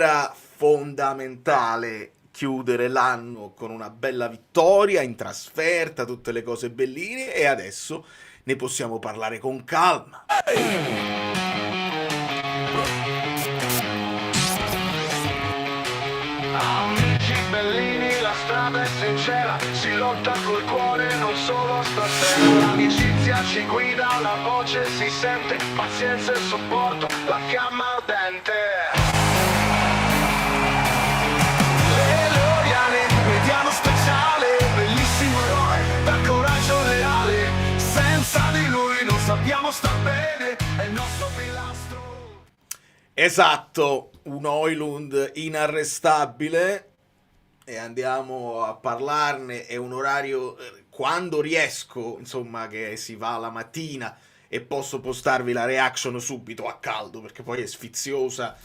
era fondamentale chiudere l'anno con una bella vittoria in trasferta, tutte le cose belline, e adesso ne possiamo parlare con calma. Amici bellini, la strada è sincera, si lotta col cuore, non solo stasera. L'amicizia ci guida, la voce si sente, pazienza e supporto, la fiamma ardente. Le Loriane, mediano speciale, bellissimo eroe, dal coraggio reale. Senza di lui non sappiamo star bene, è il nostro pilastro. Esatto, un Oilund inarrestabile, e andiamo a parlarne. È un orario, quando riesco, insomma, che si va la mattina e posso postarvi la reaction subito a caldo, perché poi è sfiziosa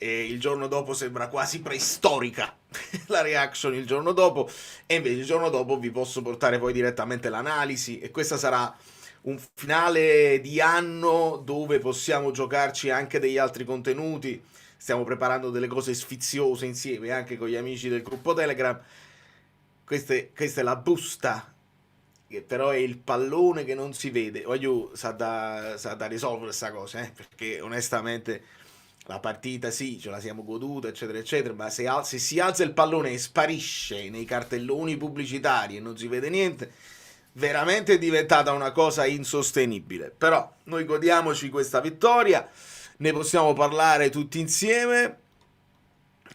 e il giorno dopo sembra quasi preistorica la reaction il giorno dopo, e invece il giorno dopo vi posso portare poi direttamente l'analisi, e questa sarà un finale di anno dove possiamo giocarci anche degli altri contenuti. Stiamo preparando delle cose sfiziose insieme anche con gli amici del gruppo Telegram. Questa è la busta, che però è il pallone che non si vede. Voglio, sa da risolvere questa cosa, perché onestamente la partita sì, ce la siamo goduta, eccetera, eccetera, ma se si alza il pallone e sparisce nei cartelloni pubblicitari e non si vede niente, veramente è diventata una cosa insostenibile. Però noi godiamoci questa vittoria, ne possiamo parlare tutti insieme,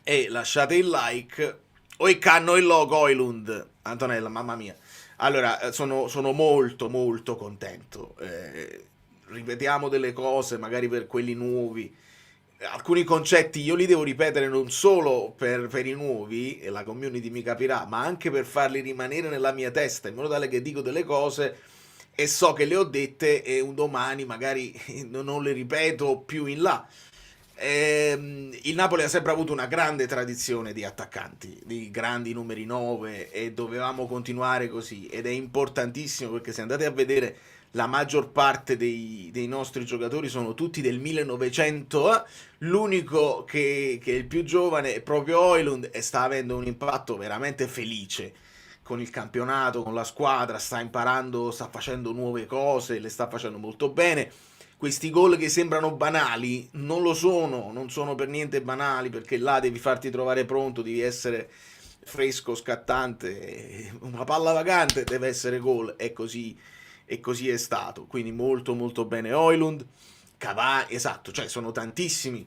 e lasciate il like. Oi canno il logo Oilund, Antonella, mamma mia. Allora, sono molto molto contento. Ripetiamo delle cose magari per quelli nuovi. Alcuni concetti io li devo ripetere non solo per i nuovi, e la community mi capirà, ma anche per farli rimanere nella mia testa, in modo tale che dico delle cose e so che le ho dette e un domani magari non le ripeto più in là. Il Napoli ha sempre avuto una grande tradizione di attaccanti, di grandi numeri 9, e dovevamo continuare così, ed è importantissimo, perché se andate a vedere la maggior parte dei nostri giocatori sono tutti del 1900, l'unico che è il più giovane è proprio Oilund, e sta avendo un impatto veramente felice con il campionato, con la squadra, sta imparando, sta facendo nuove cose, le sta facendo molto bene. Questi gol che sembrano banali non lo sono, non sono per niente banali, perché là devi farti trovare pronto, devi essere fresco, scattante, una palla vagante deve essere gol, e così è stato. Quindi molto molto bene Oilund. Cavani, esatto, cioè sono tantissimi.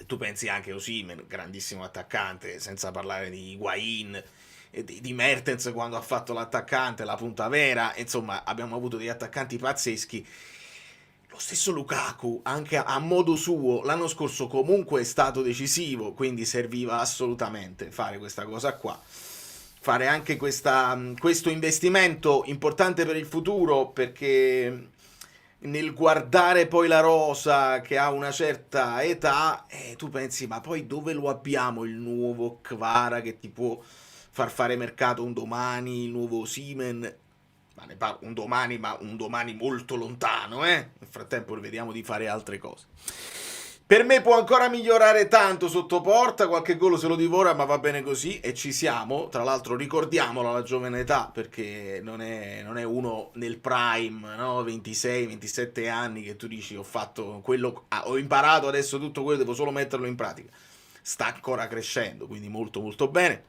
Tu pensi anche a Osimhen, grandissimo attaccante, senza parlare di Higuain, di Mertens quando ha fatto l'attaccante, la punta vera. Insomma, abbiamo avuto degli attaccanti pazzeschi. Lo stesso Lukaku, anche a modo suo, l'anno scorso comunque è stato decisivo, quindi serviva assolutamente fare questa cosa qua. Fare anche questo investimento importante per il futuro, perché nel guardare poi la rosa che ha una certa età, tu pensi, ma poi dove lo abbiamo il nuovo Kvara che ti può far fare mercato un domani, il nuovo Osimhen? Ma ne parlo un domani, ma un domani molto lontano, Nel frattempo vediamo di fare altre cose. Per me può ancora migliorare tanto sotto porta, qualche gol se lo divora, ma va bene così, e ci siamo. Tra l'altro ricordiamolo la giovane età, perché non è uno nel prime, no? 26-27 anni che tu dici ho fatto quello, ho imparato adesso tutto quello, devo solo metterlo in pratica. Sta ancora crescendo, quindi molto molto bene.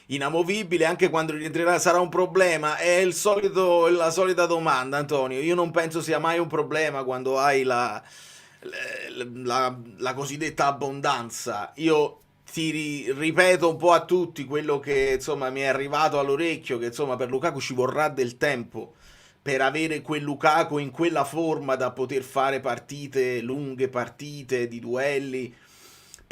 Inamovibile, anche quando rientrerà sarà un problema. È la solita domanda, Antonio. Io non penso sia mai un problema quando hai la cosiddetta abbondanza. Io ripeto un po' a tutti quello che insomma mi è arrivato all'orecchio, che insomma per Lukaku ci vorrà del tempo per avere quel Lukaku in quella forma da poter fare partite lunghe, partite di duelli.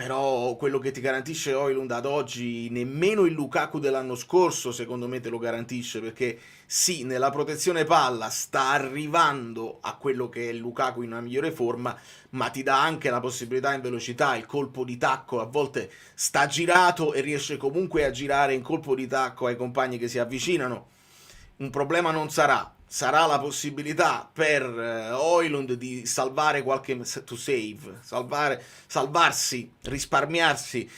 Però quello che ti garantisce Oilund ad oggi, nemmeno il Lukaku dell'anno scorso secondo me te lo garantisce, perché sì, nella protezione palla sta arrivando a quello che è il Lukaku in una migliore forma, ma ti dà anche la possibilità in velocità, il colpo di tacco, a volte sta girato e riesce comunque a girare in colpo di tacco ai compagni che si avvicinano. Un problema non sarà. sarà la possibilità per Højlund di salvare salvarsi, risparmiarsi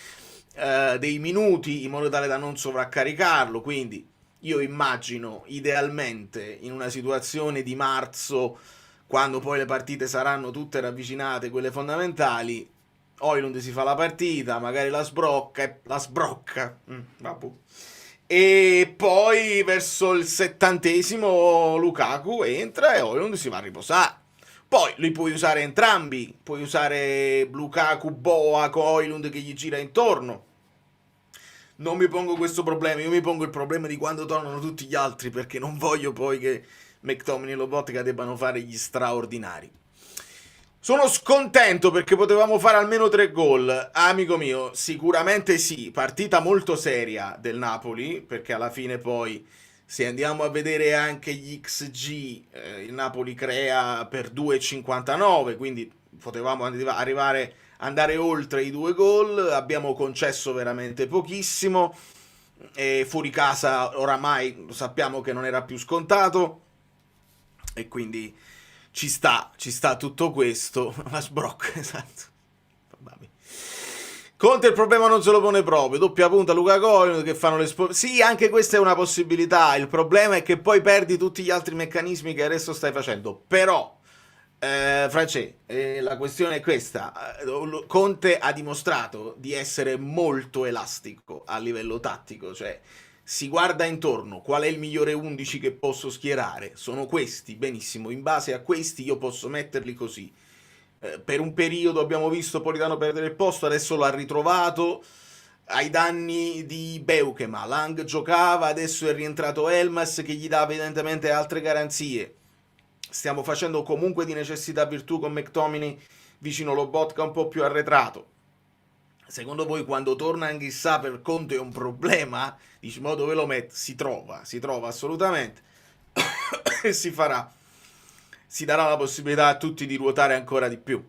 dei minuti in modo tale da non sovraccaricarlo. Quindi io immagino idealmente in una situazione di marzo, quando poi le partite saranno tutte ravvicinate, quelle fondamentali, Højlund si fa la partita, magari la sbrocca, vabbè. E poi verso il 70° Lukaku entra e Højlund si va a riposare. Poi li puoi usare entrambi, puoi usare Lukaku boa con Højlund che gli gira intorno. Non mi pongo questo problema, io mi pongo il problema di quando tornano tutti gli altri, perché non voglio poi che McTominay e Lobotka debbano fare gli straordinari. Sono scontento perché potevamo fare almeno 3 gol. Amico mio, sicuramente sì, partita molto seria del Napoli, perché alla fine poi, se andiamo a vedere anche gli XG, il Napoli crea per 2,59, quindi potevamo andare oltre i 2 gol, abbiamo concesso veramente pochissimo, e fuori casa oramai lo sappiamo che non era più scontato, e quindi ci sta tutto questo. La sbrocca, esatto. Vabbè. Conte il problema non se lo pone proprio, doppia punta Lukaku che fanno le sì, anche questa è una possibilità, il problema è che poi perdi tutti gli altri meccanismi che adesso stai facendo. Però Francesco, la questione è questa: Conte ha dimostrato di essere molto elastico a livello tattico, cioè si guarda intorno, qual è il migliore 11 che posso schierare? Sono questi, benissimo, in base a questi io posso metterli così. Per un periodo abbiamo visto Politano perdere il posto, adesso l'ha ritrovato ai danni di Beukema. Lang giocava, adesso è rientrato Elmas che gli dà evidentemente altre garanzie. Stiamo facendo comunque di necessità virtù con McTominay vicino Lobotka un po' più arretrato. Secondo voi quando torna Anghissà per Conte è un problema? Dici, ma dove lo mette? Si trova assolutamente e si darà la possibilità a tutti di ruotare ancora di più.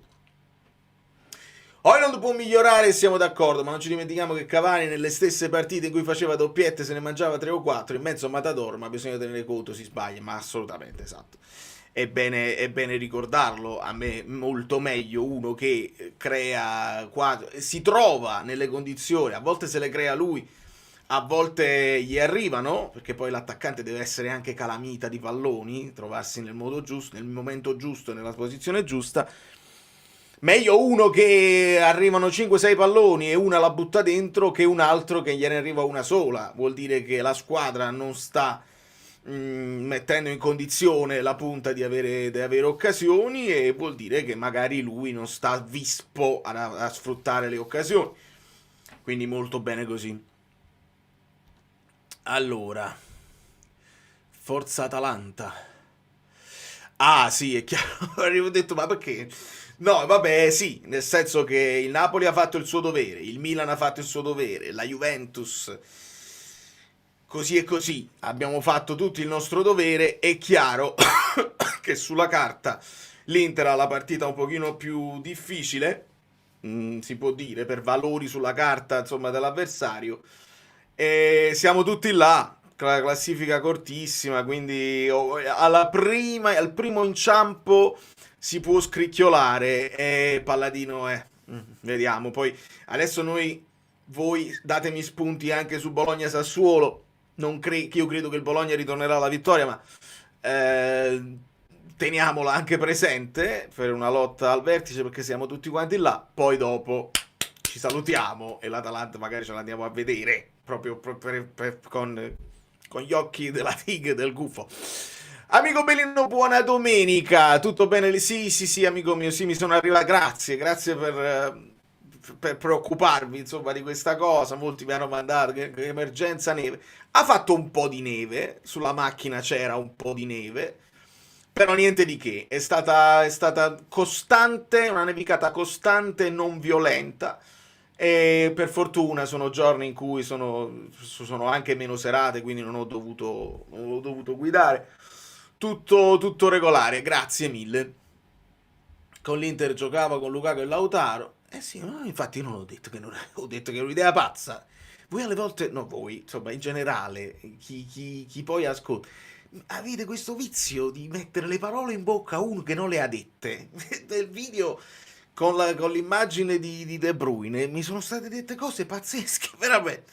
Højlund può migliorare, siamo d'accordo, ma non ci dimentichiamo che Cavani nelle stesse partite in cui faceva doppiette se ne mangiava 3 o 4 in mezzo a Matador, ma bisogna tenere conto, si sbaglia, ma assolutamente, esatto. È bene ricordarlo, a me molto meglio uno che crea quadro, si trova nelle condizioni, a volte se le crea lui, a volte gli arrivano, perché poi l'attaccante deve essere anche calamita di palloni, trovarsi nel modo giusto, nel momento giusto, nella posizione giusta. Meglio uno che arrivano 5-6 palloni e una la butta dentro che un altro che gliene arriva una sola. Vuol dire che la squadra non sta mettendo in condizione la punta di avere occasioni, e vuol dire che magari lui non sta vispo a sfruttare le occasioni. Quindi molto bene così. Allora, Forza Atalanta. Ah sì, è chiaro. Avevo detto, ma perché? No, vabbè, sì, nel senso che il Napoli ha fatto il suo dovere, il Milan ha fatto il suo dovere, la Juventus così e così, abbiamo fatto tutto il nostro dovere. È chiaro che sulla carta l'Inter ha la partita un pochino più difficile, si può dire, per valori sulla carta, insomma, dell'avversario, e siamo tutti là, la classifica cortissima, quindi al primo inciampo si può scricchiolare, e Palladino vediamo, poi adesso voi datemi spunti anche su Bologna-Sassuolo. Io credo che il Bologna ritornerà alla vittoria, ma teniamola anche presente per una lotta al vertice, perché siamo tutti quanti là. Poi dopo ci salutiamo e l'Atalanta magari ce l'andiamo a vedere proprio con gli occhi della tigre e del gufo. Amico Bellino, buona domenica, tutto bene? Sì, amico mio, sì, mi sono arrivato, grazie per preoccuparvi, insomma, di questa cosa. Molti mi hanno mandato che emergenza neve. Ha fatto un po' di neve, sulla macchina c'era un po' di neve, però niente di che, è stata costante, una nevicata costante, non violenta, e per fortuna sono giorni in cui sono anche meno serate, quindi non ho dovuto guidare, tutto regolare, grazie mille. Con l'Inter giocava con Lukaku e Lautaro. Sì, no, infatti io non ho detto che ho detto che è un'idea pazza. Voi alle volte, no, voi, insomma, in generale, chi poi ascolta, avete questo vizio di mettere le parole in bocca a uno che non le ha dette. Nel video con l'immagine di De Bruyne mi sono state dette cose pazzesche, veramente.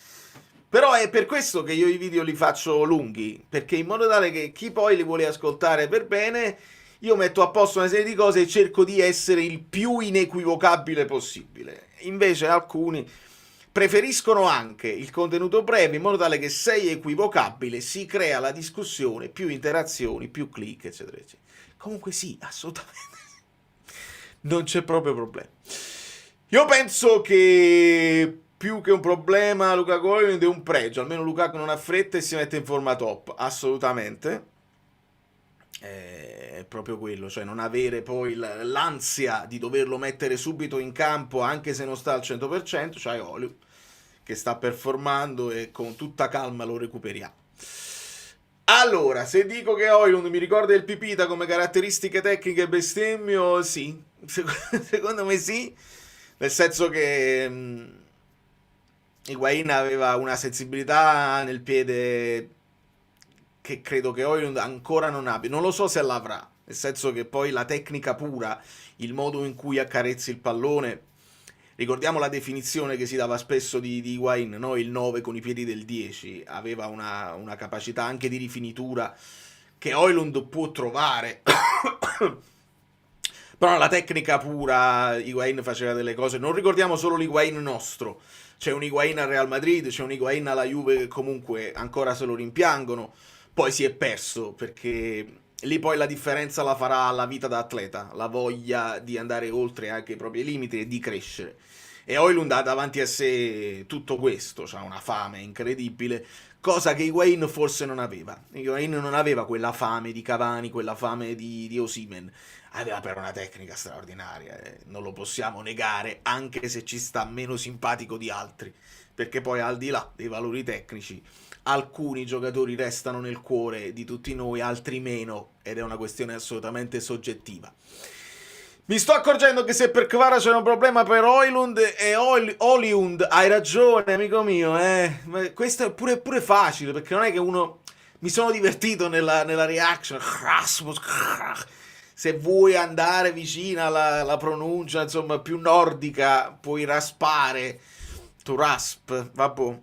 Però è per questo che io i video li faccio lunghi, perché in modo tale che chi poi li vuole ascoltare per bene, io metto a posto una serie di cose e cerco di essere il più inequivocabile possibile. Invece alcuni preferiscono anche il contenuto breve, in modo tale che sei equivocabile, si crea la discussione, più interazioni, più click, eccetera, eccetera. Comunque sì, assolutamente. Non c'è proprio problema. Io penso che più che un problema Lukaku è un pregio. Almeno Lukaku non ha fretta e si mette in forma top. Assolutamente. È proprio quello, cioè non avere poi l'ansia di doverlo mettere subito in campo anche se non sta al 100%, c'hai Olio che sta performando e con tutta calma lo recuperiamo. Allora, se dico che Højlund mi ricorda il Pipita come caratteristiche tecniche bestemmio, sì, secondo me sì, nel senso che Higuain aveva una sensibilità nel piede che credo che Højlund ancora non abbia. Non lo so se l'avrà, nel senso che poi la tecnica pura, il modo in cui accarezzi il pallone, ricordiamo la definizione che si dava spesso di Higuain, no? Il 9 con i piedi del 10, aveva una capacità anche di rifinitura che Højlund può trovare. Però la tecnica pura, Higuain faceva delle cose, non ricordiamo solo l'Higuain nostro, c'è un Higuain al Real Madrid, c'è un Higuain alla Juve che comunque ancora se lo rimpiangono, poi si è perso perché lì poi la differenza la farà la vita da atleta, la voglia di andare oltre anche i propri limiti e di crescere. E Højlund ha davanti a sé tutto questo, ha una fame incredibile, cosa che Higuain forse non aveva. Higuain non aveva quella fame di Cavani, quella fame di Osimhen, aveva però una tecnica straordinaria, non lo possiamo negare, anche se ci sta meno simpatico di altri, perché poi al di là dei valori tecnici alcuni giocatori restano nel cuore di tutti noi, altri meno, ed è una questione assolutamente soggettiva. Mi sto accorgendo che se per Kvara c'è un problema per Højlund e Højlund, hai ragione amico mio, ma questo è pure facile, perché non è che uno... Mi sono divertito nella reaction, se vuoi andare vicino alla pronuncia, insomma, più nordica, puoi raspare, tu rasp, vabbè.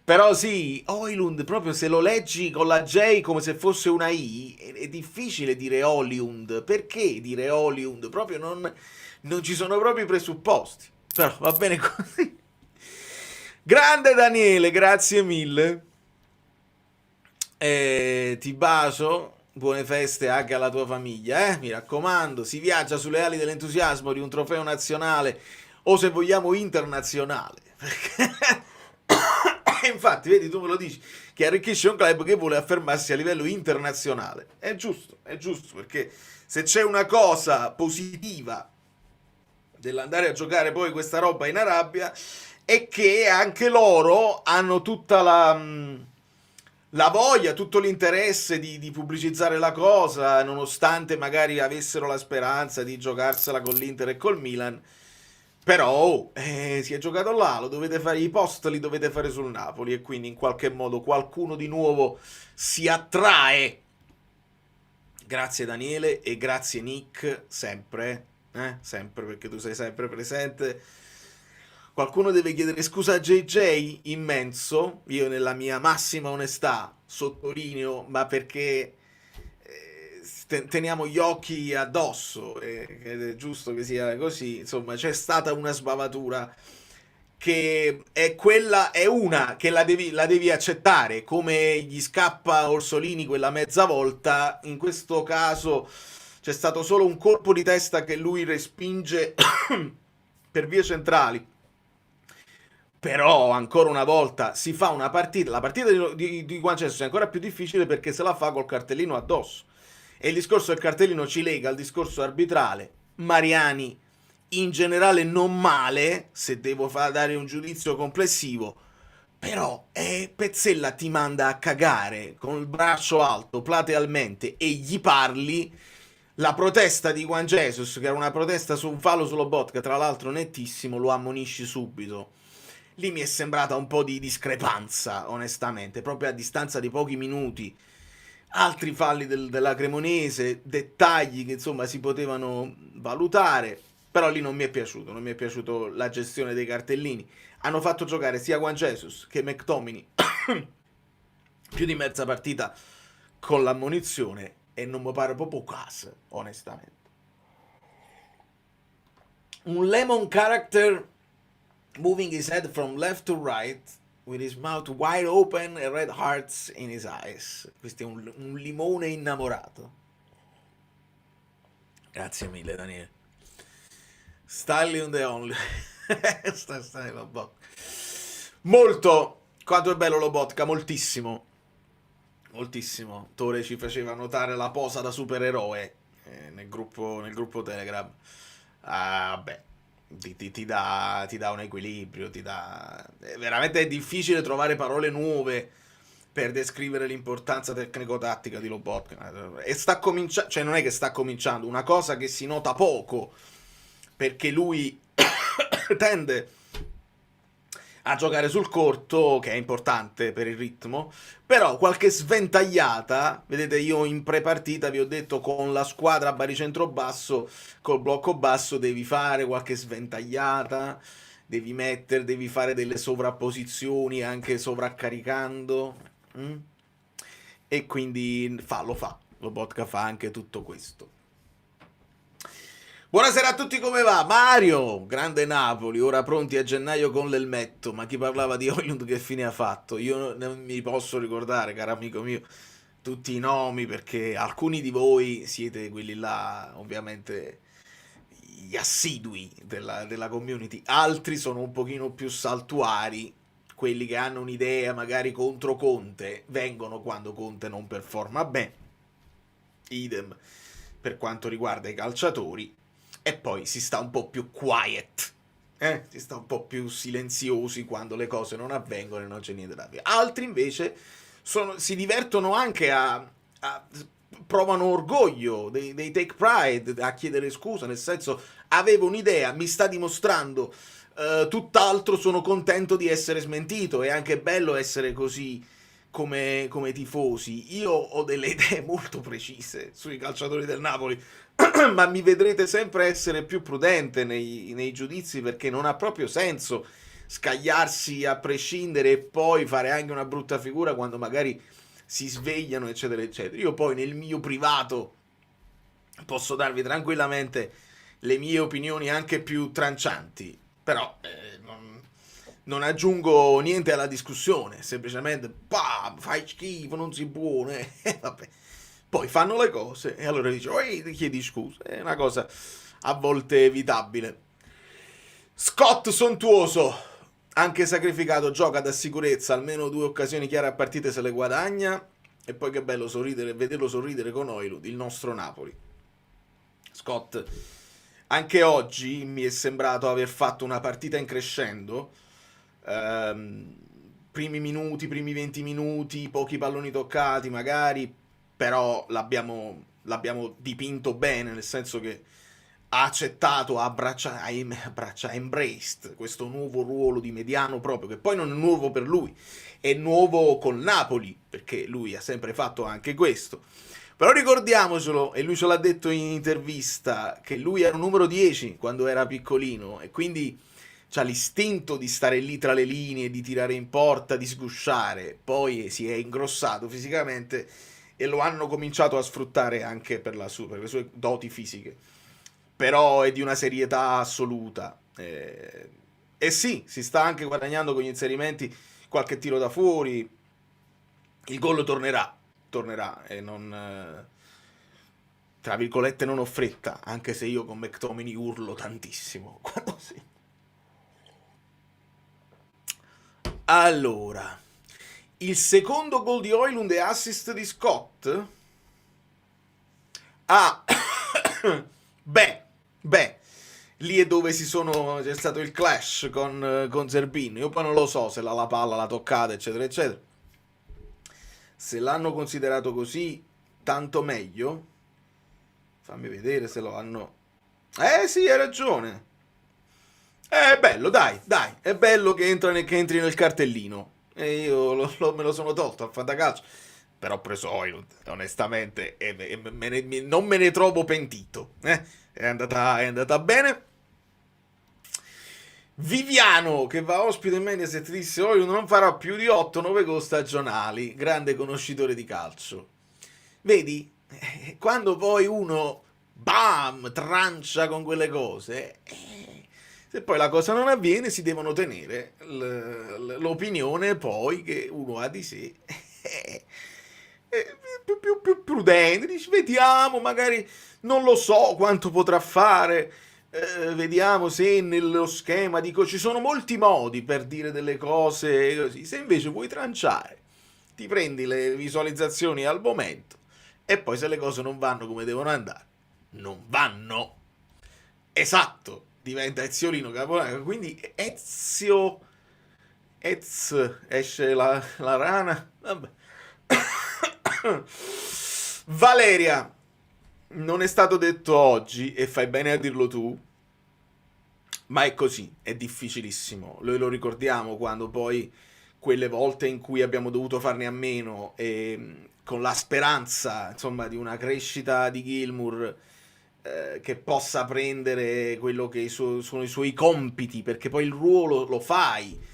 Però sì, Højlund, proprio se lo leggi con la J come se fosse una I, è difficile dire Højlund. Perché dire Højlund? Proprio non ci sono proprio i presupposti. Però va bene così. Grande Daniele, grazie mille. Ti bacio. Buone feste anche alla tua famiglia, mi raccomando. Si viaggia sulle ali dell'entusiasmo di un trofeo nazionale o, se vogliamo, internazionale. Infatti, vedi, tu me lo dici, che arricchisce un club che vuole affermarsi a livello internazionale. È giusto, perché se c'è una cosa positiva dell'andare a giocare poi questa roba in Arabia è che anche loro hanno tutta la voglia, tutto l'interesse di pubblicizzare la cosa, nonostante magari avessero la speranza di giocarsela con l'Inter e col Milan. Però si è giocato là, lo dovete fare, i post li dovete fare sul Napoli, e quindi in qualche modo qualcuno di nuovo si attrae. Grazie Daniele e grazie Nick, sempre, perché tu sei sempre presente. Qualcuno deve chiedere scusa a JJ, immenso, io nella mia massima onestà sottolineo, ma perché teniamo gli occhi addosso, ed è giusto che sia così. Insomma, c'è stata una sbavatura che è quella, è una che la devi accettare, come gli scappa Orsolini quella mezza volta. In questo caso c'è stato solo un colpo di testa che lui respinge per vie centrali, però ancora una volta si fa una partita, la partita di Juan Jesus è ancora più difficile perché se la fa col cartellino addosso. E il discorso del cartellino ci lega al discorso arbitrale. Mariani in generale non male, se devo dare un giudizio complessivo, però Pezzella ti manda a cagare con il braccio alto platealmente e gli parli. La protesta di Juan Jesus, che era una protesta su un fallo sullo Botka, tra l'altro nettissimo, lo ammonisci subito. lì mi è sembrata un po' di discrepanza, onestamente, proprio a distanza di pochi minuti. Altri falli della Cremonese, dettagli che insomma si potevano valutare, però lì non mi è piaciuto, non mi è piaciuto la gestione dei cartellini. Hanno fatto giocare sia Juan Jesus che McTominay più di mezza partita con l'ammonizione e non mi pare proprio caso, onestamente. Un lemon character moving his head from left to right with his mouth wide open and red hearts in his eyes. Questo è un limone innamorato. Grazie mille, Daniele. Stanley on the only. Stanley Lobotka. Molto. Quanto è bello Lobotka, moltissimo. Moltissimo. Tore ci faceva notare la posa da supereroe nel gruppo Telegram. Vabbè, ti dà un equilibrio, veramente è difficile trovare parole nuove per descrivere l'importanza tecnico-tattica di Lobotka. E sta cominciando, cioè non è che sta cominciando, una cosa che si nota poco, perché lui tende a giocare sul corto, che è importante per il ritmo, però qualche sventagliata, vedete, io in pre-partita vi ho detto con la squadra baricentro basso, col blocco basso devi fare qualche sventagliata, devi fare delle sovrapposizioni anche sovraccaricando, e quindi Lobotka fa anche tutto questo. Buonasera a tutti, come va? Mario, grande Napoli, ora pronti a gennaio con l'elmetto, ma chi parlava di Højlund che fine ha fatto? Io non mi posso ricordare, caro amico mio, tutti i nomi, perché alcuni di voi siete quelli là, ovviamente, gli assidui della community, altri sono un pochino più saltuari, quelli che hanno un'idea magari contro Conte, vengono quando Conte non performa bene, idem per quanto riguarda i calciatori. E poi si sta un po' più quiet, si sta un po' più silenziosi quando le cose non avvengono e non c'è niente da dire. Altri invece si divertono anche provano orgoglio, dei take pride, a chiedere scusa, nel senso, avevo un'idea, mi sta dimostrando tutt'altro, sono contento di essere smentito, è anche bello essere così come tifosi. Io ho delle idee molto precise sui calciatori del Napoli, ma mi vedrete sempre essere più prudente nei giudizi, perché non ha proprio senso scagliarsi a prescindere e poi fare anche una brutta figura quando magari si svegliano, eccetera eccetera. Io poi nel mio privato posso darvi tranquillamente le mie opinioni anche più trancianti, però non aggiungo niente alla discussione, semplicemente fai schifo, non si può, vabbè. Poi fanno le cose e allora dici, ti chiedi scusa, è una cosa a volte evitabile. Scott sontuoso, anche sacrificato, gioca da sicurezza, almeno 2 occasioni chiare a partite se le guadagna, e poi che bello vederlo sorridere con Højlund, il nostro Napoli. Scott anche oggi mi è sembrato aver fatto una partita in crescendo, primi 20 minuti, pochi palloni toccati magari, però l'abbiamo dipinto bene, nel senso che ha accettato, ha embraced questo nuovo ruolo di mediano proprio, che poi non è nuovo per lui, è nuovo col Napoli, perché lui ha sempre fatto anche questo. Però ricordiamocelo, e lui ce l'ha detto in intervista, che lui era un numero 10 quando era piccolino, e quindi c'ha l'istinto di stare lì tra le linee, di tirare in porta, di sgusciare. Poi si è ingrossato fisicamente e lo hanno cominciato a sfruttare anche per le sue doti fisiche. Però è di una serietà assoluta. E sì, si sta anche guadagnando con gli inserimenti, qualche tiro da fuori. Il gol tornerà e non, tra virgolette, non ho fretta, anche se io con McTominay urlo tantissimo quando sì. Allora, il secondo gol di Højlund e assist di Scott? Beh, lì è dove c'è stato il clash con Zerbin. Io poi non lo so se la palla l'ha toccata, eccetera eccetera. Se l'hanno considerato così, tanto meglio. Fammi vedere se lo hanno... sì, hai ragione. È bello, dai, è bello che che entri nel cartellino. E io me lo sono tolto al fantacalcio. Però ho preso Oilund, onestamente, e non me ne trovo pentito. È andata bene. Viviano, che va ospite in Mediaset, disse Oilund non farà più di 8-9 gol stagionali. Grande conoscitore di calcio. Vedi, quando poi uno, bam, trancia con quelle cose, se poi la cosa non avviene si devono tenere l'opinione poi che uno ha di sé. Più prudente, dici, vediamo, magari non lo so quanto potrà fare, vediamo se nello schema, dico, ci sono molti modi per dire delle cose così, se invece vuoi tranciare, ti prendi le visualizzazioni al momento e poi se le cose non vanno come devono andare, non vanno. Esatto, diventa Eziolino Capodanno, quindi esce la rana, vabbè. Valeria, non è stato detto oggi e fai bene a dirlo tu, ma è così, è difficilissimo. Noi lo ricordiamo quando poi quelle volte in cui abbiamo dovuto farne a meno e con la speranza, insomma, di una crescita di Gilmour che possa prendere quello che sono i suoi compiti, perché poi il ruolo lo fai.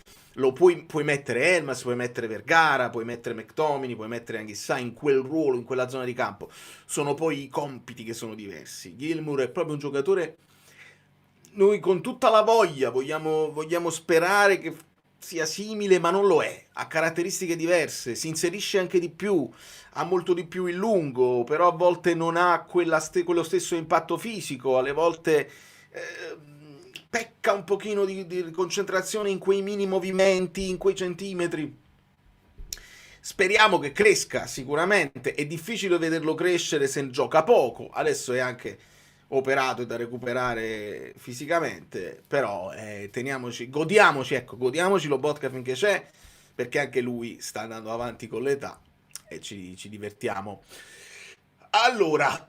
Puoi mettere Elmas, puoi mettere Vergara, puoi mettere McTominay, puoi mettere Anghissà in quel ruolo, in quella zona di campo. Sono poi i compiti che sono diversi. Gilmour è proprio un giocatore. Noi con tutta la voglia vogliamo sperare che sia simile, ma non lo è. Ha caratteristiche diverse, si inserisce anche di più, ha molto di più il lungo, però a volte non ha quello stesso impatto fisico, alle volte pecca un pochino di concentrazione in quei mini movimenti, in quei centimetri. Speriamo che cresca, sicuramente. È difficile vederlo crescere se gioca poco. Adesso è anche operato e da recuperare fisicamente, però godiamoci Lobotka finché c'è, perché anche lui sta andando avanti con l'età e ci divertiamo. Allora,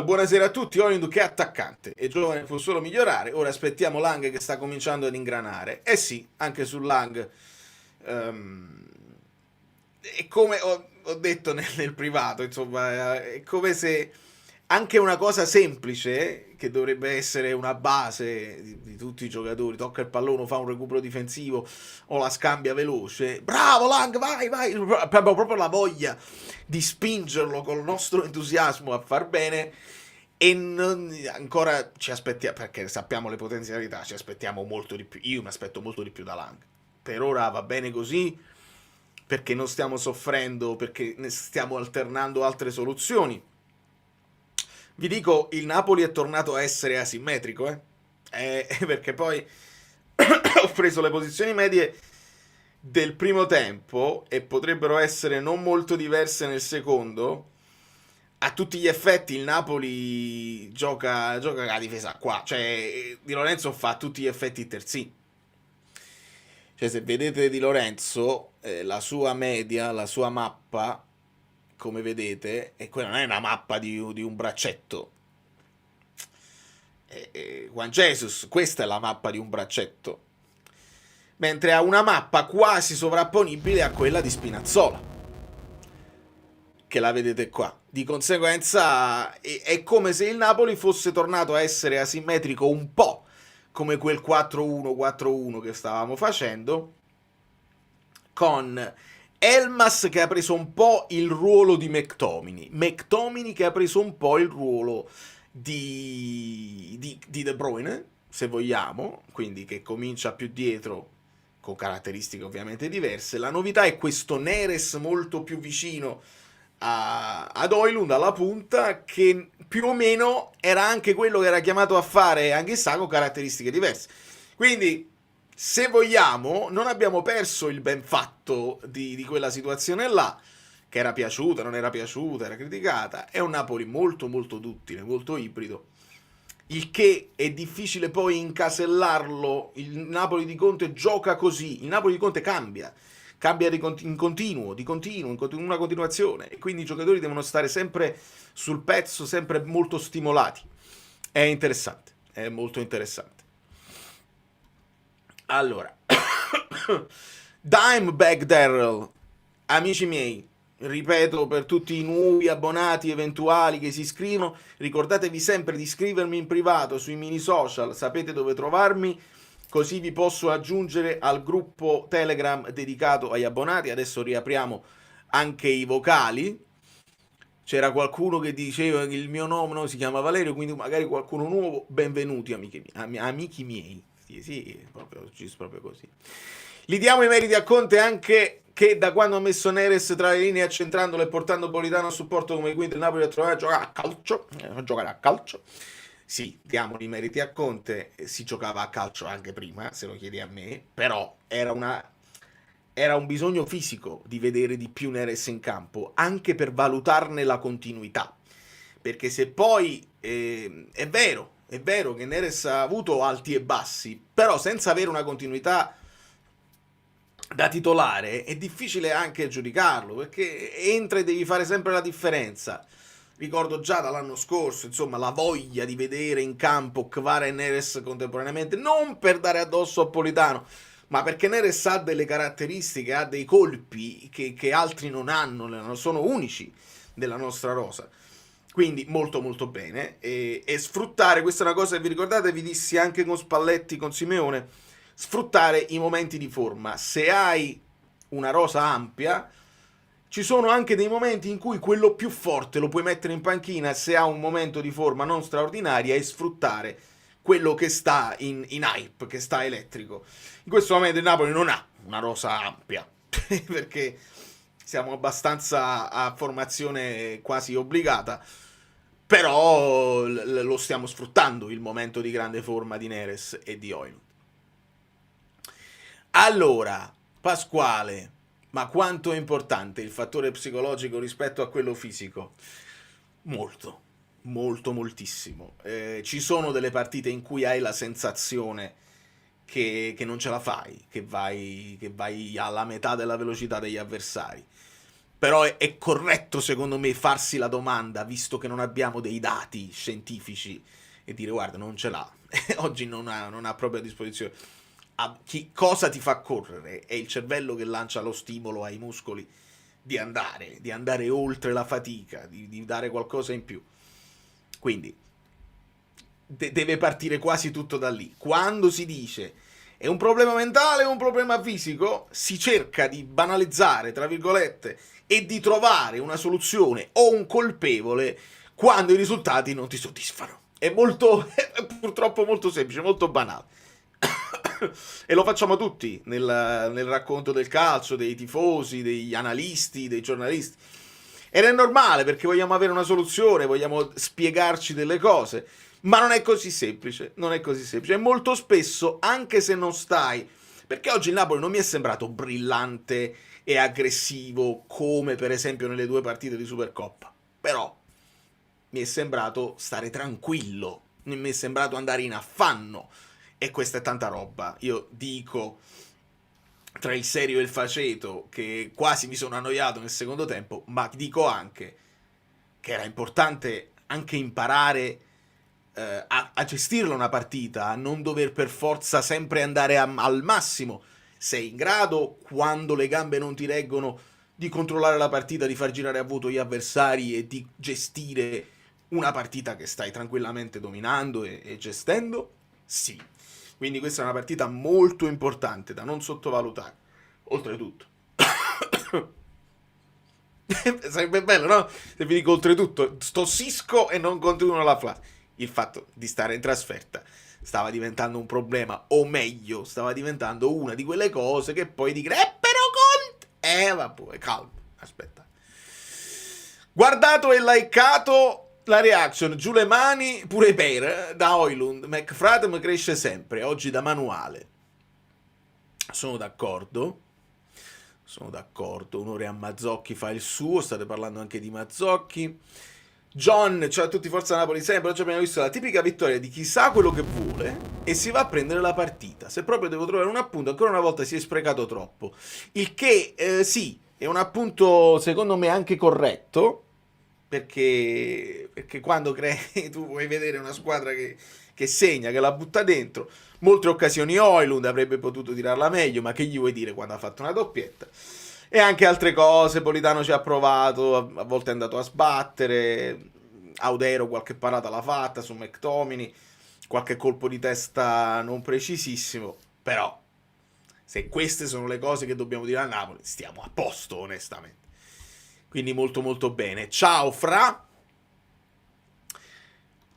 buonasera a tutti. Oilund che attaccante, è giovane, può solo migliorare. Ora aspettiamo Lang che sta cominciando ad ingranare. Eh sì, anche su Lang è come ho detto nel privato, insomma, è come se anche una cosa semplice, che dovrebbe essere una base di tutti i giocatori, tocca il pallone, fa un recupero difensivo o la scambia veloce, bravo Lang, vai, abbiamo proprio la voglia di spingerlo col nostro entusiasmo a far bene e ancora ci aspettiamo, perché sappiamo le potenzialità, ci aspettiamo molto di più. Io mi aspetto molto di più da Lang. Per ora va bene così, perché non stiamo soffrendo, perché ne stiamo alternando altre soluzioni. Vi dico, il Napoli è tornato a essere asimmetrico, perché poi ho preso le posizioni medie del primo tempo e potrebbero essere non molto diverse nel secondo. A tutti gli effetti il Napoli gioca la difesa qua, cioè Di Lorenzo fa a tutti gli effetti il terzino. Cioè se vedete Di Lorenzo, la sua media, la sua mappa, come vedete, e quella non è una mappa di un braccetto. Juan Jesus, questa è la mappa di un braccetto. Mentre ha una mappa quasi sovrapponibile a quella di Spinazzola, che la vedete qua. Di conseguenza è come se il Napoli fosse tornato a essere asimmetrico un po' come quel 4-1-4-1 che stavamo facendo, con Elmas che ha preso un po' il ruolo di McTominay che ha preso un po' il ruolo di De Bruyne, se vogliamo, quindi che comincia più dietro con caratteristiche ovviamente diverse. La novità è questo Neres molto più vicino ad Oilund alla punta, che più o meno era anche quello che era chiamato a fare Anghissà con caratteristiche diverse. Quindi, se vogliamo, non abbiamo perso il ben fatto di quella situazione là, che era piaciuta, non era piaciuta, era criticata. È un Napoli molto molto duttile, molto ibrido, il che è difficile poi incasellarlo. Il Napoli di Conte gioca così, il Napoli di Conte cambia in continuo, in una continuazione, e quindi i giocatori devono stare sempre sul pezzo, sempre molto stimolati. È interessante, è molto interessante. Allora, Dimebag Darrell, amici miei, ripeto per tutti i nuovi abbonati eventuali che si iscrivono, ricordatevi sempre di iscrivermi in privato sui mini social, sapete dove trovarmi, così vi posso aggiungere al gruppo Telegram dedicato agli abbonati. Adesso riapriamo anche i vocali. C'era qualcuno che diceva che il mio nome no, si chiama Valerio, quindi magari qualcuno nuovo. Benvenuti amici miei. Sì, sì, proprio così. Gli diamo i meriti a Conte anche che da quando ha messo Neres tra le linee, accentrandolo e portando Politano a supporto come quinto, il Napoli a trovare a giocare a giocare a calcio. Sì, diamo i meriti a Conte, si giocava a calcio anche prima, se lo chiedi a me, però era un bisogno fisico di vedere di più Neres in campo, anche per valutarne la continuità. Perché se poi è vero che Neres ha avuto alti e bassi, però senza avere una continuità da titolare è difficile anche giudicarlo, perché entra e devi fare sempre la differenza. Ricordo già dall'anno scorso, insomma, la voglia di vedere in campo Kvara e Neres contemporaneamente, non per dare addosso a Politano, ma perché Neres ha delle caratteristiche, ha dei colpi che altri non hanno, sono unici della nostra rosa. Quindi molto molto bene. E sfruttare, questa è una cosa che vi ricordate, vi dissi anche con Spalletti, con Simeone, sfruttare i momenti di forma. Se hai una rosa ampia, ci sono anche dei momenti in cui quello più forte lo puoi mettere in panchina se ha un momento di forma non straordinaria e sfruttare quello che sta in hype, che sta elettrico. In questo momento il Napoli non ha una rosa ampia, perché siamo abbastanza a formazione quasi obbligata, però lo stiamo sfruttando il momento di grande forma di Neres e di Højlund. Allora, Pasquale, ma quanto è importante il fattore psicologico rispetto a quello fisico? Molto, moltissimo. Ci sono delle partite in cui hai la sensazione che non ce la fai, che vai alla metà della velocità degli avversari. Però è corretto, secondo me, farsi la domanda, visto che non abbiamo dei dati scientifici, e dire, guarda, non ce l'ha. Oggi non ha proprio a disposizione. Cosa ti fa correre? È il cervello che lancia lo stimolo ai muscoli di andare oltre la fatica, di dare qualcosa in più. Quindi deve partire quasi tutto da lì. Quando si dice è un problema mentale o un problema fisico, si cerca di banalizzare, tra virgolette, e di trovare una soluzione o un colpevole quando i risultati non ti soddisfano. È purtroppo molto semplice, molto banale. E lo facciamo tutti nel racconto del calcio, dei tifosi, degli analisti, dei giornalisti. Ed è normale, perché vogliamo avere una soluzione, vogliamo spiegarci delle cose, ma non è così semplice, E molto spesso, anche se non stai, perché oggi il Napoli non mi è sembrato brillante e aggressivo come per esempio nelle 2 partite di Supercoppa, però mi è sembrato stare tranquillo, mi è sembrato andare in affanno. E questa è tanta roba. Io dico, tra il serio e il faceto, che quasi mi sono annoiato nel secondo tempo, ma dico anche che era importante anche imparare a gestirla una partita, a non dover per forza sempre andare al massimo. Sei in grado, quando le gambe non ti reggono, di controllare la partita, di far girare a vuoto gli avversari e di gestire una partita che stai tranquillamente dominando e gestendo? Sì. Quindi questa è una partita molto importante da non sottovalutare. Oltretutto. Sarebbe bello, no? Se vi dico oltretutto, stossisco e non continuo la frase. Il fatto di stare in trasferta stava diventando un problema, o meglio, stava diventando una di quelle cose che poi dicono, però Conte! Vabbè, calmo, aspetta. Guardato e likeato la reaction, giù le mani, pure per, da Højlund. McFradden cresce sempre, oggi da manuale. Sono d'accordo. Onore a Mazzocchi, fa il suo, state parlando anche di Mazzocchi. John, ciao a tutti, Forza Napoli sempre. Oggi abbiamo visto la tipica vittoria di chi sa quello che vuole e si va a prendere la partita. Se proprio devo trovare un appunto, ancora una volta si è sprecato troppo. Il che, sì, è un appunto secondo me anche corretto, perché quando crei tu vuoi vedere una squadra che che segna, che la butta dentro. Molte occasioni Højlund, avrebbe potuto tirarla meglio, ma che gli vuoi dire quando ha fatto una doppietta? E anche altre cose, Politano ci ha provato, a volte è andato a sbattere, Audero qualche parata l'ha fatta su McTominay, qualche colpo di testa non precisissimo, però se queste sono le cose che dobbiamo dire a Napoli, stiamo a posto onestamente. Quindi molto molto bene. Ciao Fra.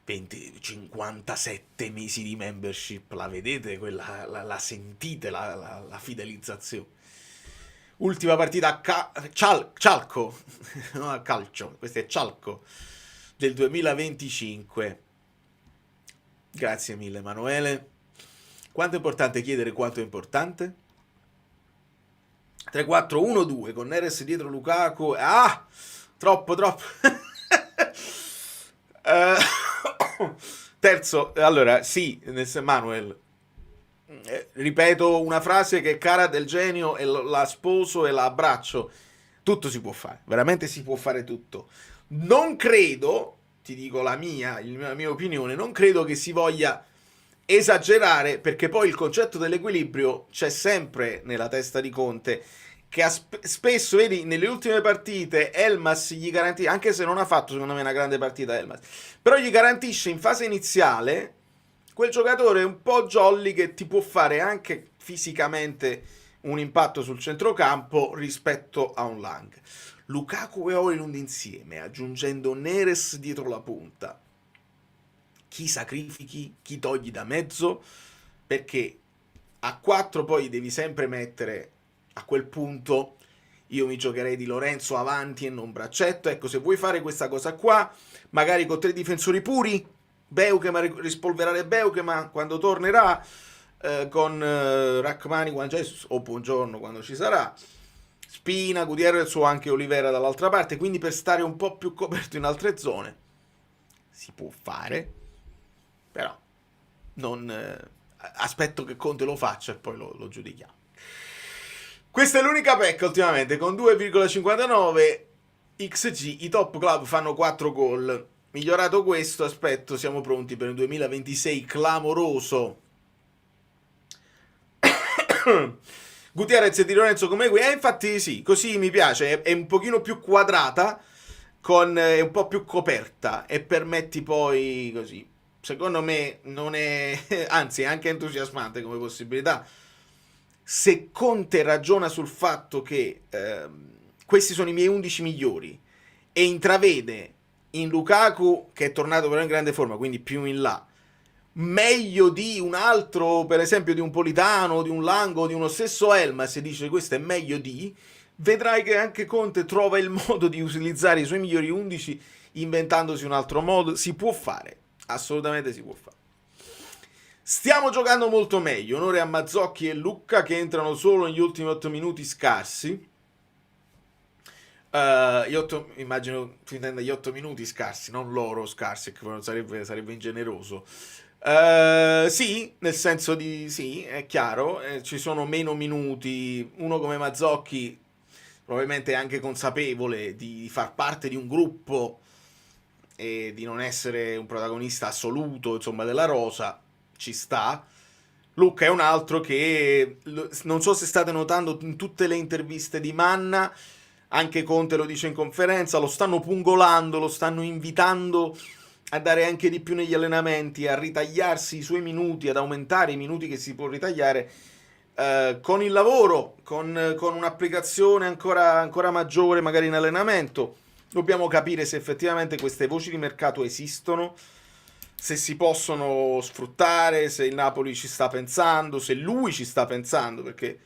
57 mesi di membership, la vedete? Quella, la sentite la fidelizzazione. Ultima partita a Cialco, no a calcio, questo è Cialco, del 2025. Grazie mille Emanuele. Quanto è importante chiedere quanto è importante? 3-4-1-2 con Neres dietro Lukaku. Ah! Troppo. Terzo, allora, sì, Manuel. Ripeto una frase che è cara del genio e la sposo e la abbraccio. Tutto si può fare, veramente si può fare tutto. Non credo, ti dico la mia opinione, non credo che si voglia esagerare, perché poi il concetto dell'equilibrio c'è sempre nella testa di Conte, che spesso, vedi, nelle ultime partite Elmas gli garantisce, anche se non ha fatto secondo me una grande partita Elmas, però gli garantisce in fase iniziale quel giocatore un po' jolly che ti può fare anche fisicamente un impatto sul centrocampo rispetto a un Lang. Lukaku e Højlund insieme, aggiungendo Neres dietro la punta. Chi sacrifichi, chi togli da mezzo, perché a 4 poi devi sempre mettere, a quel punto io mi giocherei di Lorenzo avanti e non braccetto. Ecco, se vuoi fare questa cosa qua, magari con 3 difensori puri, Beukema, rispolverare Beukema quando tornerà, con Rachmani, Jesus, o Buongiorno quando ci sarà, Spina, Gutierrez o anche Olivera dall'altra parte, quindi per stare un po' più coperto in altre zone si può fare, però non aspetto che Conte lo faccia e poi lo giudichiamo. Questa è l'unica pecca ultimamente, con 2,59 XG i top club fanno 4 gol. Migliorato questo aspetto, siamo pronti per il 2026 clamoroso. Gutierrez e Di Lorenzo come qui, infatti sì, così mi piace, è un pochino più quadrata, è un po' più coperta e permetti poi così. Secondo me non è, anzi è anche entusiasmante come possibilità. Se Conte ragiona sul fatto che questi sono i miei 11 migliori e intravede in Lukaku, che è tornato però in grande forma, quindi più in là, meglio di un altro, per esempio di un Politano, di un Lango, di uno stesso Elmas, e dice questo è meglio di, vedrai che anche Conte trova il modo di utilizzare i suoi migliori 11 inventandosi un altro modo. Si può fare, assolutamente si può fare. Stiamo giocando molto meglio, onore a Mazzocchi e Lucca che entrano solo negli ultimi 8 minuti scarsi. Immagino tu intenda gli 8 minuti scarsi, non loro scarsi, che sarebbe ingeneroso. Sì, nel senso di sì, è chiaro, ci sono meno minuti. Uno come Mazzocchi probabilmente è anche consapevole di far parte di un gruppo e di non essere un protagonista assoluto, insomma, della rosa. Ci sta. Lucca è un altro che, non so se state notando in tutte le interviste di Manna, anche Conte lo dice in conferenza, lo stanno pungolando, lo stanno invitando a dare anche di più negli allenamenti, a ritagliarsi i suoi minuti, ad aumentare i minuti che si può ritagliare, con il lavoro, con un'applicazione ancora maggiore magari in allenamento. Dobbiamo capire se effettivamente queste voci di mercato esistono, se si possono sfruttare, se il Napoli ci sta pensando, se lui ci sta pensando, perché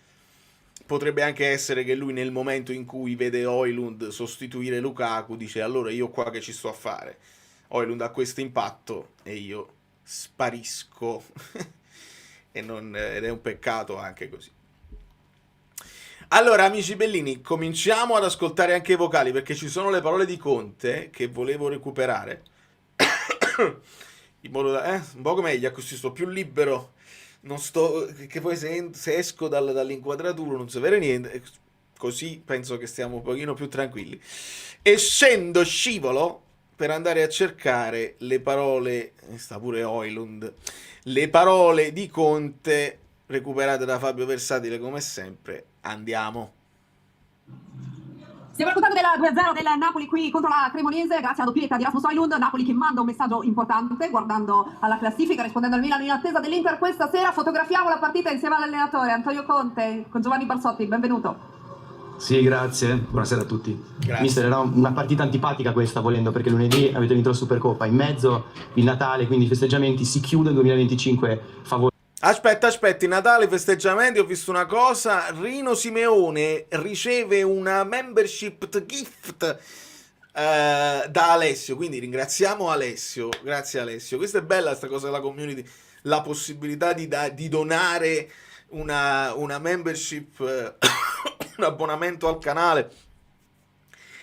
potrebbe anche essere che lui nel momento in cui vede Højlund sostituire Lukaku dice allora io qua che ci sto a fare? Højlund ha questo impatto e io sparisco ed è un peccato anche così. Allora amici bellini, cominciamo ad ascoltare anche i vocali perché ci sono le parole di Conte che volevo recuperare in modo da un poco meglio, così sto più libero, non sto, che poi se esco dall'inquadratura non si vede niente, così penso che stiamo un pochino più tranquilli. E scivolo per andare a cercare le parole, sta pure Højlund, le parole di Conte recuperate da Fabio Versatile come sempre. Andiamo. Stiamo raccontando del 2-0 del Napoli qui contro la Cremonese, grazie alla doppietta di Rasmus Højlund. Napoli che manda un messaggio importante guardando alla classifica, rispondendo al Milan in attesa dell'Inter questa sera. Fotografiamo la partita insieme all'allenatore Antonio Conte con Giovanni Barsotti, benvenuto. Sì, grazie, buonasera a tutti. Grazie. Mister, era una partita antipatica questa, volendo, perché lunedì avete vinto la Supercoppa, in mezzo il Natale, quindi i festeggiamenti, si chiude il 2025 favorevole. Aspetta, i Natale, festeggiamenti, ho visto una cosa, Rino Simeone riceve una membership gift da Alessio, quindi ringraziamo Alessio, grazie Alessio. Questa è bella sta cosa della community, la possibilità di donare una membership, un abbonamento al canale.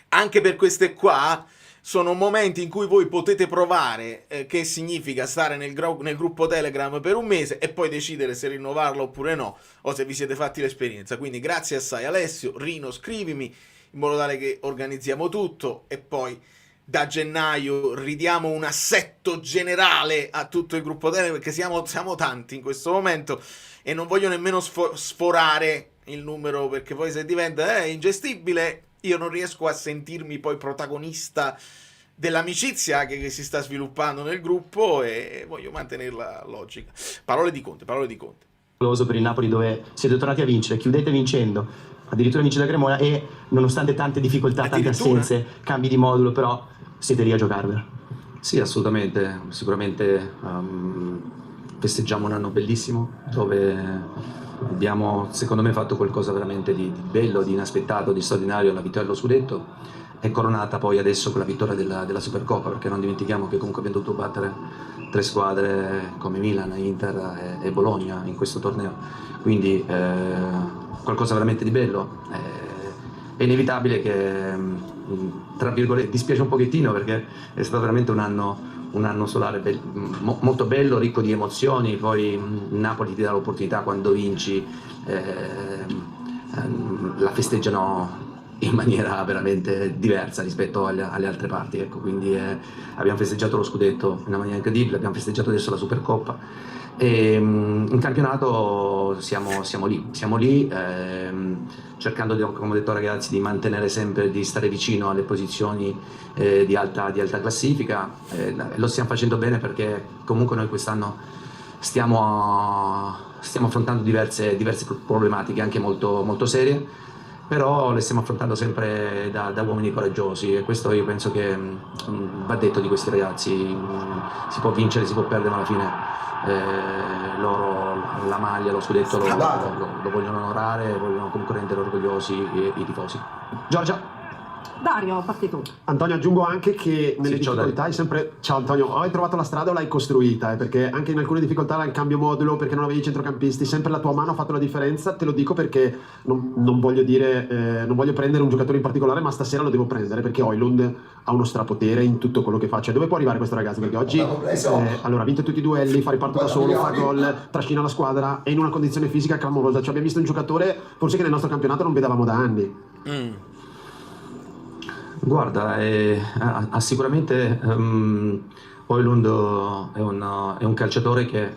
Anche per queste qua sono momenti in cui voi potete provare che significa stare nel gruppo Telegram per un mese e poi decidere se rinnovarlo oppure no, o se vi siete fatti l'esperienza. Quindi grazie assai Alessio. Rino, scrivimi in modo tale che organizziamo tutto e poi da gennaio ridiamo un assetto generale a tutto il gruppo Telegram, perché siamo tanti in questo momento e non voglio nemmeno sforare il numero, perché poi se diventa ingestibile io non riesco a sentirmi poi protagonista dell'amicizia che si sta sviluppando nel gruppo e voglio mantenerla logica. Parole di Conte. Per il Napoli, dove siete tornati a vincere, chiudete vincendo, addirittura vince da Cremona e nonostante tante difficoltà, tante assenze, cambi di modulo, però siete lì a giocarvela. Sì, assolutamente, sicuramente festeggiamo un anno bellissimo dove abbiamo, secondo me, fatto qualcosa veramente di bello, di inaspettato, di straordinario. La vittoria dello scudetto è coronata poi adesso con la vittoria della Supercoppa, perché non dimentichiamo che comunque abbiamo dovuto battere 3 squadre come Milan, Inter e Bologna in questo torneo, quindi qualcosa veramente di bello. È inevitabile che, tra virgolette, dispiace un pochettino, perché è stato veramente un anno solare molto bello, ricco di emozioni. Poi Napoli ti dà l'opportunità, quando vinci la festeggiano in maniera veramente diversa rispetto alle altre parti, ecco. Quindi abbiamo festeggiato lo scudetto in una maniera incredibile, abbiamo festeggiato adesso la Supercoppa e in campionato siamo lì, cercando come ho detto ai ragazzi, di mantenere sempre, di stare vicino alle posizioni di alta classifica. Lo stiamo facendo bene, perché comunque noi quest'anno stiamo affrontando diverse problematiche anche molto, molto serie, però le stiamo affrontando sempre da uomini coraggiosi, e questo io penso che va detto di questi ragazzi. Si può vincere, si può perdere, ma alla fine loro la maglia, lo scudetto lo vogliono onorare, vogliono comunque rendere orgogliosi i tifosi. Giorgia. Dario, parti tu. Antonio, aggiungo anche che nelle difficoltà hai sempre... Ciao Antonio, o hai trovato la strada o l'hai costruita, perché anche in alcune difficoltà il cambio modulo, perché non avevi centrocampisti, sempre la tua mano ha fatto la differenza. Te lo dico perché non voglio dire, non voglio prendere un giocatore in particolare, ma stasera lo devo prendere, perché Højlund ha uno strapotere in tutto quello che fa. Cioè, dove può arrivare questo ragazzo? Perché oggi allora ha vinto tutti i duelli, fa riparto da solo, fa gol, trascina la squadra, è in una condizione fisica clamorosa. Cioè, abbiamo visto un giocatore forse che nel nostro campionato non vedevamo da anni. Guarda, ha sicuramente Højlund è un calciatore che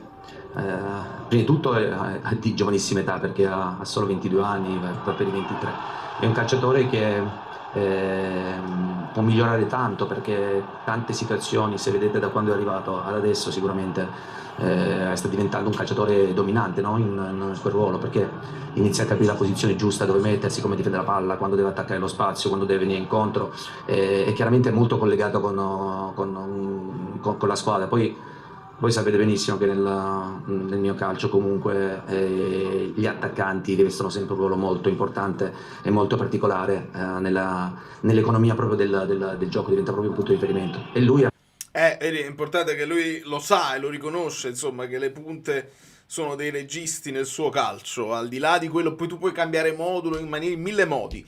prima di tutto è di giovanissima età, perché ha solo 22 anni, va per i 23. È un calciatore che può migliorare tanto, perché tante situazioni, se vedete da quando è arrivato ad adesso, sicuramente sta diventando un calciatore dominante, no? in quel ruolo, perché inizia a capire la posizione giusta, dove mettersi, come difendere la palla, quando deve attaccare lo spazio, quando deve venire incontro, e chiaramente è molto collegato con la squadra. Poi voi sapete benissimo che nel mio calcio comunque gli attaccanti rivestono sempre un ruolo molto importante e molto particolare nell'economia proprio del gioco, diventa proprio un punto di riferimento, e lui ha... È importante che lui lo sa e lo riconosce, insomma, che le punte sono dei registi nel suo calcio, al di là di quello. Poi tu puoi cambiare modulo in 1000 modi,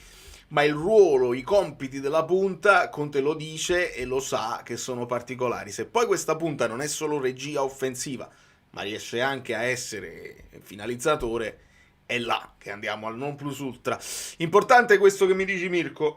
ma il ruolo, i compiti della punta, Conte lo dice e lo sa che sono particolari. Se poi questa punta non è solo regia offensiva, ma riesce anche a essere finalizzatore, è là che andiamo al non plus ultra. Importante questo che mi dici, Mirko.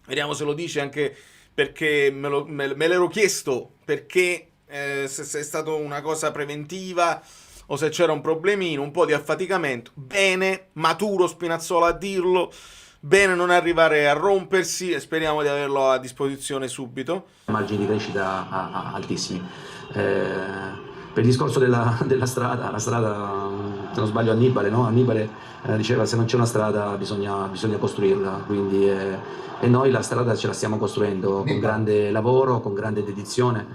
Vediamo se lo dice anche perché me l'ero chiesto perché se è stata una cosa preventiva o se c'era un problemino, un po' di affaticamento. Bene, maturo Spinazzola a dirlo, bene non arrivare a rompersi, e speriamo di averlo a disposizione subito. Margini di crescita altissimi. Per il discorso della strada, la strada, se non sbaglio Annibale, no? Annibale diceva se non c'è una strada bisogna costruirla, quindi, e noi la strada ce la stiamo costruendo con grande lavoro, con grande dedizione,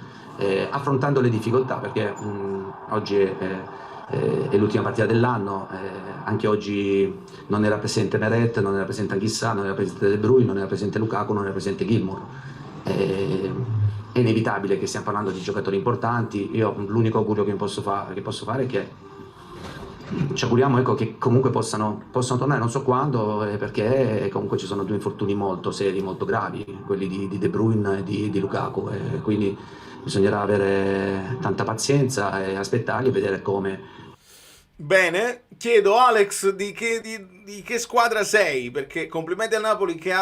affrontando le difficoltà, perché oggi è l'ultima partita dell'anno, anche oggi non era presente Meret, non era presente Anghissà, non era presente De Bruyne, non era presente Lukaku, non era presente Gilmour. È inevitabile che stiamo parlando di giocatori importanti. Io l'unico augurio che posso fare è che ci auguriamo, ecco, che comunque possano tornare, non so quando, perché comunque ci sono 2 infortuni molto seri, molto gravi, quelli di De Bruyne e di Lukaku, e quindi bisognerà avere tanta pazienza e aspettarli e vedere come. Bene, chiedo Alex di che squadra sei, perché complimenti al Napoli che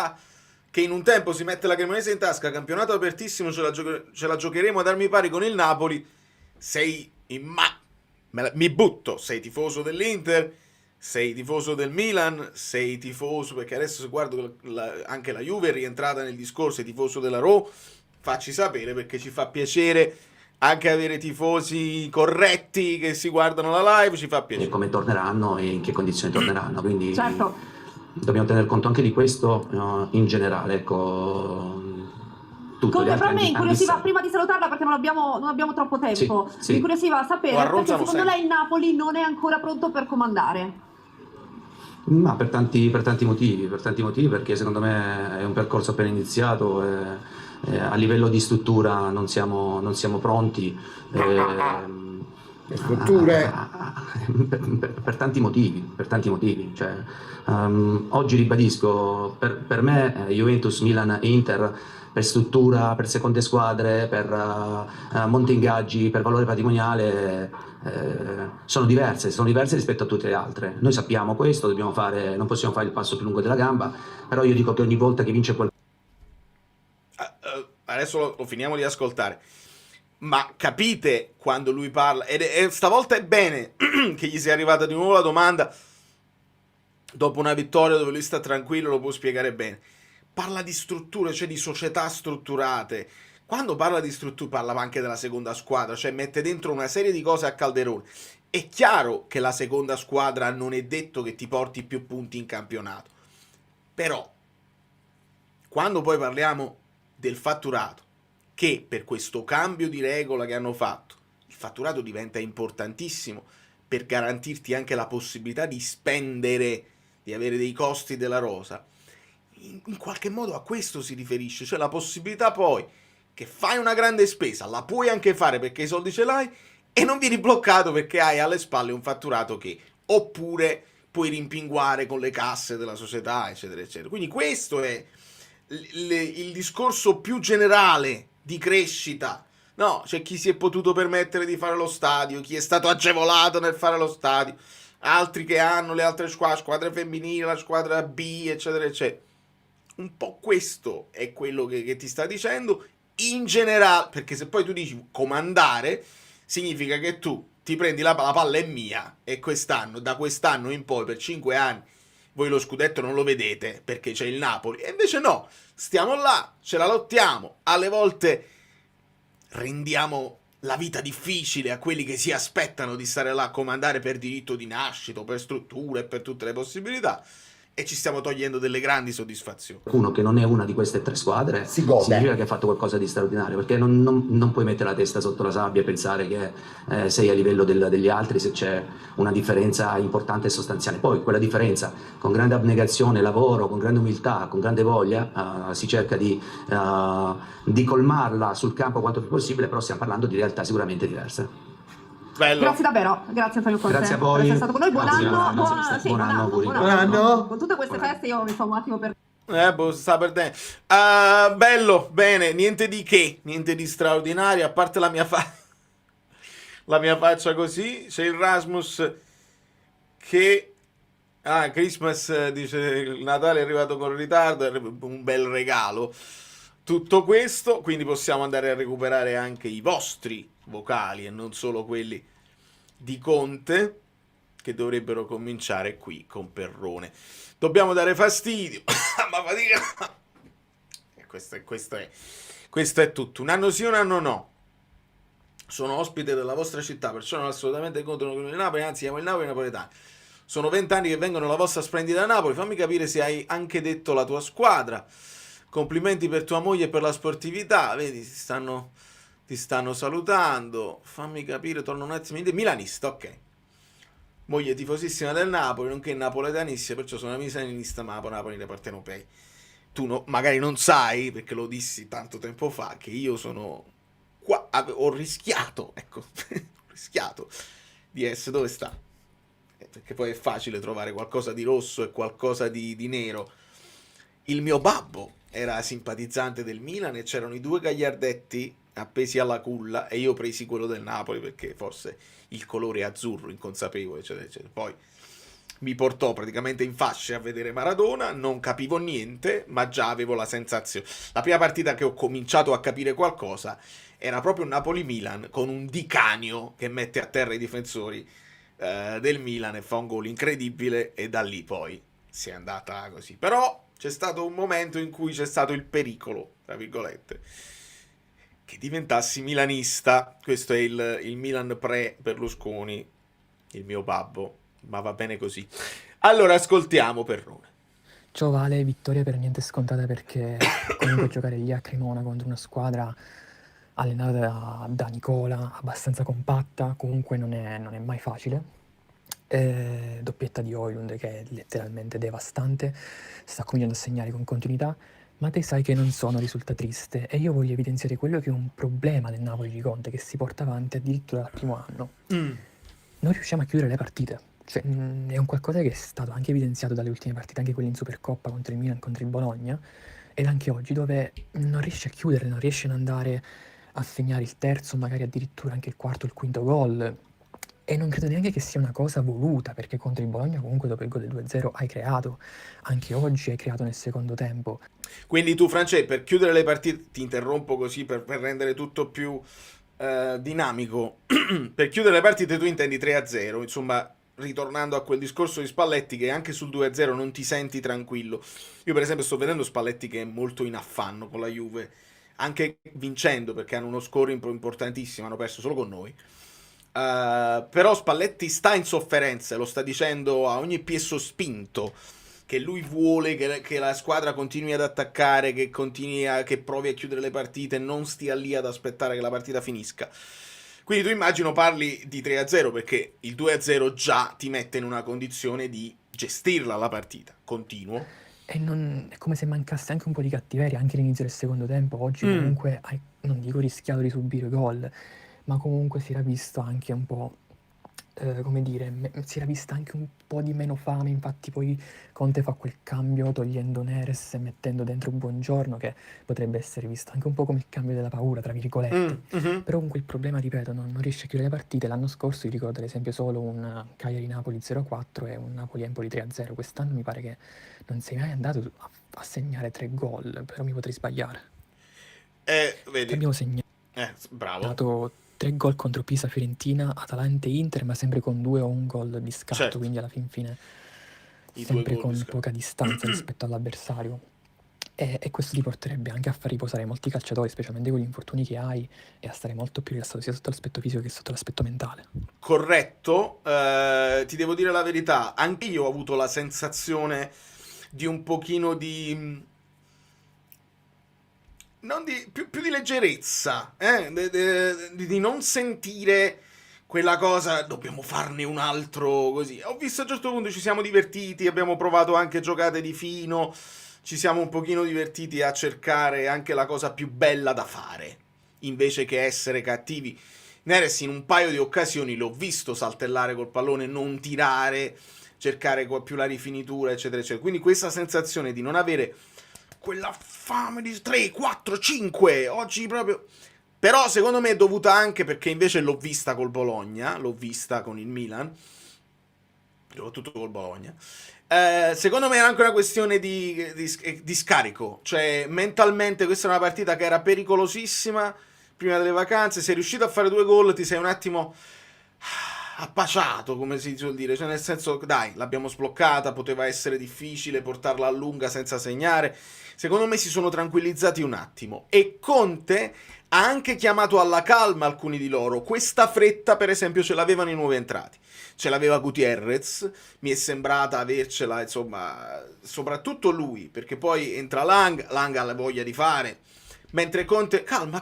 in un tempo si mette la Cremonese in tasca, campionato apertissimo, ce la giocheremo ad armi pari con il Napoli. Sei mi butto, sei tifoso dell'Inter, sei tifoso del Milan, sei tifoso, perché adesso se guardo anche la Juve è rientrata nel discorso, sei tifoso della Roma, facci sapere, perché ci fa piacere anche avere tifosi corretti che si guardano la live, ci fa piacere. E come torneranno e in che condizioni torneranno, quindi Certo. dobbiamo tener conto anche di questo, in generale, ecco. Comunque, però me incuriosiva, prima di salutarla perché non abbiamo troppo tempo, Sì. mi incuriosiva sapere perché secondo sempre. lei il Napoli non è ancora pronto per comandare. Ma per tanti motivi, perché secondo me è un percorso appena iniziato, a livello di struttura non siamo pronti. Le strutture. Per tanti motivi. Cioè, oggi ribadisco, per me Juventus, Milan e Inter, per struttura, per seconde squadre, per monte ingaggi, per valore patrimoniale, sono diverse rispetto a tutte le altre. Noi sappiamo questo, non possiamo fare il passo più lungo della gamba, però io dico che ogni volta che vince Adesso lo finiamo di ascoltare. Ma capite quando lui parla, e stavolta è bene che gli sia arrivata di nuovo la domanda dopo una vittoria dove lui sta tranquillo, lo può spiegare bene. Parla di strutture, cioè di società strutturate. Quando parla di strutture parla anche della seconda squadra, cioè mette dentro una serie di cose a calderone. È chiaro che la seconda squadra non è detto che ti porti più punti in campionato, però quando poi parliamo del fatturato, che per questo cambio di regola che hanno fatto, il fatturato diventa importantissimo per garantirti anche la possibilità di spendere, di avere dei costi della rosa. In qualche modo a questo si riferisce, cioè la possibilità poi che fai una grande spesa, la puoi anche fare perché i soldi ce l'hai e non vieni bloccato perché hai alle spalle un fatturato che oppure puoi rimpinguare con le casse della società, eccetera, eccetera. Quindi questo è il discorso più generale di crescita. No, c'è chi si è potuto permettere di fare lo stadio, chi è stato agevolato nel fare lo stadio, altri che hanno le altre squadre femminili, la squadra B, eccetera, eccetera. Un po' questo è quello che ti sta dicendo in generale, perché se poi tu dici comandare, significa che tu ti prendi la palla è mia e da quest'anno in poi per 5 anni voi lo scudetto non lo vedete perché c'è il Napoli, e invece no, stiamo là, ce la lottiamo, alle volte rendiamo la vita difficile a quelli che si aspettano di stare là a comandare per diritto di nascita, per strutture, per tutte le possibilità, e ci stiamo togliendo delle grandi soddisfazioni. Uno che non è una di queste 3 squadre Si gode. significa che ha fatto qualcosa di straordinario, perché non puoi mettere la testa sotto la sabbia e pensare che sei a livello degli altri se c'è una differenza importante e sostanziale. Poi quella differenza, con grande abnegazione, lavoro, con grande umiltà, con grande voglia, si cerca di colmarla sul campo quanto più possibile, però stiamo parlando di realtà sicuramente diverse. Bello. Grazie davvero, grazie Antonio Conte. Grazie a voi. Per essere stato con noi. Buon Grazie, anno, buon anno, auguri. buon Buon anno. Con tutte queste feste io mi fa un attimo per... Sta per te. Bello, bene, niente di che, niente di straordinario, a parte la mia faccia così. C'è il Rasmus che Christmas dice il Natale è arrivato con ritardo, è un bel regalo. tutto questo, quindi possiamo andare a recuperare anche i vostri vocali e non solo quelli di Conte, che dovrebbero cominciare qui con Perrone. Dobbiamo dare fastidio, ma fatica. Questo è tutto. Un anno sì, un anno no. Sono ospite della vostra città, perciò non assolutamente contro il Napoli, anzi siamo il Napoli napoletani. Sono 20 anni che vengono alla vostra splendida Napoli. Fammi capire se hai anche detto la tua squadra. Complimenti per tua moglie e per la sportività. Vedi, ti stanno salutando. Fammi capire, torno un attimo. Milanista, ok. Moglie tifosissima del Napoli, nonché napoletanissima, perciò sono una milanista, ma Napoli nei partenopei. Tu magari non sai, perché lo dissi tanto tempo fa, che io sono qua, ho rischiato, ecco, ho rischiato di essere, dove sta? Perché poi è facile trovare qualcosa di rosso e qualcosa di nero. Il mio babbo era simpatizzante del Milan e c'erano i 2 gagliardetti appesi alla culla e io presi quello del Napoli perché forse il colore è azzurro, inconsapevole, eccetera, eccetera. Poi mi portò praticamente in fasce a vedere Maradona, non capivo niente, ma già avevo la sensazione. La prima partita che ho cominciato a capire qualcosa era proprio Napoli-Milan, con un Di Canio che mette a terra i difensori del Milan e fa un gol incredibile, e da lì poi si è andata così. Però c'è stato un momento in cui c'è stato il pericolo, tra virgolette, che diventassi milanista. Questo è il Milan pre-Berlusconi, il mio babbo, ma va bene così. Allora ascoltiamo Perrone. Ciao Vale, vittoria per niente scontata, perché comunque giocare lì a Cremona contro una squadra allenata da Nicola, abbastanza compatta, comunque non è mai facile. Doppietta di Højlund che è letteralmente devastante, sta cominciando a segnare con continuità, ma te sai che non risulta triste, e io voglio evidenziare quello che è un problema del Napoli di Conte, che si porta avanti addirittura dal primo anno. Non riusciamo a chiudere le partite. Cioè, è un qualcosa che è stato anche evidenziato dalle ultime partite, anche quelle in Supercoppa contro il Milan, contro il Bologna, ed anche oggi, dove non riesce a chiudere, non riesce ad andare a segnare il terzo, magari addirittura anche il quarto, il quinto gol. E non credo neanche che sia una cosa voluta, perché contro il Bologna comunque dopo il gol del 2-0 hai creato, anche oggi hai creato nel secondo tempo. Quindi tu, Francesco, per chiudere le partite, ti interrompo così per rendere tutto più dinamico, per chiudere le partite tu intendi 3-0, insomma, ritornando a quel discorso di Spalletti, che anche sul 2-0 non ti senti tranquillo. Io per esempio sto vedendo Spalletti che è molto in affanno con la Juve, anche vincendo, perché hanno uno score importantissimo, hanno perso solo con noi. Però Spalletti sta in sofferenza, lo sta dicendo a ogni piè sospinto, che lui vuole che la squadra continui ad attaccare, che provi a chiudere le partite, non stia lì ad aspettare che la partita finisca. Quindi tu immagino parli di 3-0, perché il 2-0 già ti mette in una condizione di gestirla la partita. Continuo. È come se mancasse anche un po' di cattiveria, anche all'inizio del secondo tempo. Oggi comunque hai, non dico rischiato di subire gol, ma comunque si era visto anche un po', come dire, si era vista anche un po' di meno fame. Infatti poi Conte fa quel cambio togliendo Neres e mettendo dentro Buongiorno, che potrebbe essere visto anche un po' come il cambio della paura, tra virgolette. Però comunque il problema, ripeto, non riesce a chiudere le partite. L'anno scorso io ricordo ad esempio solo un Cagliari-Napoli 0-4 e un Napoli-Empoli 3-0. Quest'anno mi pare che non sei mai andato a segnare 3 gol, però mi potrei sbagliare. Vedi. Abbiamo segnato bravo. 3 gol contro Pisa, Fiorentina, Atalanta e Inter, ma sempre con 2 o un gol di scatto, Certo. quindi alla fine I sempre 2 gol con di scatto. poca distanza rispetto all'avversario. E questo ti porterebbe anche a far riposare molti calciatori, specialmente con gli infortuni che hai, e a stare molto più rilassato sia sotto l'aspetto fisico che sotto l'aspetto mentale. Corretto, ti devo dire la verità, anche io ho avuto la sensazione di un pochino di... non di più di leggerezza, di non sentire quella cosa, dobbiamo farne un altro così. Ho visto a un certo punto ci siamo divertiti, abbiamo provato anche giocate di fino, ci siamo un pochino divertiti a cercare anche la cosa più bella da fare, invece che essere cattivi. Neres in un paio di occasioni l'ho visto saltellare col pallone, non tirare, cercare più la rifinitura, eccetera, eccetera. Quindi questa sensazione di non avere quella fame di 3, 4, 5, oggi proprio... Però secondo me è dovuta anche perché invece l'ho vista col Bologna, l'ho vista con il Milan, soprattutto col Bologna. Secondo me era anche una questione di scarico, cioè mentalmente questa è una partita che era pericolosissima prima delle vacanze, sei riuscito a fare 2 gol, ti sei un attimo appaciato, come si suol dire, cioè nel senso, dai, l'abbiamo sbloccata, poteva essere difficile portarla a lunga senza segnare. Secondo me si sono tranquillizzati un attimo e Conte ha anche chiamato alla calma alcuni di loro. Questa fretta, per esempio, ce l'avevano i nuovi entrati. Ce l'aveva Gutierrez, mi è sembrata avercela, insomma, soprattutto lui, perché poi entra Lang ha la voglia di fare, mentre Conte, calma,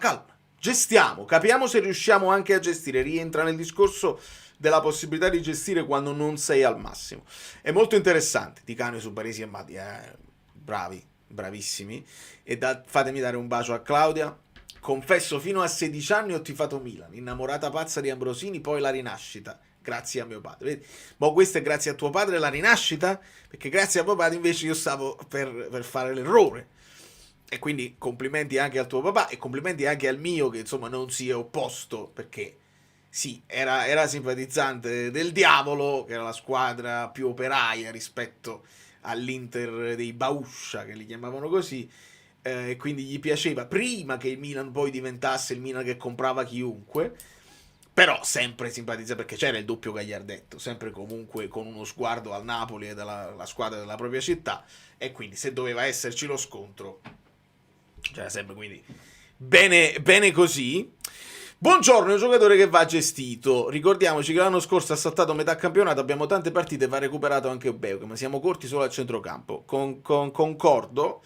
gestiamo, capiamo se riusciamo anche a gestire, rientra nel discorso della possibilità di gestire quando non sei al massimo. È molto interessante, Ticano su Baresi e Matti, bravi, bravissimi, e fatemi dare un bacio a Claudia. Confesso, fino a 16 anni ho tifato Milan, innamorata pazza di Ambrosini, poi la rinascita, grazie a mio padre. Vedi? Ma questo è grazie a tuo padre la rinascita? Perché grazie a tuo padre invece io stavo per fare l'errore. E quindi complimenti anche al tuo papà e complimenti anche al mio, che insomma non si è opposto, perché sì, era simpatizzante del diavolo, che era la squadra più operaia rispetto all'Inter dei Bauscia, che li chiamavano così, e quindi gli piaceva prima che il Milan poi diventasse il Milan che comprava chiunque, però sempre simpatizza perché c'era il doppio gagliardetto, sempre comunque con uno sguardo al Napoli e alla squadra della propria città, e quindi se doveva esserci lo scontro c'era sempre, quindi bene così. Buongiorno, è un giocatore che va gestito. Ricordiamoci che l'anno scorso ha saltato metà campionato, abbiamo tante partite, va recuperato anche Beuke, ma siamo corti solo al centrocampo. Concordo.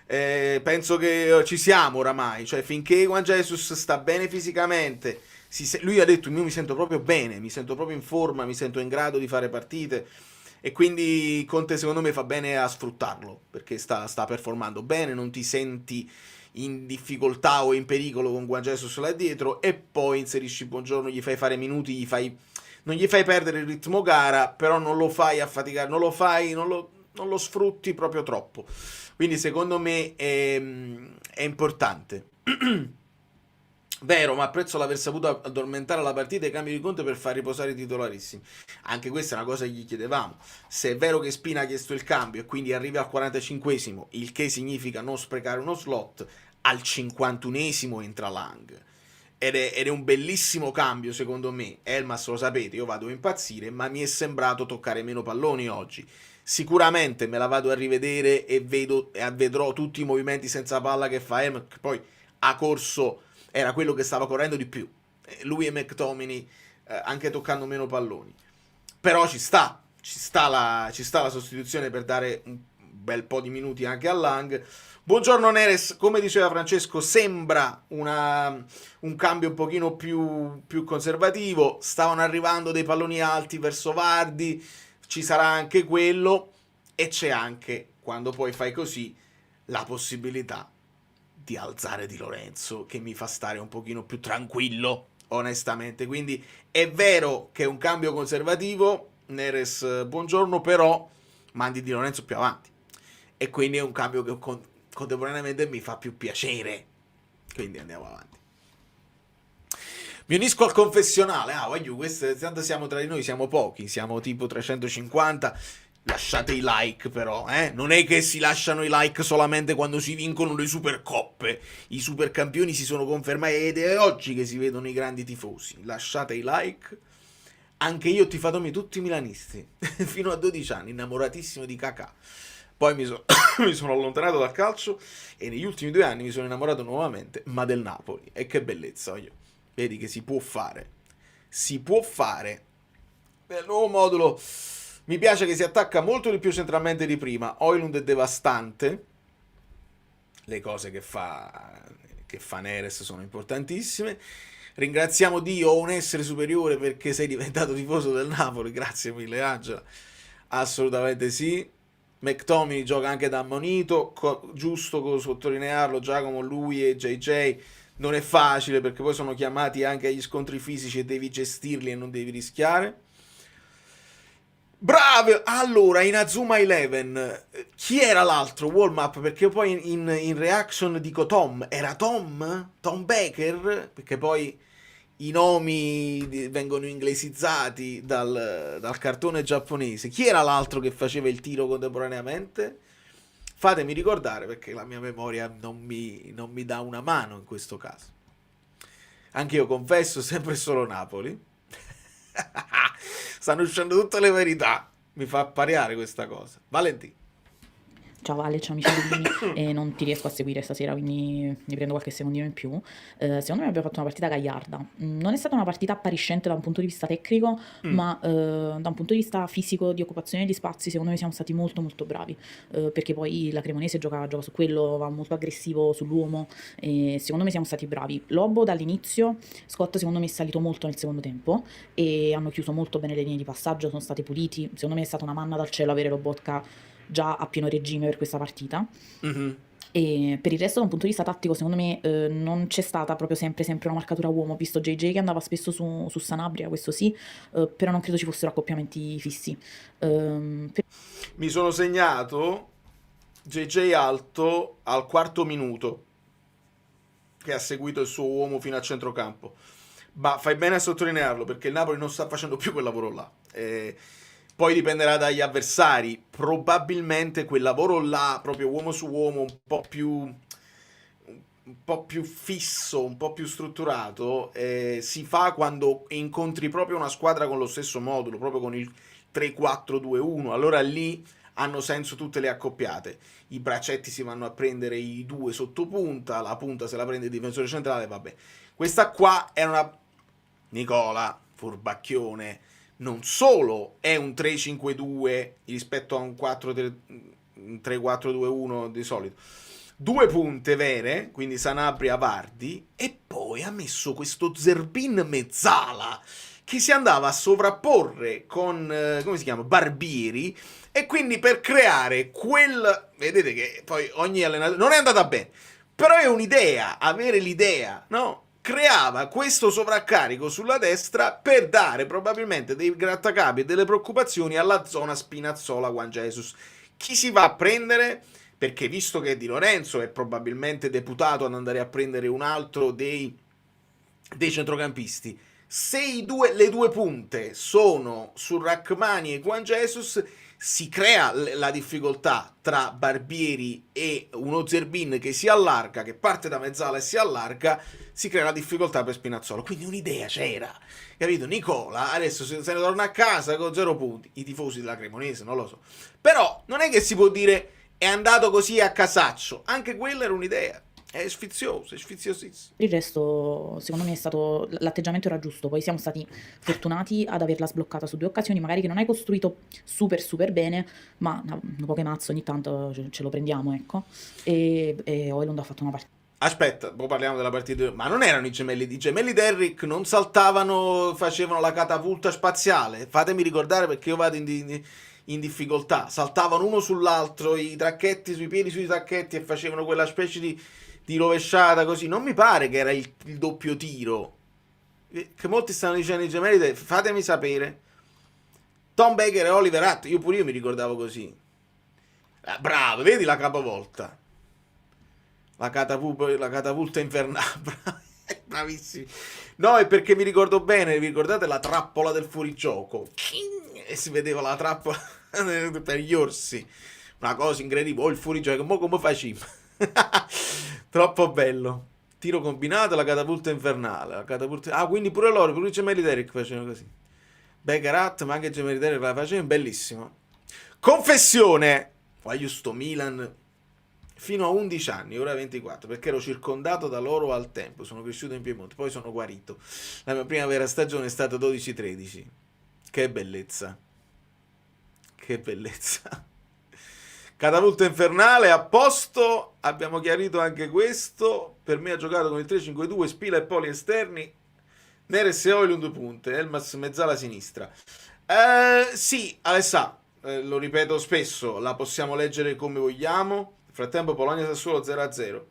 Penso che ci siamo oramai, cioè finché Juan Jesus sta bene fisicamente, lui ha detto io mi sento proprio bene, mi sento proprio in forma, mi sento in grado di fare partite, e quindi Conte secondo me fa bene a sfruttarlo, perché sta performando bene, non ti senti in difficoltà o in pericolo con Juan Jesus là dietro, e poi inserisci Buongiorno, gli fai fare minuti, non gli fai perdere il ritmo gara, però non lo fai affaticare, non lo sfrutti proprio troppo. Quindi secondo me è importante. Vero, ma apprezzo l'aver saputo addormentare la partita e i cambi di Conte per far riposare i titolarissimi. Anche questa è una cosa che gli chiedevamo. Se è vero che Spina ha chiesto il cambio e quindi arriva al 45esimo, il che significa non sprecare uno slot, al 51esimo entra Lang. Ed è un bellissimo cambio secondo me. Elmas, lo sapete, io vado a impazzire, ma mi è sembrato toccare meno palloni oggi. Sicuramente me la vado a rivedere e vedrò tutti i movimenti senza palla che fa Elmas, che poi ha corso, era quello che stava correndo di più. Lui e McTominay anche toccando meno palloni. Però ci sta la sostituzione per dare un bel po' di minuti anche a Lang. Buongiorno Neres, come diceva Francesco, sembra un cambio un pochino più conservativo, stavano arrivando dei palloni alti verso Vardy, ci sarà anche quello, e c'è anche, quando poi fai così, la possibilità di alzare Di Lorenzo, che mi fa stare un pochino più tranquillo, onestamente. Quindi è vero che è un cambio conservativo, Neres, buongiorno, però mandi Di Lorenzo più avanti, e quindi è un cambio che contemporaneamente mi fa più piacere, quindi andiamo avanti. Mi unisco al confessionale. Voglio, tanto siamo tra di noi, siamo pochi, siamo tipo 350. Lasciate i like però, non è che si lasciano i like solamente quando si vincono le supercoppe. I supercampioni si sono confermati ed è oggi che si vedono i grandi tifosi. Lasciate i like. Anche io ho tifato tutti i milanisti fino a 12 anni, innamoratissimo di Kakà. Poi mi sono allontanato dal calcio e negli ultimi 2 anni mi sono innamorato nuovamente, ma del Napoli. E che bellezza, vedi che si può fare. Nel nuovo modulo mi piace che si attacca molto di più centralmente di prima. Højlund è devastante, le cose che fa Neres sono importantissime. Ringraziamo Dio, ho un essere superiore perché sei diventato tifoso del Napoli, grazie mille Angela, assolutamente sì. McTominay gioca anche da ammonito, giusto sottolinearlo, Giacomo, lui e JJ. Non è facile perché poi sono chiamati anche agli scontri fisici e devi gestirli e non devi rischiare. Bravo! Allora, in Azuma 11, chi era l'altro? Wallmap, perché poi in reaction dico Tom. Era Tom? Tom Baker? Perché poi i nomi vengono inglesizzati dal cartone giapponese. Chi era l'altro che faceva il tiro contemporaneamente? Fatemi ricordare, perché la mia memoria non mi dà una mano in questo caso. Anche io confesso sempre solo Napoli. Stanno uscendo tutte le verità. Mi fa appariare questa cosa. Valentino. Ciao Vale, ciao amici bellini, e non ti riesco a seguire stasera, quindi mi prendo qualche secondino in più. Secondo me abbiamo fatto una partita gagliarda. Non è stata una partita appariscente da un punto di vista tecnico, ma da un punto di vista fisico, di occupazione di spazi, secondo me siamo stati molto molto bravi, perché poi la Cremonese gioca su quello, va molto aggressivo sull'uomo, e secondo me siamo stati bravi. Lobo dall'inizio, Scott secondo me è salito molto nel secondo tempo e hanno chiuso molto bene le linee di passaggio, sono stati puliti. Secondo me è stata una manna dal cielo avere Lobotka già a pieno regime per questa partita. E per il resto, da un punto di vista tattico, secondo me non c'è stata proprio sempre una marcatura uomo. Ho visto JJ che andava spesso su Sanabria, questo sì, però non credo ci fossero accoppiamenti fissi. Mi sono segnato JJ alto al quarto minuto, che ha seguito il suo uomo fino a centrocampo, ma fai bene a sottolinearlo, perché il Napoli non sta facendo più quel lavoro là. Poi dipenderà dagli avversari. Probabilmente quel lavoro là, proprio uomo su uomo, un po' più fisso, un po' più strutturato, si fa quando incontri proprio una squadra con lo stesso modulo, proprio con il 3-4-2-1. Allora lì hanno senso tutte le accoppiate. I braccetti si vanno a prendere i due sotto punta, la punta se la prende il difensore centrale, vabbè. Questa qua è una... Nicola, furbacchione, non solo è un 3-5-2 rispetto a un 3-4-2-1 di solito, due punte vere, quindi Sanabria, Vardi, e poi ha messo questo Zerbin Mezzala che si andava a sovrapporre con, come si chiama, Barbieri, e quindi per creare quel... Vedete che poi ogni allenatore... Non è andata bene, però è un'idea, avere l'idea, no? Creava questo sovraccarico sulla destra per dare probabilmente dei grattacapi e delle preoccupazioni alla zona Spinazzola, Juan Jesus. Chi si va a prendere? Perché visto che Di Lorenzo è probabilmente deputato ad andare a prendere un altro dei centrocampisti, se le due punte sono su Rachmani e Juan Jesus, si crea la difficoltà tra Barbieri e uno Zerbin che si allarga, che parte da mezzala e si allarga, si crea la difficoltà per Spinazzola. Quindi un'idea c'era, capito? Nicola adesso se ne torna a casa con 0 punti, i tifosi della Cremonese non lo so, però non è che si può dire è andato così a casaccio, anche quella era un'idea. È sfizioso, è sfiziosissimo. Il resto, secondo me, è stato l'atteggiamento era giusto. Poi siamo stati fortunati ad averla sbloccata su 2 occasioni, magari che non hai costruito super bene, ma un po' che mazzo ogni tanto ce lo prendiamo, ecco. E Højlund ha fatto una partita. Aspetta, poi parliamo della partita. Ma non erano i gemelli Derrick non saltavano, facevano la catapulta spaziale. Fatemi ricordare, perché io vado in difficoltà. Saltavano uno sull'altro, i tracchetti sui piedi sui tracchetti, e facevano quella specie di rovesciata così. Non mi pare che era il doppio tiro, che molti stanno dicendo i gemelli. Fatemi sapere. Tom Baker e Oliver Hutt, io mi ricordavo così. Bravo, vedi la capovolta, la catapulta infernale. Bravissimi. No, è perché mi ricordo bene, vi ricordate la trappola del fuorigioco? E si vedeva la trappola per gli orsi, una cosa incredibile. Il fuorigioco, come facciamo? Troppo bello. Tiro combinato, la catapulta infernale, quindi pure i gemelli Derrick facevano così. Baker Hutt, ma anche i gemelli Derrick la facevano, bellissimo. Confessione, voglio sto Milan fino a 11 anni, ora 24, perché ero circondato da loro al tempo, sono cresciuto in Piemonte, poi sono guarito. La mia prima vera stagione è stata 12-13. Che bellezza. Che bellezza. Catapulta infernale, a posto, abbiamo chiarito anche questo. Per me ha giocato con il 3-5-2, Spila e Poli esterni, Neres e Højlund punte, Elmas mezzala sinistra. Sì, Alessà, lo ripeto spesso, la possiamo leggere come vogliamo. Nel frattempo Bologna Sassuolo 0-0.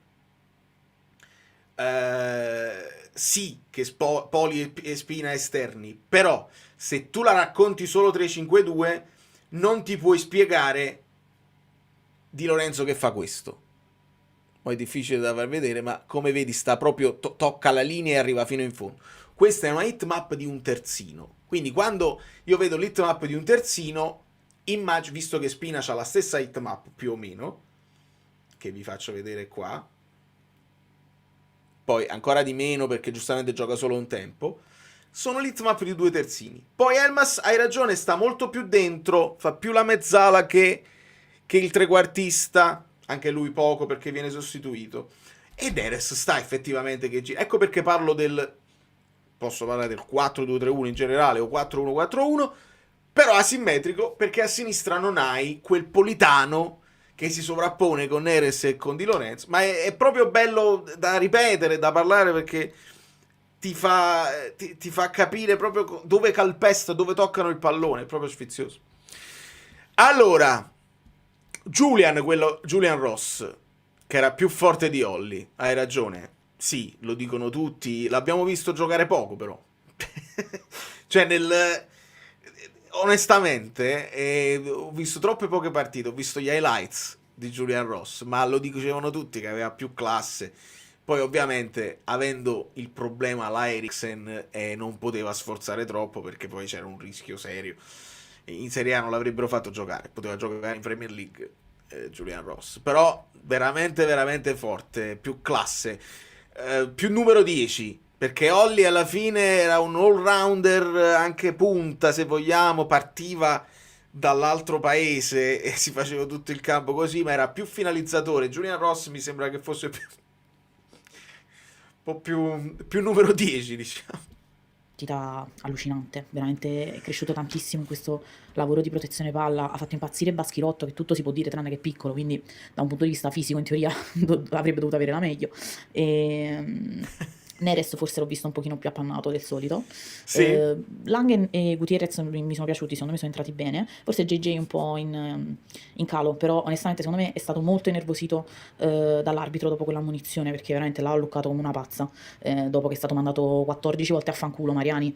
Sì, che Poli e Spina esterni, però se tu la racconti solo 3-5-2 non ti puoi spiegare Di Lorenzo che fa questo. Poi è difficile da far vedere, ma come vedi sta proprio tocca la linea e arriva fino in fondo. questa è una hitmap di un terzino. Quindi quando io vedo l'hitmap di un terzino, visto che Spina ha la stessa hitmap più o meno, che vi faccio vedere qua, poi ancora di meno perché giustamente gioca solo un tempo, sono l'hitmap di 2 terzini. Poi Elmas, hai ragione, sta molto più dentro, fa più la mezzala che il trequartista, anche lui poco perché viene sostituito. E Deres sta effettivamente che gira. Ecco perché parlo posso parlare del 4-2-3-1 in generale o 4-1-4-1, però asimmetrico, perché a sinistra non hai quel Politano che si sovrappone con Neres e con Di Lorenzo, ma è proprio bello da ripetere, da parlare, perché ti fa capire proprio dove calpesta, dove toccano il pallone, è proprio sfizioso. Allora, Julian Ross, che era più forte di Olli, hai ragione, sì, lo dicono tutti, l'abbiamo visto giocare poco però. Cioè onestamente ho visto troppe poche partite, ho visto gli highlights di Julian Ross, ma lo dicevano tutti che aveva più classe. Poi ovviamente avendo il problema la Eriksen non poteva sforzare troppo, perché poi c'era un rischio serio. In Serie A non l'avrebbero fatto giocare, poteva giocare in Premier League Julian Ross, però veramente veramente forte, più classe, più numero 10, perché Olli alla fine era un all-rounder, anche punta se vogliamo, partiva dall'altro paese e si faceva tutto il campo così, ma era più finalizzatore. Julian Ross mi sembra che fosse un po' più numero 10, diciamo. Allucinante, veramente è cresciuto tantissimo in questo lavoro di protezione palla, ha fatto impazzire Baschirotto, che tutto si può dire tranne che è piccolo, quindi da un punto di vista fisico in teoria avrebbe dovuto avere la meglio. Neres forse l'ho visto un pochino più appannato del solito. Sì. Langen e Gutierrez mi sono piaciuti, secondo me sono entrati bene. Forse JJ un po' in calo, però onestamente secondo me è stato molto innervosito dall'arbitro dopo quell'ammonizione, perché veramente l'ha luccato come una pazza. Dopo che è stato mandato 14 volte a fanculo, Mariani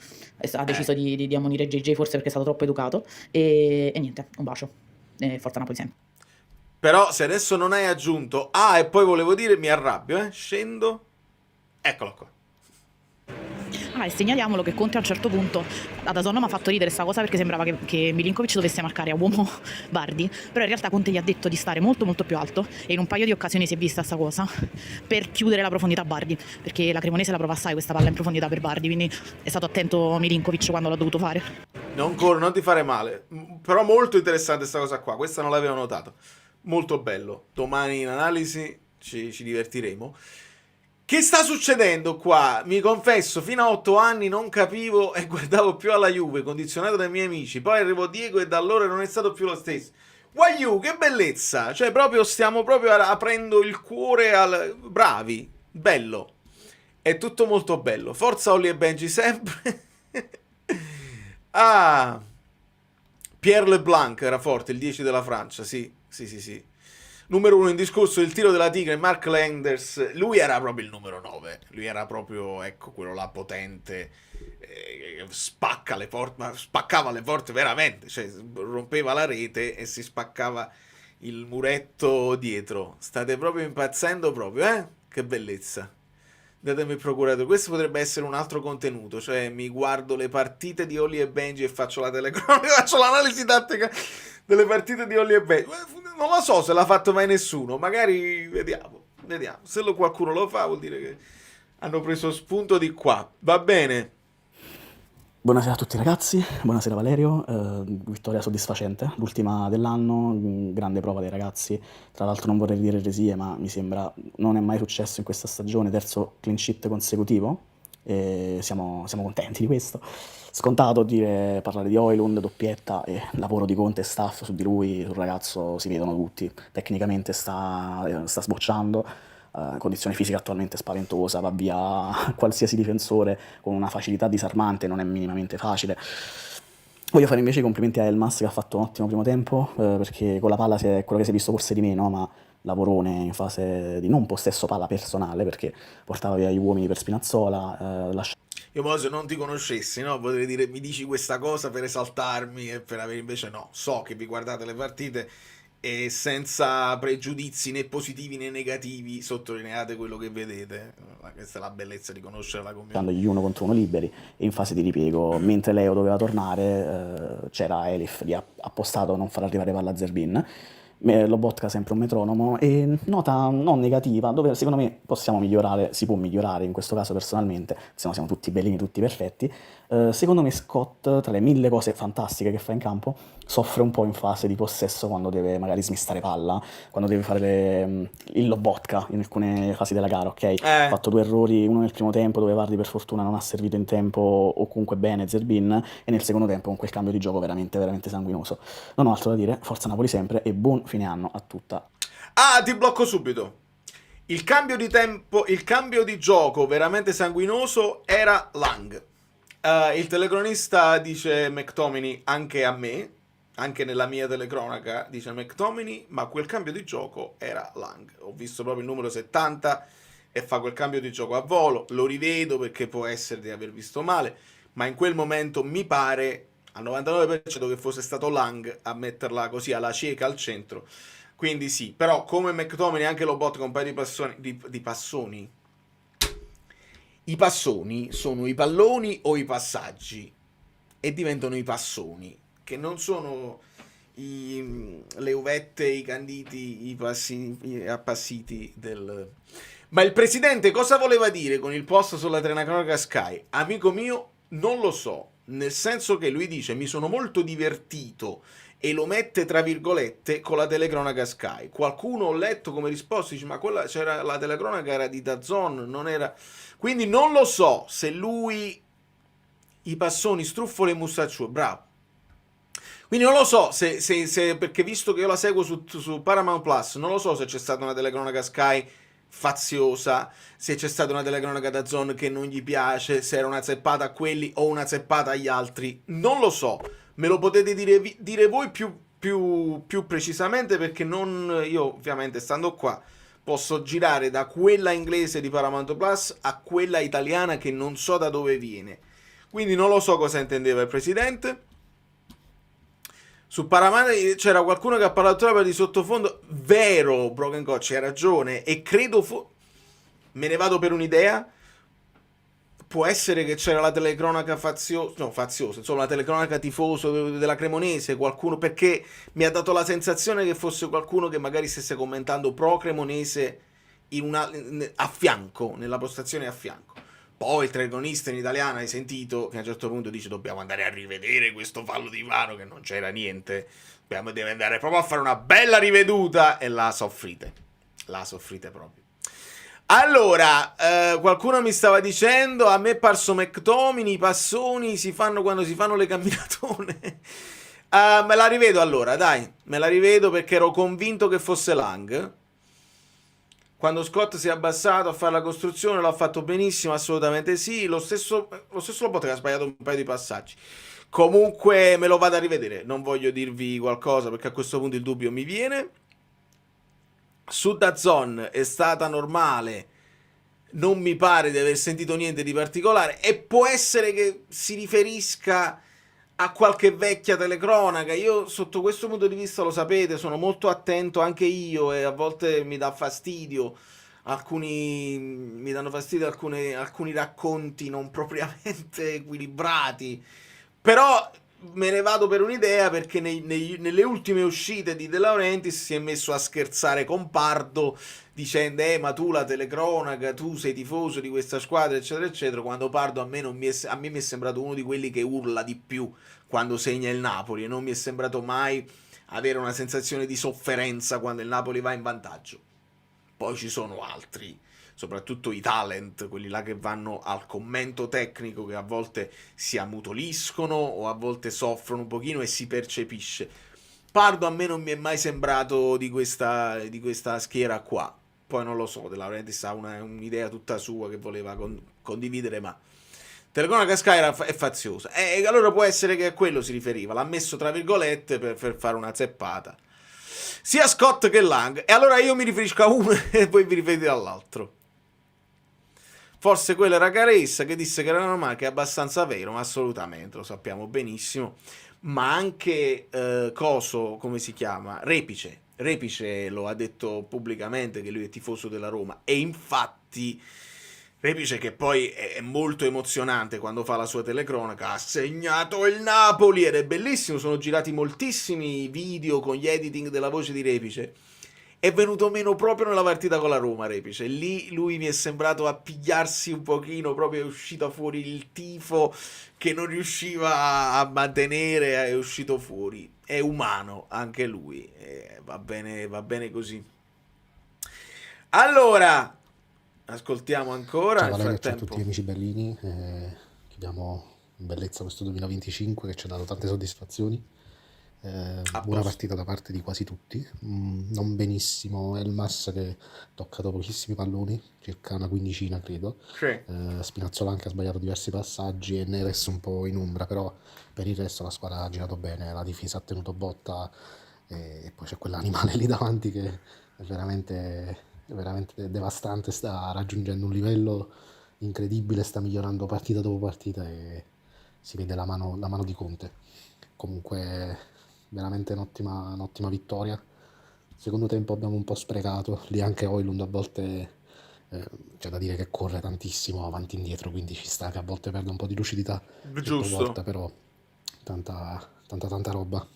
ha deciso di ammonire JJ, forse perché è stato troppo educato. E niente, un bacio. Forza Napoli sempre. Però se adesso non hai aggiunto e poi volevo dire, mi arrabbio, scendo, eccolo qua. E segnaliamolo che Conte a un certo punto a DAZN mi ha fatto ridere sta cosa, perché sembrava che Milinkovic dovesse marcare a uomo Vardy, però in realtà Conte gli ha detto di stare molto molto più alto, e in un paio di occasioni si è vista sta cosa, per chiudere la profondità a Vardy, perché la Cremonese la prova assai questa palla in profondità per Vardy, quindi è stato attento Milinkovic quando l'ha dovuto fare. Non ti fare male, però molto interessante sta cosa qua, questa non l'avevo notato, molto bello. Domani in analisi ci divertiremo. Che sta succedendo qua? Mi confesso, fino a 8 anni non capivo e guardavo più alla Juve, condizionato dai miei amici. Poi arrivò Diego e da allora non è stato più lo stesso. Waiu, che bellezza! Cioè proprio stiamo proprio aprendo il cuore Bravi, bello. È tutto molto bello. Forza Olli e Benji sempre. Pierre Leblanc era forte, il 10 della Francia, sì. Numero 1 indiscusso, il tiro della Tigre, Mark Landers, lui era proprio il numero 9, lui era proprio, ecco, quello là potente, spaccava le porte veramente, cioè rompeva la rete e si spaccava il muretto dietro. State proprio impazzendo proprio, Che bellezza. Datemi il procuratore, questo potrebbe essere un altro contenuto, cioè mi guardo le partite di Olli e Benji e faccio la telecronaca, faccio l'analisi tattica delle partite di Olli e Benji. Non lo so se l'ha fatto mai nessuno, magari vediamo. Se qualcuno lo fa vuol dire che hanno preso spunto di qua. Va bene. Buonasera a tutti ragazzi, buonasera Valerio, vittoria soddisfacente, l'ultima dell'anno, grande prova dei ragazzi, tra l'altro non vorrei dire eresie, ma mi sembra non è mai successo in questa stagione, terzo clean sheet consecutivo, e siamo contenti di questo. Scontato parlare di Højlund, doppietta, e lavoro di Conte e staff su di lui, sul ragazzo si vedono tutti, tecnicamente sta sbocciando. Condizione fisica attualmente spaventosa, va via qualsiasi difensore con una facilità disarmante, non è minimamente facile. Voglio fare invece i complimenti a Elmas, che ha fatto un ottimo primo tempo, perché con la palla è quello che si è visto forse di meno, ma lavorone in fase di non possesso palla personale, perché portava via gli uomini per Spinazzola, Io se non ti conoscessi, no? Potrei dire mi dici questa cosa per esaltarmi e per avere, invece no, so che vi guardate le partite e senza pregiudizi né positivi né negativi sottolineate quello che vedete. Questa è la bellezza di conoscere la community. Gli uno contro uno liberi e in fase di ripiego, mentre Leo doveva tornare, c'era Elif lì appostato a non far arrivare palla a Zerbin. Lobotka sempre un metronomo, e nota non negativa, dove secondo me possiamo migliorare, si può migliorare in questo caso personalmente, se no siamo tutti bellini, tutti perfetti. Secondo me Scott, tra le 1000 cose fantastiche che fa in campo, soffre un po' in fase di possesso quando deve magari smistare palla, quando deve fare il Lobotka in alcune fasi della gara, ok? Ha fatto 2 errori, uno nel primo tempo dove Vardy per fortuna non ha servito in tempo o comunque bene Zerbin, e nel secondo tempo con quel cambio di gioco veramente, veramente sanguinoso. Non ho altro da dire, forza Napoli sempre e buon fine anno a tutta. Ah, ti blocco subito. Il cambio di tempo, il cambio di gioco veramente sanguinoso era Lang. Il telecronista dice McTominay anche a me, anche nella mia telecronaca dice McTominay, ma quel cambio di gioco era Lang. Ho visto proprio il numero 70 e fa quel cambio di gioco a volo, lo rivedo perché può essere di aver visto male, ma in quel momento mi pare al 99% che fosse stato Lang a metterla così alla cieca al centro. Quindi sì, però come McTominay anche Lobotka con un paio di passoni. I passoni sono i palloni o i passaggi e diventano i passoni, che non sono le uvette, i canditi, i appassiti del... Ma il presidente cosa voleva dire con il post sulla telecronaca Sky? Amico mio, non lo so, nel senso che lui dice mi sono molto divertito e lo mette tra virgolette con la telecronaca Sky. Qualcuno ho letto come risposta, dice ma quella c'era, la telecronaca era di DAZN, non era... Quindi non lo so se lui i passoni, struffole e mustacciuo, bravo. Quindi non lo so se perché visto che io la seguo su Paramount Plus, non lo so se c'è stata una telecronaca Sky faziosa, se c'è stata una telecronaca da DAZN che non gli piace, se era una zeppata a quelli o una zeppata agli altri, non lo so, me lo potete dire voi più precisamente, perché non, io ovviamente stando qua posso girare da quella inglese di Paramount Plus a quella italiana che non so da dove viene, quindi non lo so cosa intendeva il presidente. Su Paramount c'era qualcuno che ha parlato proprio di sottofondo, vero Broken Coach, hai ragione, e credo me ne vado per un'idea, può essere che c'era la telecronaca faziosa, insomma la telecronaca tifoso della Cremonese, qualcuno, perché mi ha dato la sensazione che fosse qualcuno che magari stesse commentando pro Cremonese a fianco, nella postazione a fianco. Poi il telecronista in italiano, hai sentito che a un certo punto dice dobbiamo andare a rivedere questo fallo di Ivano, che non c'era niente, deve andare proprio a fare una bella riveduta, e la soffrite proprio. Allora, qualcuno mi stava dicendo, a me è parso McTominay, i passoni si fanno quando si fanno le camminatone. Me la rivedo allora, dai, me la rivedo perché ero convinto che fosse Lang. Quando Scott si è abbassato a fare la costruzione l'ha fatto benissimo, assolutamente sì. Lo stesso Lobotka ha sbagliato un paio di passaggi. Comunque me lo vado a rivedere, non voglio dirvi qualcosa perché a questo punto il dubbio mi viene. Su DAZN è stata normale, non mi pare di aver sentito niente di particolare, e può essere che si riferisca a qualche vecchia telecronaca. Io sotto questo punto di vista, lo sapete, sono molto attento anche io, e a volte mi dà fastidio mi danno fastidio alcuni racconti non propriamente equilibrati, però me ne vado per un'idea perché nelle ultime uscite di De Laurentiis si è messo a scherzare con Pardo dicendo ma tu la telecronaca, tu sei tifoso di questa squadra eccetera eccetera, quando Pardo a me mi è sembrato uno di quelli che urla di più quando segna il Napoli, e non mi è sembrato mai avere una sensazione di sofferenza quando il Napoli va in vantaggio. Poi ci sono altri, soprattutto i talent, quelli là che vanno al commento tecnico, che a volte si ammutoliscono o a volte soffrono un pochino e si percepisce. Pardo a me non mi è mai sembrato di questa schiera qua. Poi non lo so, De Laurentiis ha un'idea tutta sua che voleva condividere, ma telecronaca Sky è faziosa. E allora può essere che a quello si riferiva, l'ha messo tra virgolette per fare una zeppata. Sia Scott che Lang, e allora io mi riferisco a uno e voi vi riferite all'altro. Forse quello era Caressa che disse che era normale, che è abbastanza vero, ma assolutamente, lo sappiamo benissimo. Ma anche Coso, come si chiama? Repice Repice lo ha detto pubblicamente che lui è tifoso della Roma, e infatti Repice, che poi è molto emozionante quando fa la sua telecronaca, ha segnato il Napoli ed è bellissimo, sono girati moltissimi video con gli editing della voce di Repice. È venuto meno proprio nella partita con la Roma, Repice. Lì lui mi è sembrato appigliarsi un pochino, proprio è uscito fuori il tifo che non riusciva a mantenere, è uscito fuori. È umano anche lui, va bene così. Allora, ascoltiamo ancora. Ciao Nel Valerio, ciao a frattempo, tutti gli amici bellini, chiudiamo in bellezza questo 2025 che ci ha dato tante soddisfazioni. a Buona posto. partita da parte di quasi tutti, non benissimo Elmas che ha toccato pochissimi palloni, circa una quindicina credo. Sì. Spinazzola anche ha sbagliato diversi passaggi e Neres un po' in ombra, però per il resto la squadra ha girato bene, la difesa ha tenuto botta e poi c'è quell'animale lì davanti che è veramente devastante, sta raggiungendo un livello incredibile, sta migliorando partita dopo partita e si vede la mano di Conte. Comunque veramente un'ottima vittoria. Secondo tempo abbiamo un po' sprecato, lì anche Højlund a volte c'è da dire che corre tantissimo avanti e indietro, quindi ci sta che a volte perde un po' di lucidità sotto Giusto. porta, però tanta roba.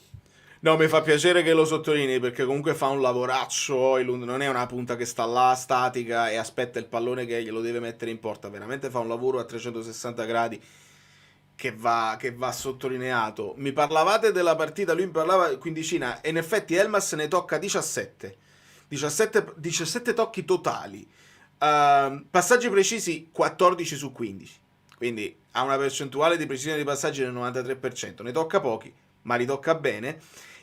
No, mi fa piacere che lo sottolinei, perché comunque fa un lavoraccio Højlund, non è una punta che sta là statica e aspetta il pallone che glielo deve mettere in porta, veramente fa un lavoro a 360 gradi che va sottolineato. Mi parlavate della partita, lui mi parlava quindicina, e in effetti Elmas ne tocca 17 tocchi totali. Passaggi precisi 14 su 15, quindi ha una percentuale di precisione di passaggi del 93%, ne tocca pochi ma li tocca bene.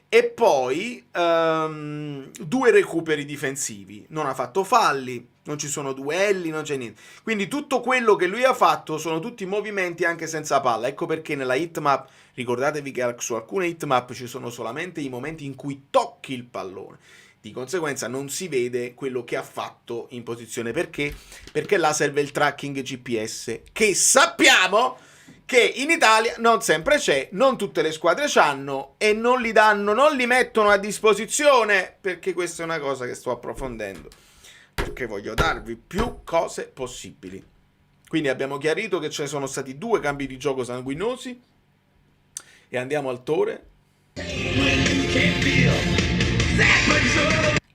E poi 2 recuperi difensivi, non ha fatto falli, non ci sono duelli, non c'è niente. Quindi tutto quello che lui ha fatto sono tutti movimenti anche senza palla. Ecco perché nella hitmap, ricordatevi che su alcune hitmap ci sono solamente i momenti in cui tocchi il pallone. Di conseguenza non si vede quello che ha fatto in posizione. Perché? Perché là serve il tracking GPS, che sappiamo che in Italia non sempre c'è, non tutte le squadre c'hanno e non li danno, non li mettono a disposizione, perché questa è una cosa che sto approfondendo, perché voglio darvi più cose possibili. Quindi abbiamo chiarito che ci sono stati 2 cambi di gioco sanguinosi e andiamo al Tore.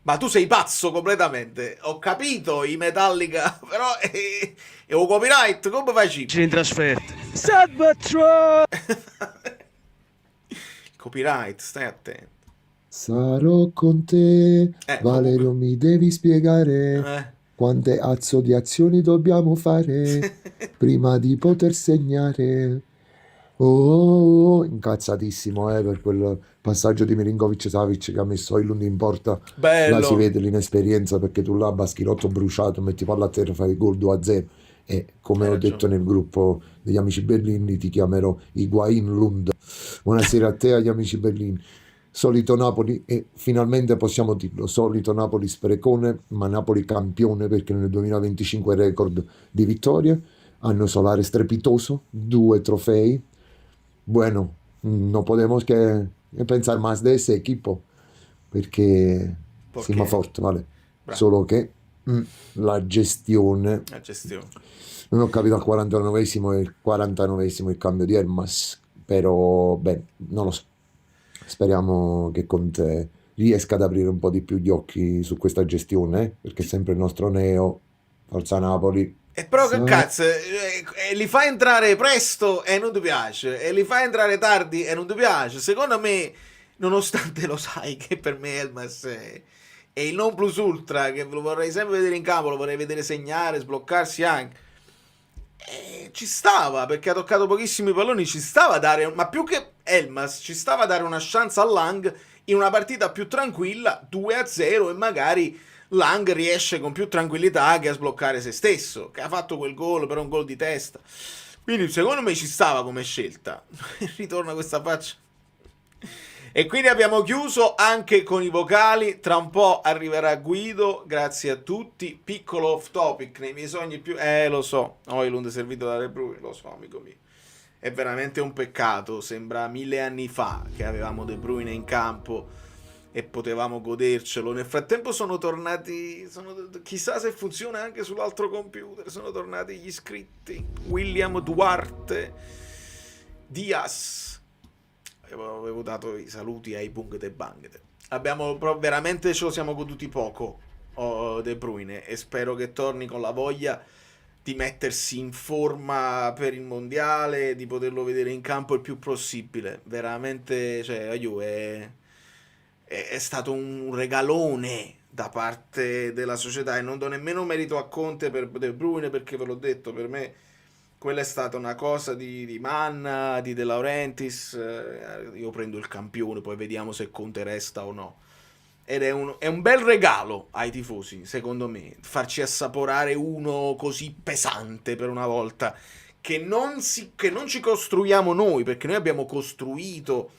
Ma tu sei pazzo completamente, ho capito i Metallica, però è un copyright, come fai? In trasferta. Salvatore! Copyright, stai attento. Sarò con te, Valerio, mi devi spiegare quante azzo di azioni dobbiamo fare prima di poter segnare. Oh, incazzatissimo per quel passaggio di Milinkovic-Savic che ha messo Højlund in porta. Bello. Là si vede l'inesperienza, perché tu là baschilotto bruciato, metti palla a terra, fai il gol 2-0 e come ho detto nel gruppo degli amici Bellini ti chiamerò Higuain Lund. Buonasera a te e agli amici Bellini. Solito Napoli, e finalmente possiamo dirlo, solito Napoli sprecone, ma Napoli campione, perché nel 2025 record di vittorie, anno solare strepitoso, 2 trofei. Bueno, no podemos que pensar más de ese equipo, perché siamo forti, vale. Bravo. Solo che la gestione. Non ho capito al 49esimo e il 49esimo il cambio di Elmas, però beh, non lo so. Speriamo che Conte riesca ad aprire un po' di più gli occhi su questa gestione, perché è sempre il nostro neo, forza Napoli. E però che cazzo, li fa entrare presto e non ti piace, e li fa entrare tardi e non ti piace. Secondo me, nonostante lo sai che per me Elmas è il non plus ultra, che lo vorrei sempre vedere in campo, lo vorrei vedere segnare, sbloccarsi anche, ci stava, perché ha toccato pochissimi palloni, ci stava a dare, ma più che Elmas, ci stava a dare una chance a Lang in una partita più tranquilla, 2-0, e magari Lang riesce con più tranquillità anche a sbloccare se stesso, che ha fatto quel gol, però un gol di testa. Quindi secondo me ci stava come scelta. Ritorna questa faccia. E quindi abbiamo chiuso anche con i vocali. Tra un po' arriverà Guido. Grazie a tutti. Piccolo off topic, nei miei sogni più... lo so, Højlund servito da De Bruyne, lo so amico mio. È veramente un peccato, sembra 1000 anni fa che avevamo De Bruyne in campo e potevamo godercelo. Nel frattempo sono tornati, chissà se funziona anche sull'altro computer, sono tornati gli iscritti. William Duarte Diaz, avevo dato i saluti ai Bungete Bangete. Veramente ce lo siamo goduti poco, De Bruyne, e spero che torni con la voglia di mettersi in forma per il mondiale, di poterlo vedere in campo il più possibile. Veramente, cioè, è stato un regalone da parte della società, e non do nemmeno merito a Conte per De Bruyne, perché ve l'ho detto, per me quella è stata una cosa di Manna, di De Laurentiis. Io prendo il campione, poi vediamo se Conte resta o no. Ed è un bel regalo ai tifosi, secondo me, farci assaporare uno così pesante per una volta, che non ci costruiamo noi, perché noi abbiamo costruito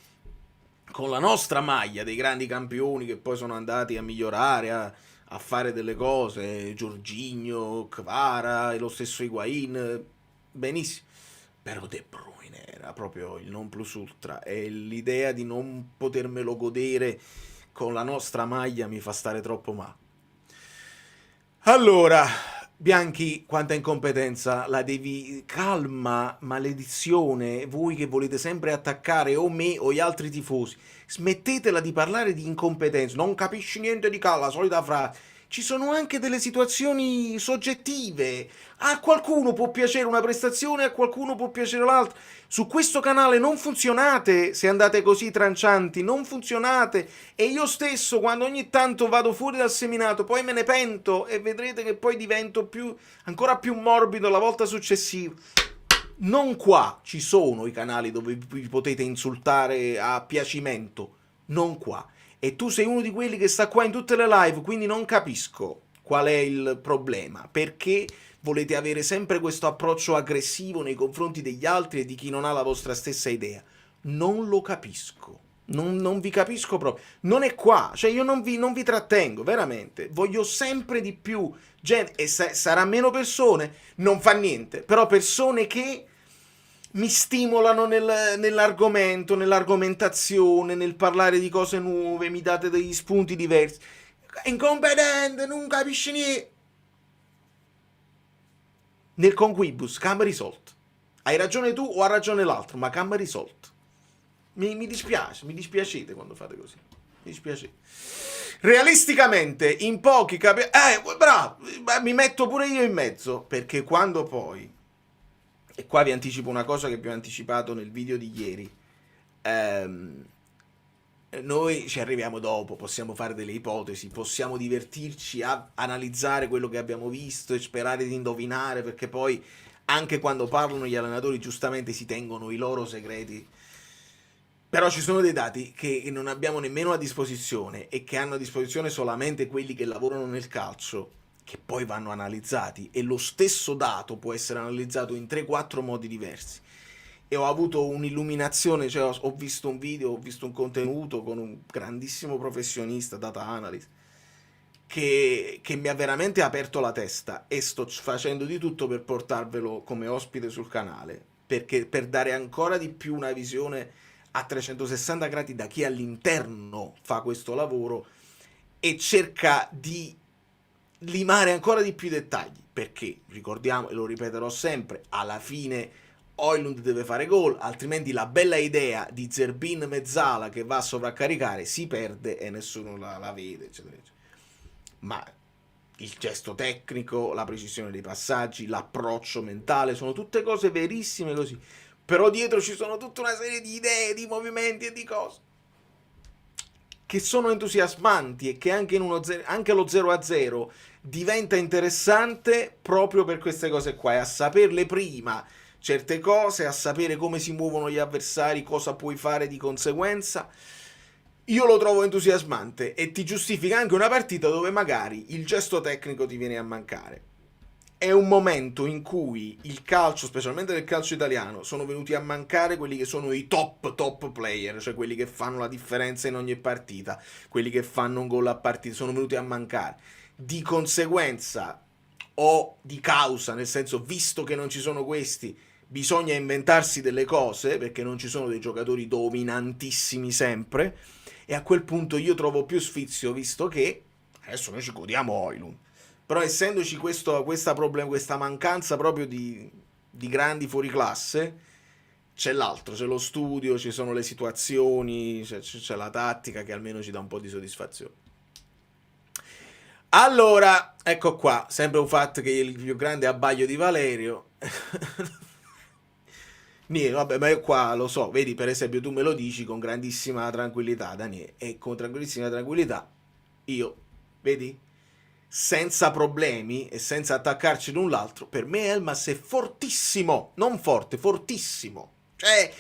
con la nostra maglia dei grandi campioni che poi sono andati a migliorare, a fare delle cose, Jorginho, Kvara, lo stesso Higuain, benissimo, però De Bruyne era proprio il non plus ultra, e l'idea di non potermelo godere con la nostra maglia mi fa stare troppo male. Allora, Bianchi, quanta incompetenza, la devi... Calma, maledizione, voi che volete sempre attaccare o me o gli altri tifosi, smettetela di parlare di incompetenza, non capisci niente di calma, la solita frase. Ci sono anche delle situazioni soggettive. A qualcuno può piacere una prestazione, a qualcuno può piacere l'altra. Su questo canale non funzionate se andate così trancianti, non funzionate. E io stesso, quando ogni tanto vado fuori dal seminato, poi me ne pento e vedrete che poi divento ancora più morbido la volta successiva. Non qua ci sono i canali dove vi potete insultare a piacimento, non qua. E tu sei uno di quelli che sta qua in tutte le live, quindi non capisco qual è il problema. Perché volete avere sempre questo approccio aggressivo nei confronti degli altri e di chi non ha la vostra stessa idea? Non lo capisco. Non vi capisco proprio. Non è qua. Cioè io non vi trattengo, veramente. Voglio sempre di più gente. E sarà meno persone? Non fa niente. Però persone che mi stimolano nell'argomento, nell'argomentazione, nel parlare di cose nuove, mi date degli spunti diversi. Incompetente, non capisci niente. Nel conquibus, cam risolto. Hai ragione tu o ha ragione l'altro, ma cam risolto. Mi dispiace, mi dispiacete quando fate così. Mi dispiace. Realisticamente, in pochi bravo, mi metto pure io in mezzo, perché quando poi... E qua vi anticipo una cosa che vi ho anticipato nel video di ieri. Noi ci arriviamo dopo, possiamo fare delle ipotesi, possiamo divertirci a analizzare quello che abbiamo visto e sperare di indovinare, perché poi anche quando parlano gli allenatori giustamente si tengono i loro segreti. Però ci sono dei dati che non abbiamo nemmeno a disposizione e che hanno a disposizione solamente quelli che lavorano nel calcio, che poi vanno analizzati, e lo stesso dato può essere analizzato in 3-4 modi diversi. E ho avuto un'illuminazione, cioè ho visto un video, ho visto un contenuto con un grandissimo professionista, data analyst, che mi ha veramente aperto la testa, e sto facendo di tutto per portarvelo come ospite sul canale, perché per dare ancora di più una visione a 360 gradi da chi all'interno fa questo lavoro e cerca di limare ancora di più i dettagli, perché ricordiamo, e lo ripeterò sempre, alla fine Højlund deve fare gol, altrimenti la bella idea di Zerbin mezzala che va a sovraccaricare si perde e nessuno la vede, eccetera, eccetera. Ma il gesto tecnico, la precisione dei passaggi, l'approccio mentale sono tutte cose verissime così, però dietro ci sono tutta una serie di idee, di movimenti e di cose che sono entusiasmanti, e che anche anche lo 0-0 diventa interessante proprio per queste cose qua, e a saperle prima certe cose, a sapere come si muovono gli avversari, cosa puoi fare di conseguenza, io lo trovo entusiasmante e ti giustifica anche una partita dove magari il gesto tecnico ti viene a mancare. È un momento in cui il calcio, specialmente nel calcio italiano, sono venuti a mancare quelli che sono i top player, cioè quelli che fanno la differenza in ogni partita, quelli che fanno un gol a partita, sono venuti a mancare. Di conseguenza, o di causa, nel senso, visto che non ci sono questi, bisogna inventarsi delle cose, perché non ci sono dei giocatori dominantissimi sempre, e a quel punto io trovo più sfizio, visto che adesso noi ci godiamo Højlund, però essendoci questa mancanza proprio di grandi fuoriclasse, c'è l'altro, c'è lo studio, ci sono le situazioni, c'è la tattica che almeno ci dà un po' di soddisfazione. Allora, ecco qua, sempre un fatto che il più grande abbaglio di Valerio. Niente, vabbè, ma io qua lo so, vedi, per esempio tu me lo dici con grandissima tranquillità, Daniele, e con tranquillissima tranquillità io, vedi, senza problemi e senza attaccarci l'un l'altro, per me Elmas è fortissimo, non forte, fortissimo. Cioè,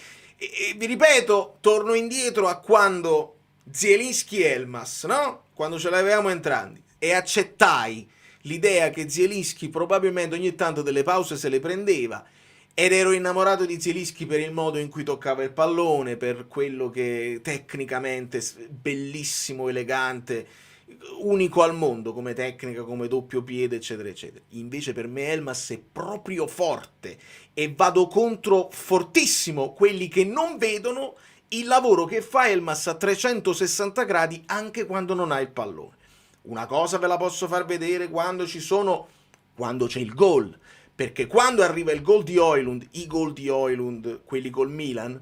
vi ripeto, torno indietro a quando Zielinski e Elmas, no? Quando ce l'avevamo entrambi, e accettai l'idea che Zielinski probabilmente ogni tanto delle pause se le prendeva, ed ero innamorato di Zielinski per il modo in cui toccava il pallone, per quello che tecnicamente bellissimo, elegante, unico al mondo come tecnica, come doppio piede, eccetera eccetera. Invece per me Elmas è proprio forte, e vado contro fortissimo quelli che non vedono il lavoro che fa Elmas a 360 gradi anche quando non ha il pallone. Una cosa ve la posso far vedere quando c'è il gol, perché quando arriva il gol di Højlund, i gol di Højlund, quelli col Milan,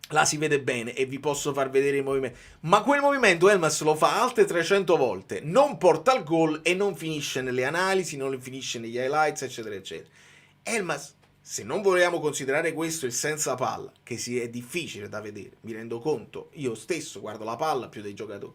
là si vede bene e vi posso far vedere il movimento, ma quel movimento Elmas lo fa altre 300 volte, non porta al gol e non finisce nelle analisi, non finisce negli highlights, eccetera eccetera. Elmas, se non vogliamo considerare questo il senza palla, che è difficile da vedere, mi rendo conto, io stesso guardo la palla più dei giocatori,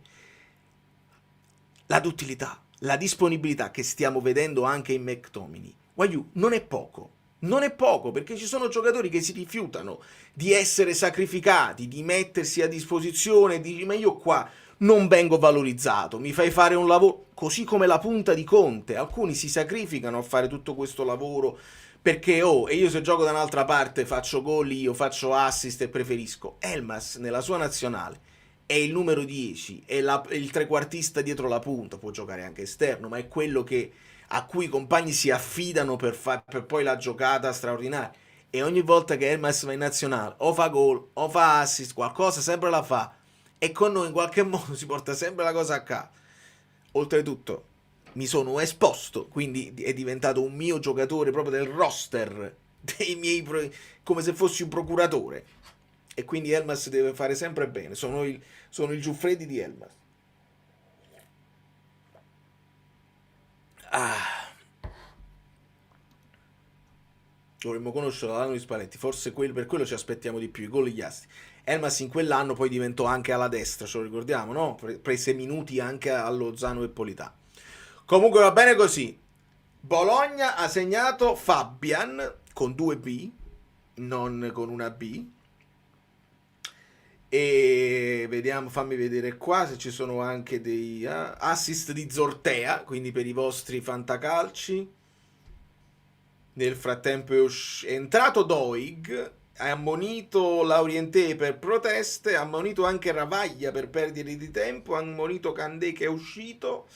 la duttilità, la disponibilità che stiamo vedendo anche in McTominay, guagliù, non è poco. Non è poco, perché ci sono giocatori che si rifiutano di essere sacrificati, di mettersi a disposizione, di dire ma io qua non vengo valorizzato, mi fai fare un lavoro, così come la punta di Conte, alcuni si sacrificano a fare tutto questo lavoro perché e io se gioco da un'altra parte faccio gol, io faccio assist e preferisco. Elmas nella sua nazionale è il numero 10, è il trequartista dietro la punta, può giocare anche esterno, ma è quello a cui i compagni si affidano per poi la giocata straordinaria. E ogni volta che Elmas va in nazionale o fa gol o fa assist, qualcosa sempre la fa, e con noi in qualche modo si porta sempre la cosa a casa. Oltretutto mi sono esposto, quindi è diventato un mio giocatore proprio del roster dei miei come se fossi un procuratore, e quindi Elmas deve fare sempre bene. Sono il Giuffredi di Elmas. Dovremmo conoscere l'anno di Spalletti, forse per quello ci aspettiamo di più, i gol e gli asti. Elmas in quell'anno poi diventò anche alla destra, ce lo ricordiamo, no? Prese minuti anche a Lozano e Politano. Comunque va bene così. Bologna ha segnato Fabian con 2 B, non con una B. E vediamo, fammi vedere qua se ci sono anche dei assist di Zortea, quindi per i vostri fantacalci. Nel frattempo è entrato Doig, ha ammonito Laurienté per proteste, ha ammonito anche Ravaglia per perdere di tempo, ha ammonito Candé che è uscito,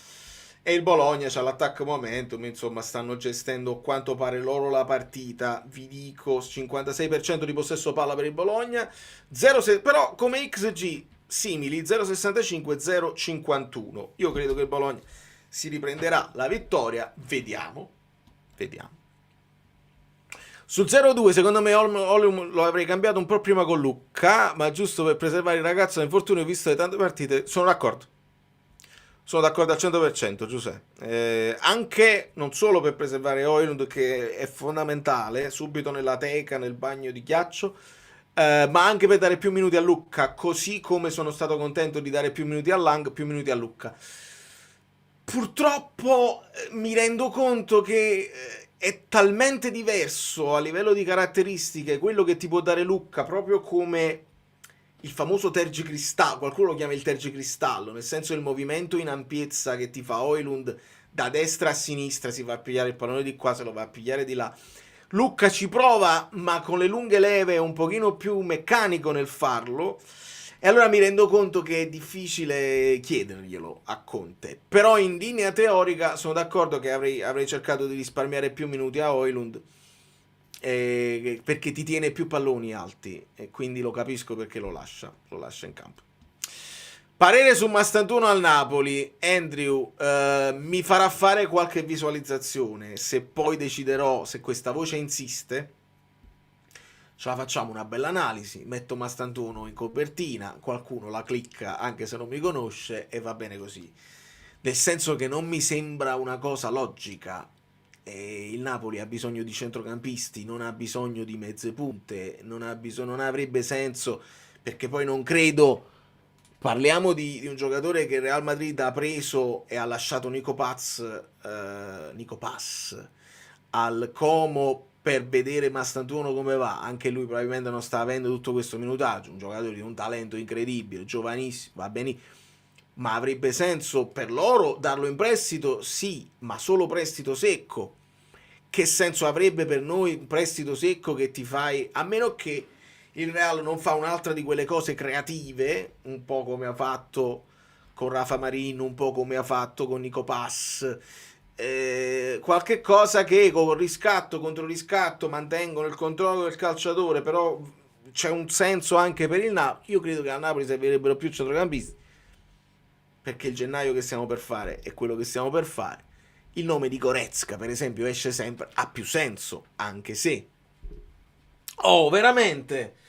e il Bologna c'ha l'attacco momentum, insomma stanno gestendo quanto pare loro la partita, vi dico 56% di possesso palla per il Bologna, 0,6, però come XG simili 0,65 0,51. Io credo che il Bologna si riprenderà la vittoria, vediamo. Sul 0-2 secondo me Oleum lo avrei cambiato un po' prima con Lucca, ma giusto per preservare il ragazzo dall'infortunio visto le tante partite, sono d'accordo al 100%, Giuseppe. Anche non solo per preservare Højlund, che è fondamentale subito nella teca, nel bagno di ghiaccio, ma anche per dare più minuti a Lucca, così come sono stato contento di dare più minuti a Lang, più minuti a Lucca. Purtroppo mi rendo conto che è talmente diverso a livello di caratteristiche quello che ti può dare Lucca, proprio come il famoso tergicristallo, qualcuno lo chiama il tergicristallo, nel senso il movimento in ampiezza che ti fa Højlund da destra a sinistra, si va a pigliare il pallone di qua, se lo va a pigliare di là. Lucca ci prova, ma con le lunghe leve è un pochino più meccanico nel farlo, e allora mi rendo conto che è difficile chiederglielo a Conte. Però in linea teorica sono d'accordo che avrei cercato di risparmiare più minuti a Højlund, perché ti tiene più palloni alti, e quindi lo capisco perché lo lascia in campo. Parere su Mastantuono al Napoli, Andrew, mi farà fare qualche visualizzazione, se poi deciderò, se questa voce insiste, ce la facciamo una bella analisi, metto Mastantuono in copertina, qualcuno la clicca anche se non mi conosce e va bene così, nel senso che non mi sembra una cosa logica. Il Napoli ha bisogno di centrocampisti, non ha bisogno di mezze punte, non avrebbe senso, perché poi non credo. Parliamo di un giocatore che il Real Madrid ha preso e ha lasciato Nico Paz al Como per vedere Mastantuono come va. Anche lui probabilmente non sta avendo tutto questo minutaggio, un giocatore di un talento incredibile, giovanissimo, va bene, ma avrebbe senso per loro darlo in prestito? Sì, ma solo prestito secco. Che senso avrebbe per noi un prestito secco che ti fai, a meno che il Real non fa un'altra di quelle cose creative, un po' come ha fatto con Rafa Marin, un po' come ha fatto con Nico Paz, qualche cosa che con riscatto contro riscatto mantengono il controllo del calciatore, però c'è un senso anche per il Napoli. Io credo che al Napoli servirebbero più centrocampisti, perché il gennaio che stiamo per fare è quello che stiamo per fare. Il nome di Goretzka, per esempio, esce sempre, ha più senso, anche se... Oh, veramente?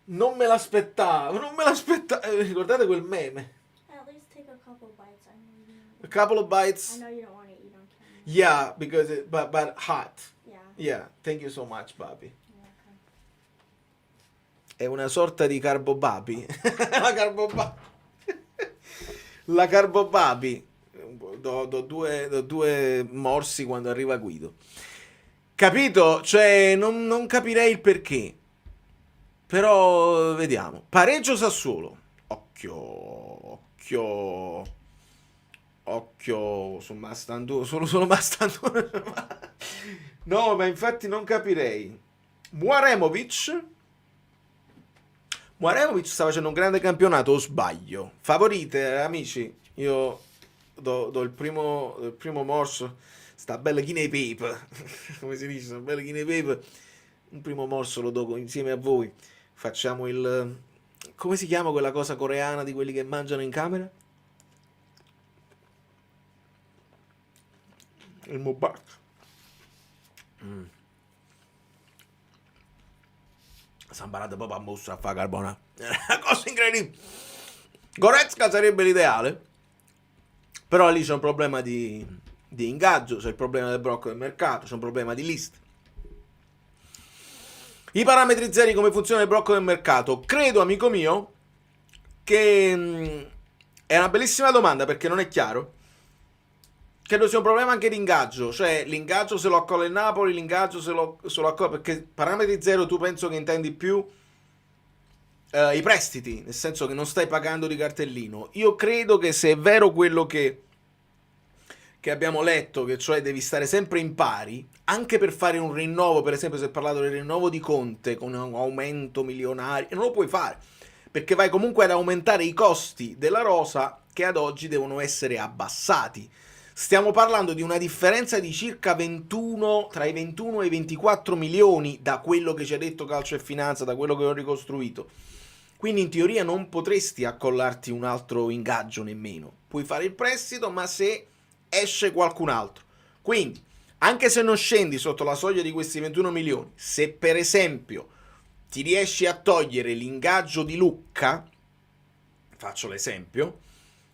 Non me l'aspettavo, ricordate quel meme? At least take a couple bites. I know you A couple of bites? I know you don't want to eat on camera. Yeah, because but hot. Yeah. Yeah, thank you so much, Bobby. You're welcome. È una sorta di carbobabi. La carbobabi. Do due morsi quando arriva Guido. Capito? Cioè, non capirei il perché. Però vediamo. Pareggio Sassuolo. Occhio su Mastantuono. Solo Mastantuono. No, ma infatti non capirei. Muaremovic sta facendo un grande campionato, o sbaglio? Favorite, amici? Io do il primo morso. Sta bella guinea pepe. Come si dice? Sta bella guinea pepe. Un primo morso lo do insieme a voi. Facciamo il... Come si chiama quella cosa coreana di quelli che mangiano in camera? Il mukbang. Sono imparato proprio a mostro a fare carbonara. È una cosa incredibile. Goretzka sarebbe l'ideale, però lì c'è un problema di ingaggio, c'è il problema del blocco del mercato, c'è un problema di list. I parametri zeri, come funziona il blocco del mercato? Credo, amico mio, che è una bellissima domanda, perché non è chiaro. Credo sia un problema anche di ingaggio, cioè l'ingaggio se lo accolla il Napoli, l'ingaggio se lo accolla, perché parametri zero tu penso che intendi più i prestiti, nel senso che non stai pagando di cartellino. Io credo che se è vero quello che abbiamo letto, che cioè devi stare sempre in pari, anche per fare un rinnovo, per esempio si è parlato del rinnovo di Conte con un aumento milionario, non lo puoi fare, perché vai comunque ad aumentare i costi della rosa che ad oggi devono essere abbassati. Stiamo parlando di una differenza di circa 21, tra i 21 e i 24 milioni da quello che ci ha detto Calcio e Finanza, da quello che ho ricostruito. Quindi in teoria non potresti accollarti un altro ingaggio nemmeno. Puoi fare il prestito, ma se esce qualcun altro. Quindi, anche se non scendi sotto la soglia di questi 21 milioni, se per esempio ti riesci a togliere l'ingaggio di Lucca, faccio l'esempio,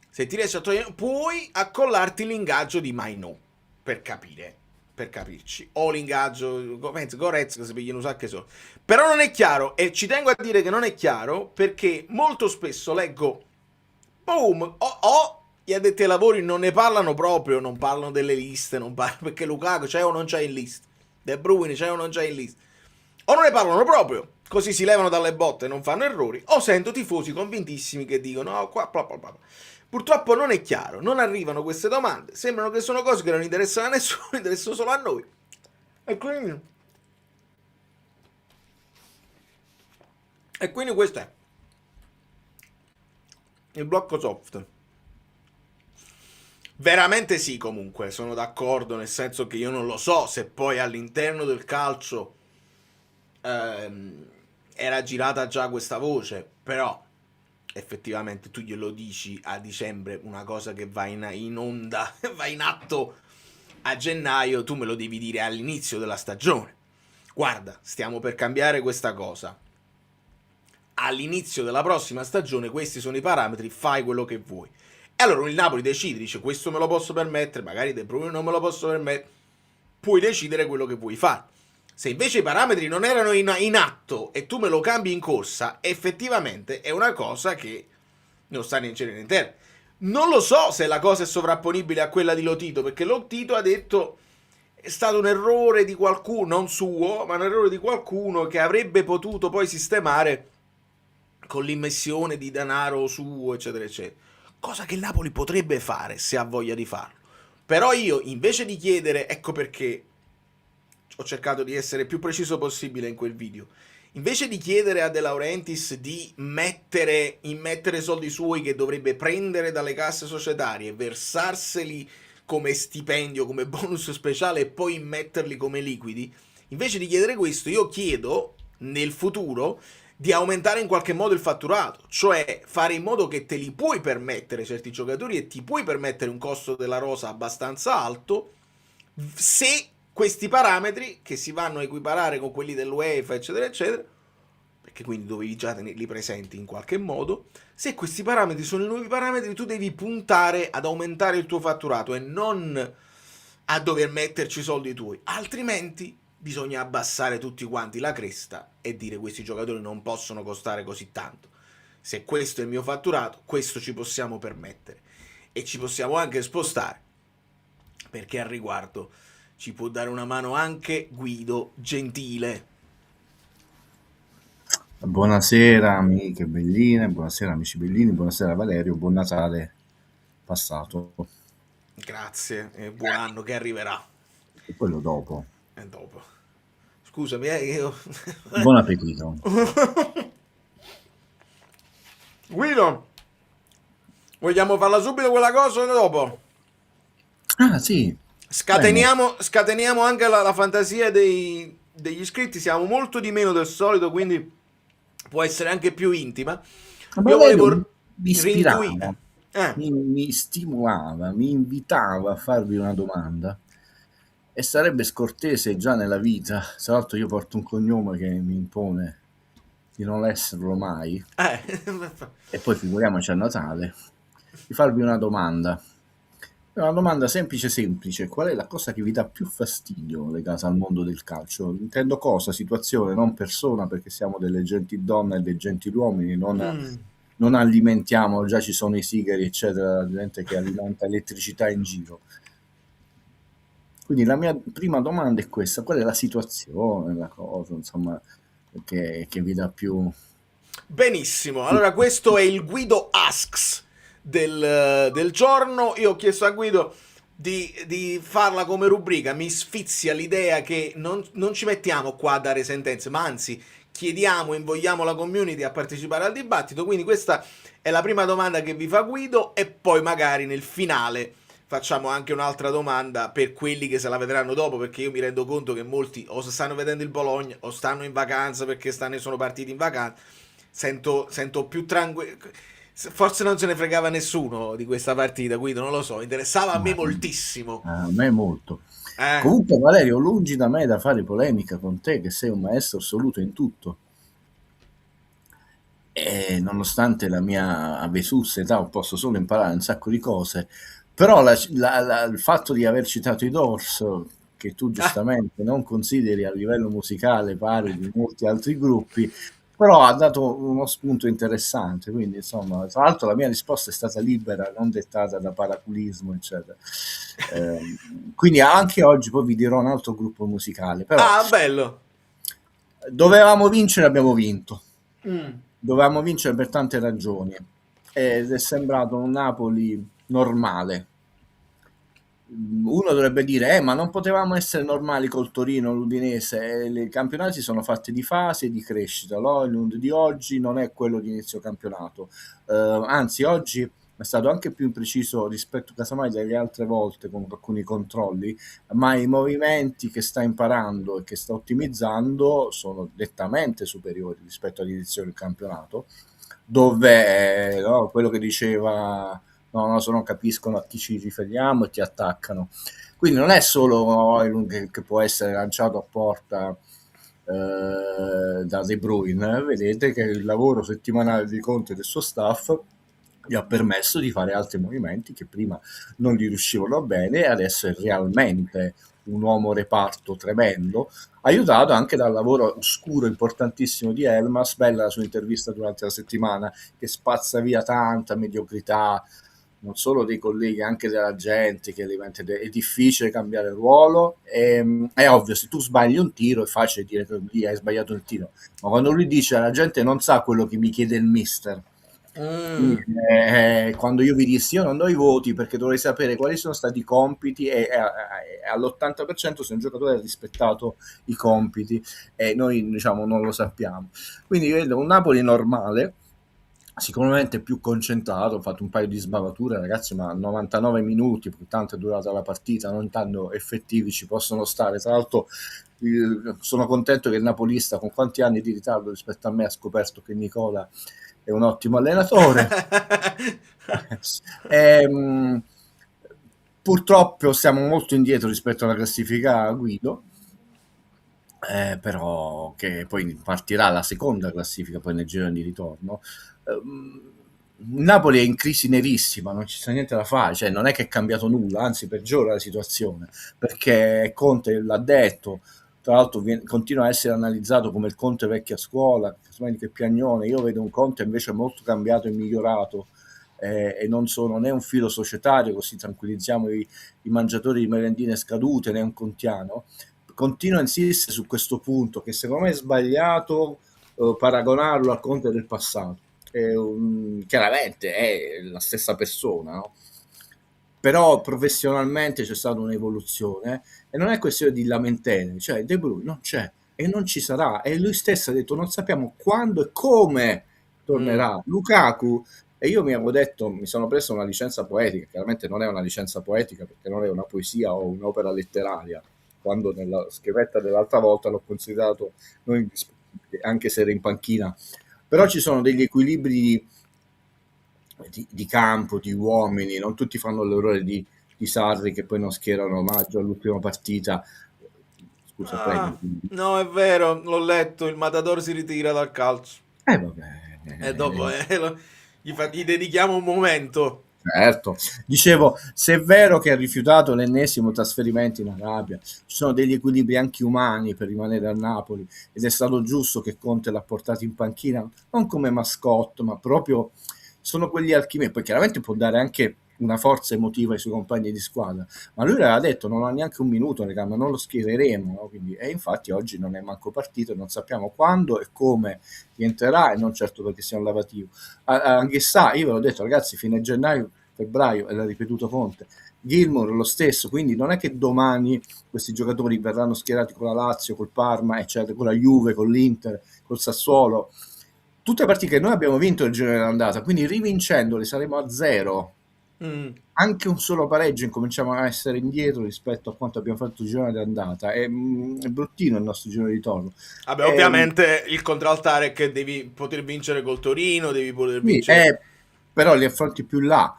se ti riesci a togliere, puoi accollarti l'ingaggio di Mainò, per capirci, o l'ingaggio, penso, Goretzka si pigliano un sacco di soldi. Però non è chiaro, e ci tengo a dire che non è chiaro, perché molto spesso leggo, boom, gli addetti ai lavori non ne parlano proprio, non parlano delle liste, non parlano, perché Lukaku c'è o non c'è in lista, De Bruyne c'è o non c'è in lista, o non ne parlano proprio, così si levano dalle botte e non fanno errori, o sento tifosi convintissimi che dicono, no, qua, bla bla bla. Purtroppo non è chiaro, non arrivano queste domande, sembrano che sono cose che non interessano a nessuno, interessano solo a noi. E quindi questo è il blocco soft. Veramente sì, comunque, sono d'accordo, nel senso che io non lo so se poi all'interno del calcio era girata già questa voce, però effettivamente tu glielo dici a dicembre, una cosa che va in onda, va in atto a gennaio, tu me lo devi dire all'inizio della stagione. Guarda, stiamo per cambiare questa cosa. All'inizio della prossima stagione questi sono i parametri, fai quello che vuoi. E allora il Napoli decide, dice questo me lo posso permettere, magari De Bruyne non me lo posso permettere, puoi decidere quello che vuoi fare. Se invece i parametri non erano in atto e tu me lo cambi in corsa, effettivamente è una cosa che non sta né in cielo né in terra. Non lo so se la cosa è sovrapponibile a quella di Lotito, perché Lotito ha detto è stato un errore di qualcuno, non suo, ma un errore di qualcuno che avrebbe potuto poi sistemare con l'immissione di denaro suo, eccetera, eccetera. Cosa che il Napoli potrebbe fare se ha voglia di farlo. Però io, invece di chiedere, ecco perché ho cercato di essere più preciso possibile in quel video, invece di chiedere a De Laurentiis di immettere soldi suoi che dovrebbe prendere dalle casse societarie, versarseli come stipendio, come bonus speciale e poi immetterli come liquidi, invece di chiedere questo io chiedo nel futuro di aumentare in qualche modo il fatturato, cioè fare in modo che te li puoi permettere certi giocatori e ti puoi permettere un costo della rosa abbastanza alto se questi parametri, che si vanno a equiparare con quelli dell'UEFA, eccetera, eccetera, perché quindi dovevi già tenerli presenti in qualche modo, se questi parametri sono i nuovi parametri, tu devi puntare ad aumentare il tuo fatturato e non a dover metterci i soldi tuoi, altrimenti bisogna abbassare tutti quanti la cresta e dire questi giocatori non possono costare così tanto. Se questo è il mio fatturato, questo ci possiamo permettere e ci possiamo anche spostare, perché al riguardo ci può dare una mano anche Guido Gentile. Buonasera amiche belline, buonasera amici bellini, buonasera Valerio, buon Natale passato. Grazie e buon anno che arriverà. E quello dopo. E dopo. Scusami, io... Buon appetito. Guido, vogliamo farla subito quella cosa o dopo? Ah sì. Scateniamo anche la fantasia degli iscritti, siamo molto di meno del solito, quindi può essere anche più intima. Ma Io volevo mi ispirava, mi stimolava, mi invitava a farvi una domanda e sarebbe scortese già nella vita, tra l'altro io porto un cognome che mi impone di non esserlo mai, e poi figuriamoci a Natale, di farvi una domanda. Una domanda semplice, qual è la cosa che vi dà più fastidio legata al mondo del calcio? Intendo cosa, situazione, non persona, perché siamo delle gentili donne e dei gentili uomini, non alimentiamo, già ci sono i sigari eccetera, la gente che alimenta elettricità in giro. Quindi la mia prima domanda è questa: qual è la situazione, la cosa, insomma, che vi dà più... Benissimo, allora questo è il Guido Asks del giorno. Io ho chiesto a Guido di farla come rubrica, mi sfizia l'idea che non ci mettiamo qua a dare sentenze, ma anzi chiediamo, invogliamo la community a partecipare al dibattito, quindi questa è la prima domanda che vi fa Guido e poi magari nel finale facciamo anche un'altra domanda per quelli che se la vedranno dopo, perché io mi rendo conto che molti o stanno vedendo il Bologna o stanno in vacanza perché sono partiti in vacanza. Sento più tranquillo. Forse non se ne fregava nessuno di questa partita, Guido, non lo so, interessava a me moltissimo. A me molto. Comunque Valerio, lungi da me da fare polemica con te, che sei un maestro assoluto in tutto, e nonostante la mia vetusta età posso solo imparare un sacco di cose, però il fatto di aver citato i Doors, che tu giustamente non consideri a livello musicale pari di molti altri gruppi, però ha dato uno spunto interessante, quindi insomma, tra l'altro la mia risposta è stata libera, non dettata da paraculismo eccetera. Quindi anche oggi poi vi dirò un altro gruppo musicale, però bello. Dovevamo vincere, abbiamo vinto. Dovevamo vincere per tante ragioni ed è sembrato un Napoli normale. Uno dovrebbe dire ma non potevamo essere normali col Torino, l'Udinese, i campionati sono fatti di fase e di crescita, l'Oilund di oggi non è quello di inizio campionato, anzi oggi è stato anche più impreciso rispetto casomai delle altre volte con alcuni controlli, ma i movimenti che sta imparando e che sta ottimizzando sono nettamente superiori rispetto all'inizio del campionato. dove no, quello che diceva no, se non capiscono a chi ci riferiamo e ti attaccano. Quindi non è solo Højlund che può essere lanciato a porta da De Bruyne, vedete che il lavoro settimanale di Conte e del suo staff gli ha permesso di fare altri movimenti che prima non gli riuscivano bene, e adesso è realmente un uomo reparto tremendo, aiutato anche dal lavoro oscuro importantissimo di Elmas. Bella la sua intervista durante la settimana, che spazza via tanta mediocrità, non solo dei colleghi, anche della gente, che è difficile cambiare ruolo. È ovvio, se tu sbagli un tiro è facile dire che lì hai sbagliato il tiro, ma quando lui dice la gente non sa quello che mi chiede il mister, quando io vi dissi io non do i voti perché dovrei sapere quali sono stati i compiti, e all'80% se un giocatore ha rispettato i compiti, e noi diciamo non lo sappiamo. Quindi io vedo un Napoli normale, sicuramente più concentrato. Ho fatto un paio di sbavature, ragazzi, ma 99 minuti, perché tanto è durata la partita, non tanto effettivi ci possono stare. Tra l'altro sono contento che il napolista, con quanti anni di ritardo rispetto a me, ha scoperto che Nicola è un ottimo allenatore. Purtroppo siamo molto indietro rispetto alla classifica Guido, però che poi partirà la seconda classifica poi nel giro di ritorno. Napoli è in crisi nerissima, non ci sta niente da fare, cioè non è che è cambiato nulla, anzi peggiora la situazione, perché Conte l'ha detto, tra l'altro continua a essere analizzato come il Conte vecchia scuola, che Piagnone. Io vedo un Conte invece molto cambiato e migliorato, e non sono né un filo societario, così tranquillizziamo i mangiatori di merendine scadute, né un contiano. Continuo a insistere su questo punto, che secondo me è sbagliato paragonarlo al Conte del passato. Chiaramente è la stessa persona, no? Però professionalmente c'è stata un'evoluzione, e non è questione di lamentele, cioè De Bruyne non c'è e non ci sarà, e lui stesso ha detto non sappiamo quando e come tornerà. Lukaku, e io mi avevo detto, mi sono preso una licenza poetica, chiaramente non è una licenza poetica perché non è una poesia o un'opera letteraria, quando nella scrivetta dell'altra volta l'ho considerato non indispensabile, anche se era in panchina. Però ci sono degli equilibri di campo, di uomini, non tutti fanno l'errore di Sarri, che poi non schierano Maggio all'ultima partita. Scusa, prego. No, è vero, l'ho letto, il Matador si ritira dal calcio. Vabbè. E dopo gli dedichiamo un momento. Certo, dicevo, se è vero che ha rifiutato l'ennesimo trasferimento in Arabia, ci sono degli equilibri anche umani per rimanere a Napoli, ed è stato giusto che Conte l'ha portato in panchina, non come mascotte, ma proprio sono quegli alchimie. Poi chiaramente può dare anche una forza emotiva ai suoi compagni di squadra, ma lui l'aveva detto non ha neanche un minuto, ma non lo schiereremo, no? Quindi, e infatti oggi non è manco partito, non sappiamo quando e come rientrerà, e non certo perché sia un lavativo. Anche io ve l'ho detto, ragazzi, fine gennaio, febbraio, e l'ha ripetuto Conte, Gilmour lo stesso, quindi non è che domani questi giocatori verranno schierati con la Lazio, col Parma, eccetera, con la Juve, con l'Inter, col Sassuolo, tutte partite che noi abbiamo vinto il giro dell'andata, quindi rivincendole saremo a 0. Anche un solo pareggio incominciamo a essere indietro rispetto a quanto abbiamo fatto il girone d'andata. È bruttino il nostro girone di ritorno. Vabbè, ovviamente il contraltare è che devi poter vincere col Torino, devi poter vincere. Però li affronti più là,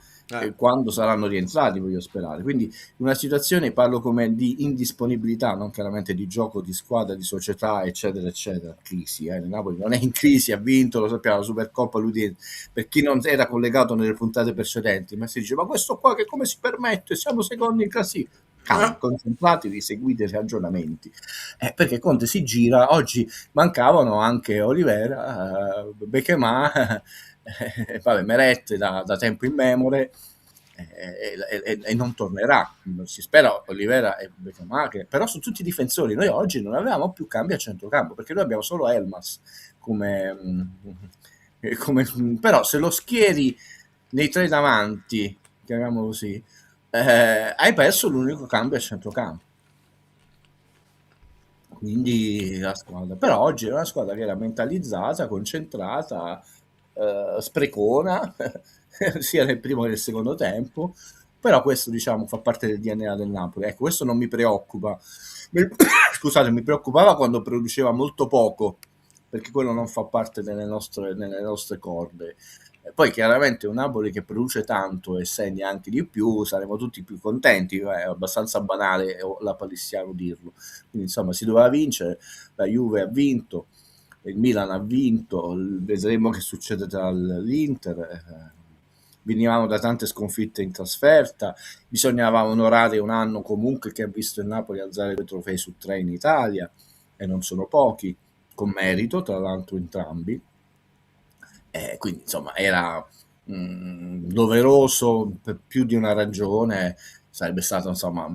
quando saranno rientrati, voglio sperare. Quindi una situazione, parlo come di indisponibilità, non chiaramente di gioco, di squadra, di società, eccetera, eccetera. Crisi, il Napoli non è in crisi, ha vinto, lo sappiamo, la Supercoppa per chi non era collegato nelle puntate precedenti, ma si dice, ma questo qua che come si permette? Siamo secondi in classifica. Concentratevi, seguite i ragionamenti, perché Conte si gira. Oggi mancavano anche Olivera, Bekemà, vabbè, Meret da tempo immemore, e non tornerà, si spera. Olivera e Bekemà, però sono tutti difensori. Noi oggi non avevamo più cambi a centrocampo perché noi abbiamo solo Elmas come però se lo schieri nei tre davanti, chiamiamolo così, hai perso l'unico cambio a centrocampo. Quindi la squadra, però oggi è una squadra che era mentalizzata, concentrata, sprecona sia nel primo che nel secondo tempo, però questo diciamo fa parte del DNA del Napoli. Ecco, questo non mi preoccupa. Scusate, mi preoccupava quando produceva molto poco perché quello non fa parte nelle nostre corde. Poi chiaramente un Napoli che produce tanto e segna anche di più, saremo tutti più contenti, è abbastanza banale la palissiano dirlo. Quindi insomma si doveva vincere, la Juve ha vinto, il Milan ha vinto, vedremo che succede tra l'Inter. Venivamo da tante sconfitte in trasferta, bisognava onorare un anno comunque che ha visto il Napoli alzare 2 trofei su 3 in Italia, e non sono pochi, con merito tra l'altro entrambi. Quindi insomma era doveroso per più di una ragione. Sarebbe stato insomma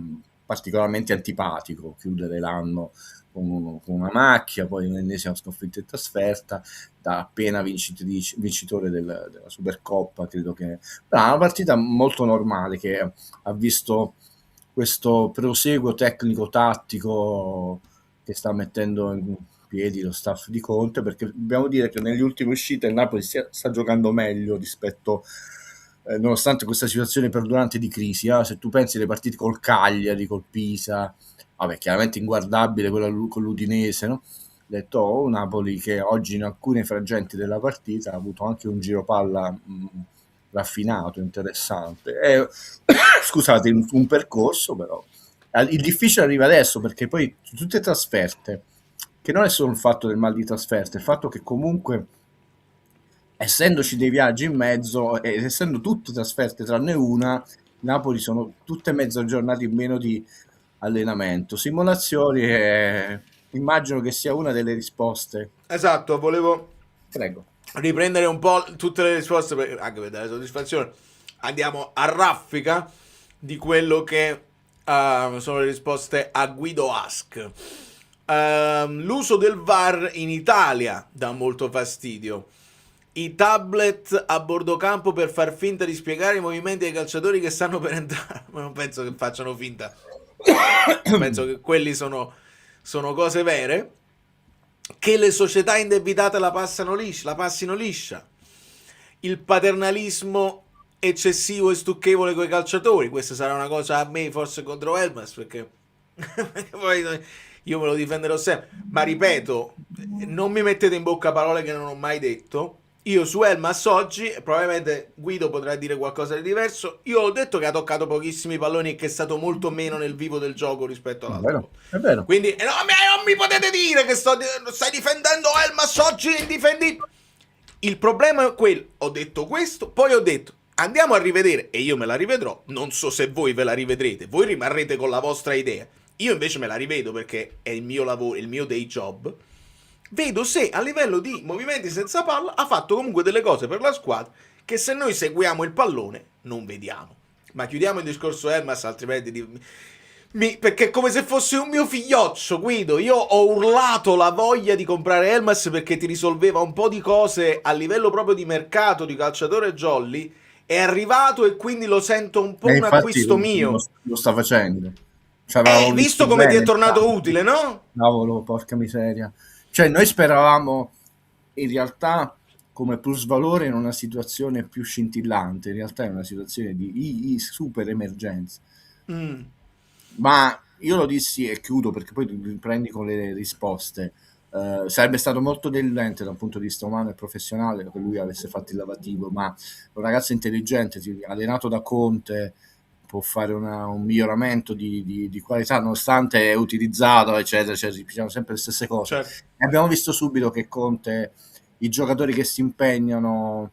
particolarmente antipatico chiudere l'anno con una macchia, poi l'ennesima sconfitta in trasferta, da appena vincitore della Supercoppa. Credo che una partita molto normale che ha visto questo proseguo tecnico-tattico che sta mettendo in piedi lo staff di Conte, perché dobbiamo dire che negli ultimi uscite il Napoli sta giocando meglio rispetto, nonostante questa situazione perdurante di crisi. Se tu pensi alle partite col Cagliari, col Pisa, vabbè, chiaramente inguardabile quella con l'Udinese, no? Ho detto Napoli che oggi in alcune frangenti della partita ha avuto anche un giro palla raffinato, interessante. Scusate, un percorso però. Il difficile arriva adesso, perché poi tutte trasferte, che non è solo il fatto del mal di trasferte, il fatto che comunque essendoci dei viaggi in mezzo ed essendo tutte trasferte tranne una, Napoli sono tutte mezzo giornate in meno di allenamento, simulazioni, immagino che sia una delle risposte. Esatto, volevo Prego. riprendere un po' tutte le risposte, anche per dare soddisfazione. Andiamo a raffica di quello che sono le risposte a Guido Ask. L'uso del VAR in Italia dà molto fastidio. I tablet a bordo campo per far finta di spiegare i movimenti ai calciatori che stanno per entrare. Ma non penso che facciano finta. Penso che quelli sono cose vere. Che le società indebitate la passino liscia. Il paternalismo eccessivo e stucchevole coi calciatori. Questa sarà una cosa a me forse contro Elmas, perché poi io me lo difenderò sempre. Ma ripeto, non mi mettete in bocca parole che non ho mai detto. Io su Elmas oggi, probabilmente Guido potrà dire qualcosa di diverso, io ho detto che ha toccato pochissimi palloni e che è stato molto meno nel vivo del gioco rispetto all'altro. È vero. Quindi non mi potete dire che stai difendendo Elmas oggi indifendibile. Il problema è quello. Ho detto questo, poi ho detto andiamo a rivedere, e io me la rivedrò. Non so se voi ve la rivedrete, voi rimarrete con la vostra idea. Io invece me la rivedo perché è il mio lavoro, il mio day job. Vedo se a livello di movimenti senza palla ha fatto comunque delle cose per la squadra che se noi seguiamo il pallone non vediamo. Ma chiudiamo il discorso Elmas, altrimenti perché è come se fosse un mio figlioccio, Guido. Io ho urlato la voglia di comprare Elmas perché ti risolveva un po' di cose a livello proprio di mercato di calciatore jolly. È arrivato e quindi lo sento un po' un acquisto mio. Lo sta facendo. Visto come ti è tornato utile, no? Cavolo, porca miseria. Cioè noi speravamo in realtà come plusvalore in una situazione più scintillante, in realtà è una situazione di super emergenza. Ma io lo dissi e chiudo perché poi riprendi con le risposte. Sarebbe stato molto deludente da un punto di vista umano e professionale che lui avesse fatto il lavativo, ma un ragazzo intelligente, allenato da Conte, può fare un miglioramento di qualità, nonostante è utilizzato, eccetera, cioè ripetiamo sempre le stesse cose. Certo. E abbiamo visto subito che Conte, i giocatori che si impegnano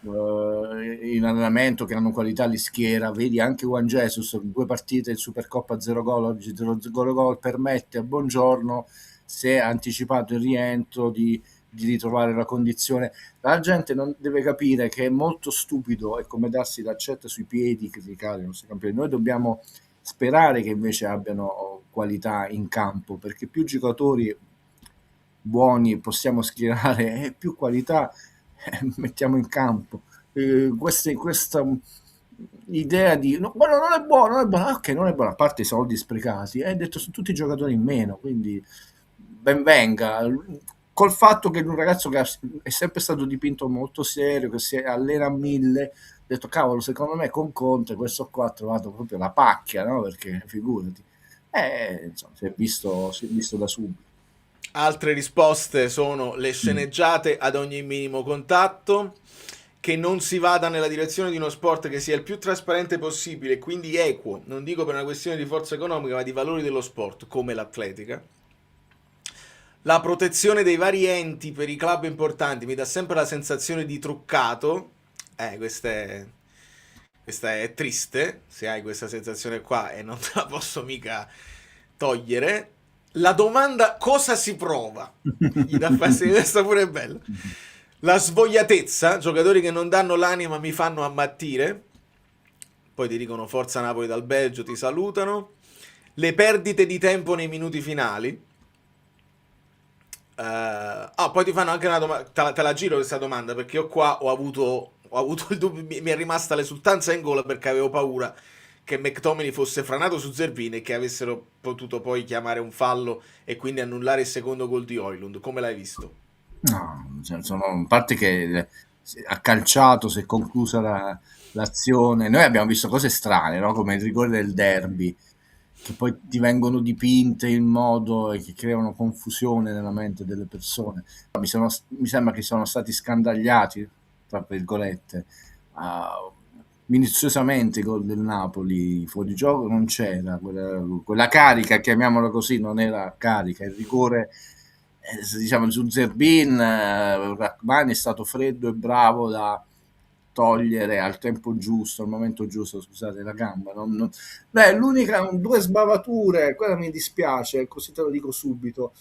in allenamento, che hanno qualità, li schiera. Vedi anche Juan Jesus, 2 partite in Supercoppa 0 gol, oggi 0 gol, permette a Buongiorno, se ha anticipato il rientro, di ritrovare la condizione. La gente non deve capire che è molto stupido, è come darsi l'accetta sui piedi, criticare i nostri campioni. Noi dobbiamo sperare che invece abbiano qualità in campo, perché più giocatori buoni possiamo schierare e più qualità mettiamo in campo. Questa idea di non è buono, ok, non è buono, a parte i soldi sprecati, detto sono tutti giocatori in meno, quindi ben venga, col fatto che un ragazzo che è sempre stato dipinto molto serio, che si allena a 1000, ho detto cavolo, secondo me con Conte questo qua ha trovato proprio la pacchia, no? Perché figurati, insomma, si è visto da subito. Altre risposte sono le sceneggiate ad ogni minimo contatto, che non si vada nella direzione di uno sport che sia il più trasparente possibile e quindi equo, non dico per una questione di forza economica, ma di valori dello sport, come l'atletica. La protezione dei vari enti per i club importanti mi dà sempre la sensazione di truccato. Questa è triste, se hai questa sensazione qua e non te la posso mica togliere. La domanda cosa si prova? Gli dà fastidio, questa pure è bella. La svogliatezza, giocatori che non danno l'anima mi fanno ammattire. Poi ti dicono forza Napoli dal Belgio, ti salutano. Le perdite di tempo nei minuti finali. Poi ti fanno anche una domanda, te la giro questa domanda, perché io qua ho avuto il dubbio, mi è rimasta l'esultanza in gola perché avevo paura che McTominay fosse franato su Zerbini e che avessero potuto poi chiamare un fallo e quindi annullare il secondo gol di Højlund. Come l'hai visto? No, cioè, a parte che ha calciato, si è conclusa l'azione. Noi abbiamo visto cose strane, no? Come il rigore del derby, che poi ti vengono dipinte in modo e che creano confusione nella mente delle persone. Mi sembra che sono stati scandagliati, tra virgolette, minuziosamente i gol del Napoli. Fuori gioco non c'era, quella carica, chiamiamola così, non era carica, il rigore... diciamo su Zerbin, Rachmani è stato freddo e bravo da togliere al tempo giusto, al momento giusto, scusate, la gamba. Beh, l'unica, due sbavature, quella mi dispiace, così te lo dico subito.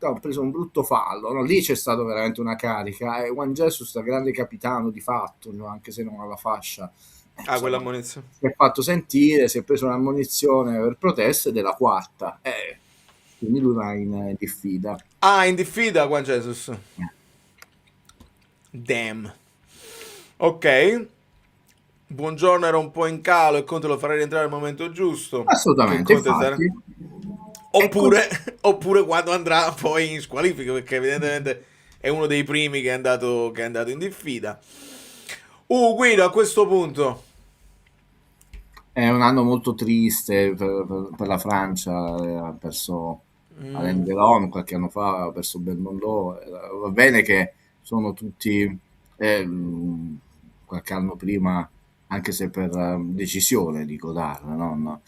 Ho preso un brutto fallo, no? Lì c'è stato veramente una carica. Juan Jesus è grande capitano di fatto, no? Anche se non ha la fascia. Quella ammonizione. Si è fatto sentire, si è preso un'ammonizione per proteste della quarta. Quindi lui va in diffida. In diffida Juan Jesus. Damn. Ok. Buongiorno, era un po' in calo e Conte lo farà rientrare al momento giusto. Assolutamente, infatti. Oppure quando andrà poi in squalifica, perché evidentemente è uno dei primi che è andato in diffida. Guido, a questo punto è un anno molto triste per la Francia. Ha perso Alain Delon qualche anno fa, ha perso Belmondo. Va bene che sono tutti qualche anno prima, anche se per decisione di Godard, no?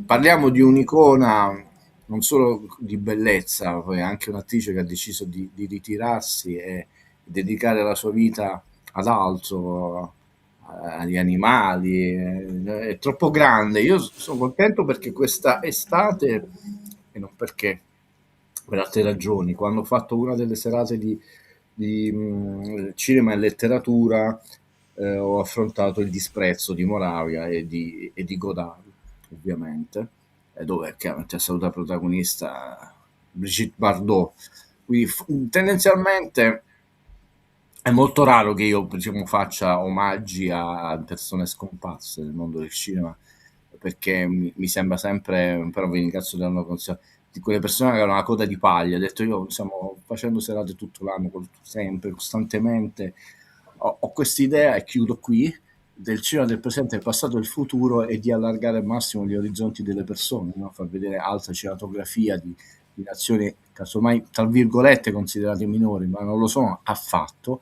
Parliamo di un'icona non solo di bellezza, poi anche un'attrice che ha deciso di ritirarsi e dedicare la sua vita ad altro, agli animali. È troppo grande. Io sono contento perché questa estate, e non perché, per altre ragioni, quando ho fatto una delle serate di cinema e letteratura, ho affrontato il disprezzo di Moravia e di Godard, ovviamente, dove chiaramente è stata protagonista Brigitte Bardot. Quindi tendenzialmente è molto raro che io, diciamo, faccia omaggi a persone scomparse nel mondo del cinema, perché mi sembra sempre, però vi ringrazio della consiglio, di quelle persone che hanno una coda di paglia. Ho detto, io stiamo facendo serate tutto l'anno, sempre, costantemente. Ho questa idea, e chiudo qui, del cinema del presente, del passato e del futuro, e di allargare al massimo gli orizzonti delle persone, no? Far vedere altra cinematografia di nazioni casomai tra virgolette considerate minori, ma non lo sono affatto,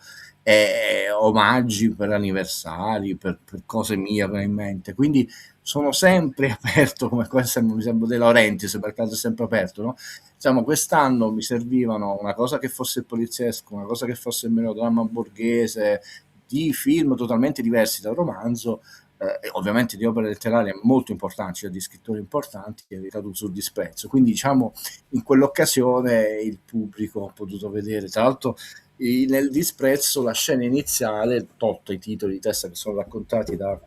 omaggi per anniversari, per cose mie in mente. Quindi sono sempre aperto, come questo mi sembra De Laurentiis, per caso è sempre aperto, no? Diciamo, quest'anno mi servivano una cosa che fosse poliziesco, una cosa che fosse il melodramma borghese, di film totalmente diversi dal romanzo, e ovviamente di opere letterarie molto importanti, cioè di scrittori importanti, che è ricaduto sul disprezzo. Quindi, diciamo, in quell'occasione il pubblico ha potuto vedere, tra l'altro, nel disprezzo, la scena iniziale, tolto i titoli di testa che sono raccontati da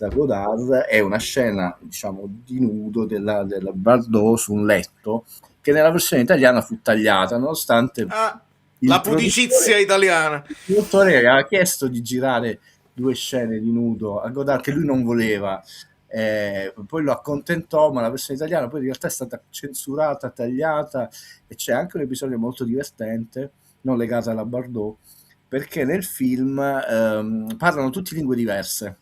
Godard, è una scena, diciamo, di nudo della Bardot su un letto, che nella versione italiana fu tagliata, nonostante la pudicizia italiana. Il produttore aveva chiesto di girare 2 scene di nudo a Godard, che lui non voleva, poi lo accontentò, ma la versione italiana poi in realtà è stata censurata, tagliata, e c'è anche un episodio molto divertente, non legato alla Bardot, perché nel film parlano tutte lingue diverse.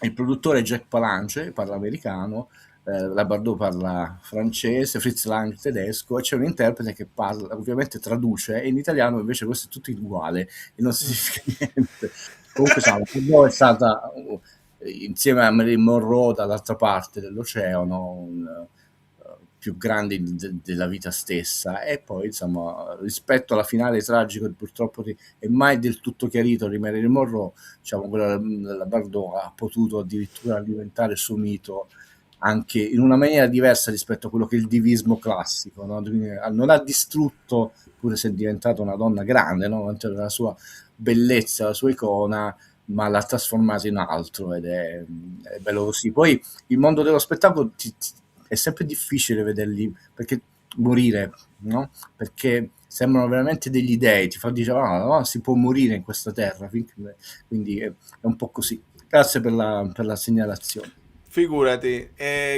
Il produttore Jack Palance parla americano, la Bardot parla francese, Fritz Lang tedesco, e c'è un interprete che parla, ovviamente traduce, e in italiano invece questo è tutto uguale e non significa niente. Comunque la Bardot è stata, insieme a Marilyn Monroe, dall'altra parte dell'oceano, più grande della vita stessa. E poi insomma, rispetto alla finale tragico che purtroppo è mai del tutto chiarito di Marilyn Monroe, diciamo, quella della Bardot ha potuto addirittura alimentare il suo mito anche in una maniera diversa rispetto a quello che è il divismo classico, no? Non ha distrutto, pur se è diventata una donna grande, no? La sua bellezza, la sua icona, ma l'ha trasformata in altro, ed è bello così. Poi il mondo dello spettacolo è sempre difficile vederli perché morire, no? Perché sembrano veramente degli dei, ti fa dire no, si può morire in questa terra, quindi è un po' così. Grazie per la segnalazione. Figurati,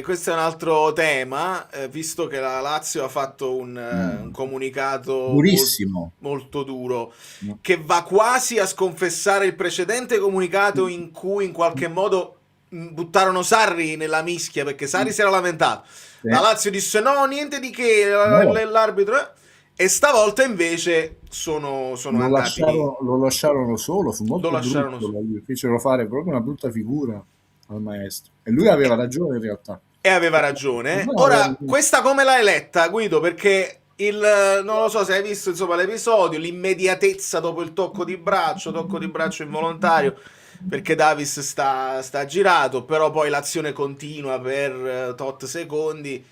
questo è un altro tema, visto che la Lazio ha fatto un comunicato Durissimo. molto duro, che va quasi a sconfessare il precedente comunicato in cui in qualche modo buttarono Sarri nella mischia, perché Sarri si era lamentato. La Lazio disse no, niente di che, l'arbitro... E stavolta invece sono andati... Lo lasciarono solo, fu molto lasciarono brutto, fecero fare proprio una brutta figura al maestro. E lui aveva ragione in realtà. E aveva ragione. Ora, questa come l'hai letta, Guido? Perché non lo so se hai visto insomma l'episodio, l'immediatezza dopo il tocco di braccio involontario, perché Davis sta girato, però poi l'azione continua per tot secondi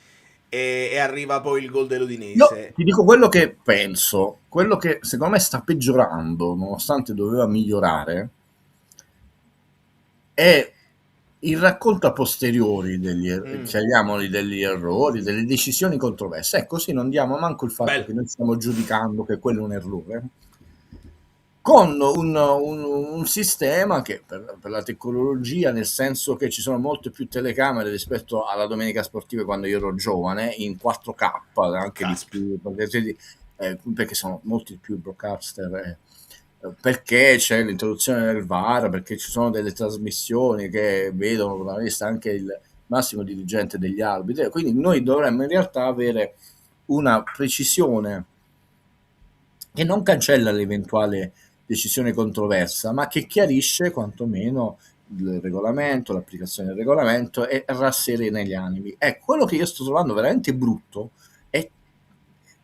e arriva poi il gol dell'Udinese. Io ti dico quello che penso, quello che secondo me sta peggiorando, nonostante doveva migliorare, è il racconto a posteriori chiamiamoli degli errori, delle decisioni controverse. Così non diamo manco il fatto che noi stiamo giudicando che quello è un errore, con un sistema che per la tecnologia, nel senso che ci sono molte più telecamere rispetto alla domenica sportiva quando io ero giovane, in 4K, anche di più, perché sono molti più broadcaster, perché c'è l'introduzione del VAR, perché ci sono delle trasmissioni che vedono protagonista anche il massimo dirigente degli arbitri, quindi noi dovremmo in realtà avere una precisione che non cancella l'eventuale decisione controversa, ma che chiarisce quantomeno il regolamento, l'applicazione del regolamento, e rasserena gli animi. Quello che io sto trovando veramente brutto e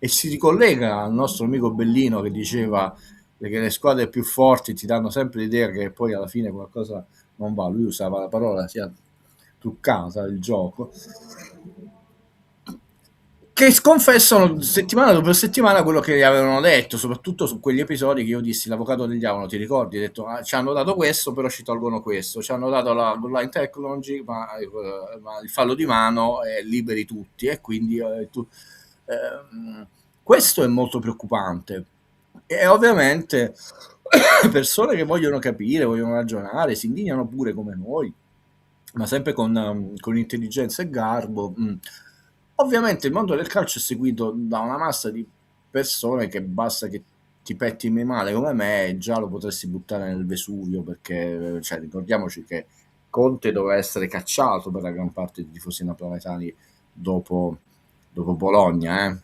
si ricollega al nostro amico Bellino che diceva che le squadre più forti ti danno sempre l'idea che poi alla fine qualcosa non va. Lui usava la parola sia truccata, il gioco, che sconfessano settimana dopo settimana quello che gli avevano detto, soprattutto su quegli episodi che io dissi, l'avvocato del diavolo, ti ricordi? Ho detto, ci hanno dato questo, però ci tolgono questo, ci hanno dato la goal line technology, ma il fallo di mano liberi tutti, e quindi questo è molto preoccupante. E ovviamente persone che vogliono capire, vogliono ragionare, si indignano pure come noi, ma sempre con intelligenza e garbo. Ovviamente il mondo del calcio è seguito da una massa di persone che basta che ti pettini male come me e già lo potresti buttare nel Vesuvio, perché ricordiamoci che Conte doveva essere cacciato per la gran parte dei tifosi napoletani dopo Bologna,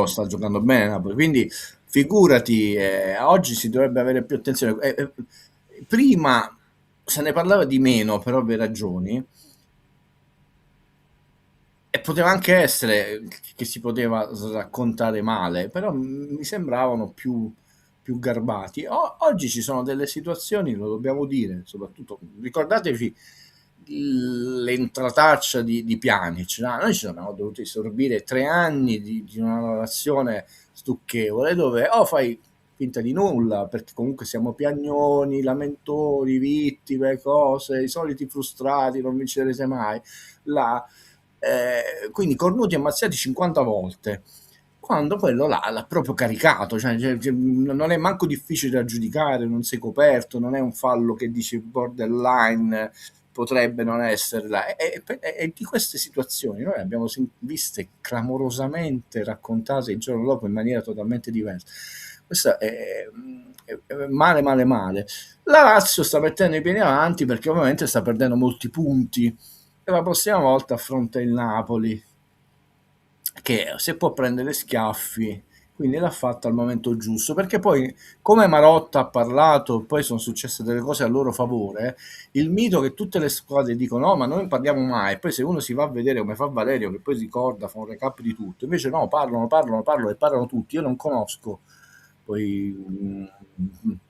sta giocando bene Napoli, quindi figurati, oggi si dovrebbe avere più attenzione. Prima se ne parlava di meno per ovvie ragioni, e poteva anche essere che si poteva raccontare male, però mi sembravano più garbati. Oggi ci sono delle situazioni, lo dobbiamo dire, soprattutto ricordatevi l'entrataccia di Pjanic, no? Noi ci siamo dovuti sorbire 3 anni di una narrazione stucchevole dove fai finta di nulla, perché comunque siamo piagnoni, lamentori, vittime, cose, i soliti frustrati, non vincerete mai, quindi cornuti e ammazzati 50 volte, quando quello l'ha proprio caricato, non è manco difficile da giudicare, non sei coperto, non è un fallo che dici borderline, potrebbe non essere là, e di queste situazioni noi abbiamo viste clamorosamente raccontate il giorno dopo in maniera totalmente diversa. Questo è male, male, male. La Lazio sta mettendo i piedi avanti perché ovviamente sta perdendo molti punti e la prossima volta affronta il Napoli, che se può prendere schiaffi, quindi l'ha fatta al momento giusto, perché poi, come Marotta ha parlato, poi sono successe delle cose a loro favore, il mito che tutte le squadre dicono, no, ma noi non parliamo mai, poi se uno si va a vedere come fa Valerio, che poi ricorda, fa un recap di tutto, invece no, parlano e parlano tutti, io non conosco, poi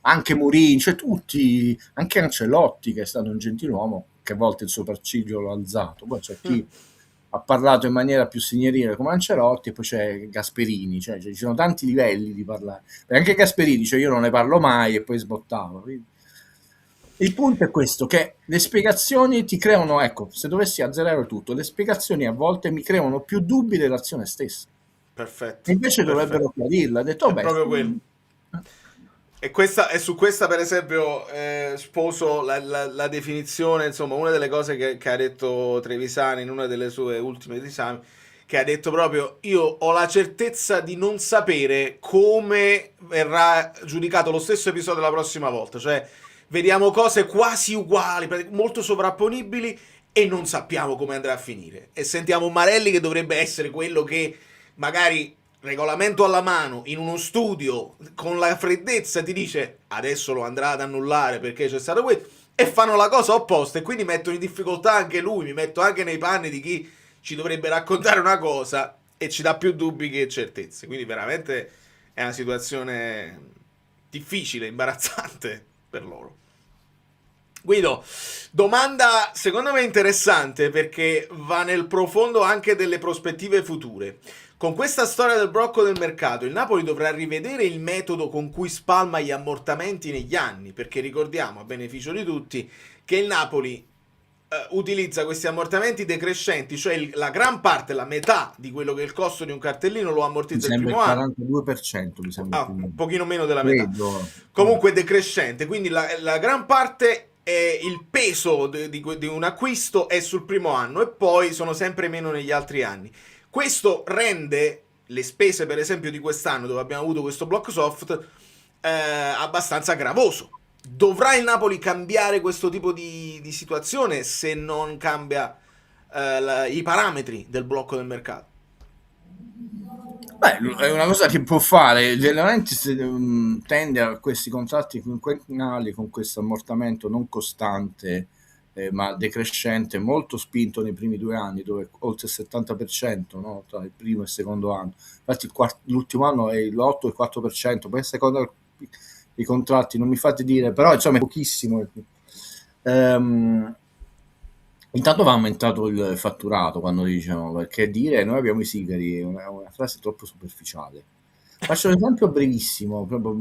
anche Mourinho, cioè tutti, anche Ancelotti, che è stato un gentiluomo, che a volte il sopracciglio l'ha alzato, poi c'è chi ha parlato in maniera più signorile come Ancelotti e poi c'è Gasperini, cioè ci sono tanti livelli di parlare. E anche Gasperini, cioè io non ne parlo mai e poi sbottavo. Il punto è questo, che le spiegazioni ti creano, ecco, se dovessi azzerare tutto, le spiegazioni a volte mi creano più dubbi dell'azione stessa. Perfetto. E invece dovrebbero chiarirla. Ha detto, È proprio quello. E su questa, per esempio, sposo la definizione, insomma, una delle cose che ha detto Trevisani in una delle sue ultime esami, che ha detto proprio, io ho la certezza di non sapere come verrà giudicato lo stesso episodio la prossima volta, cioè vediamo cose quasi uguali, molto sovrapponibili e non sappiamo come andrà a finire. E sentiamo Marelli che dovrebbe essere quello che magari regolamento alla mano in uno studio con la freddezza ti dice adesso lo andrà ad annullare perché c'è stato questo, e fanno la cosa opposta e quindi mettono in difficoltà anche lui. Mi metto anche nei panni di chi ci dovrebbe raccontare una cosa e ci dà più dubbi che certezze, quindi veramente è una situazione difficile, imbarazzante per loro. Guido, domanda secondo me interessante perché va nel profondo anche delle prospettive future. Con questa storia del blocco del mercato, il Napoli dovrà rivedere il metodo con cui spalma gli ammortamenti negli anni, perché ricordiamo, a beneficio di tutti, che il Napoli utilizza questi ammortamenti decrescenti, cioè la gran parte, la metà di quello che è il costo di un cartellino lo ammortizza il primo anno. 42%, mi sembra. Un pochino meno della metà. Credo. Comunque decrescente, quindi la gran parte è il peso di un acquisto è sul primo anno e poi sono sempre meno negli altri anni. Questo rende le spese, per esempio, di quest'anno, dove abbiamo avuto questo block soft, abbastanza gravoso. Dovrà il Napoli cambiare questo tipo di situazione se non cambia i parametri del blocco del mercato? Beh, è una cosa che può fare. Generalmente tende a questi contratti quinquennali con questo ammortamento non costante ma decrescente, molto spinto nei primi 2 anni, dove oltre il 70%, no? Tra il primo e il secondo anno. Infatti l'ultimo anno è l'8 e il 4%, poi a seconda i contratti, non mi fate dire, però insomma è pochissimo. Intanto va aumentato il fatturato quando diciamo, perché dire noi abbiamo i sigari è una frase troppo superficiale. Faccio un esempio brevissimo, proprio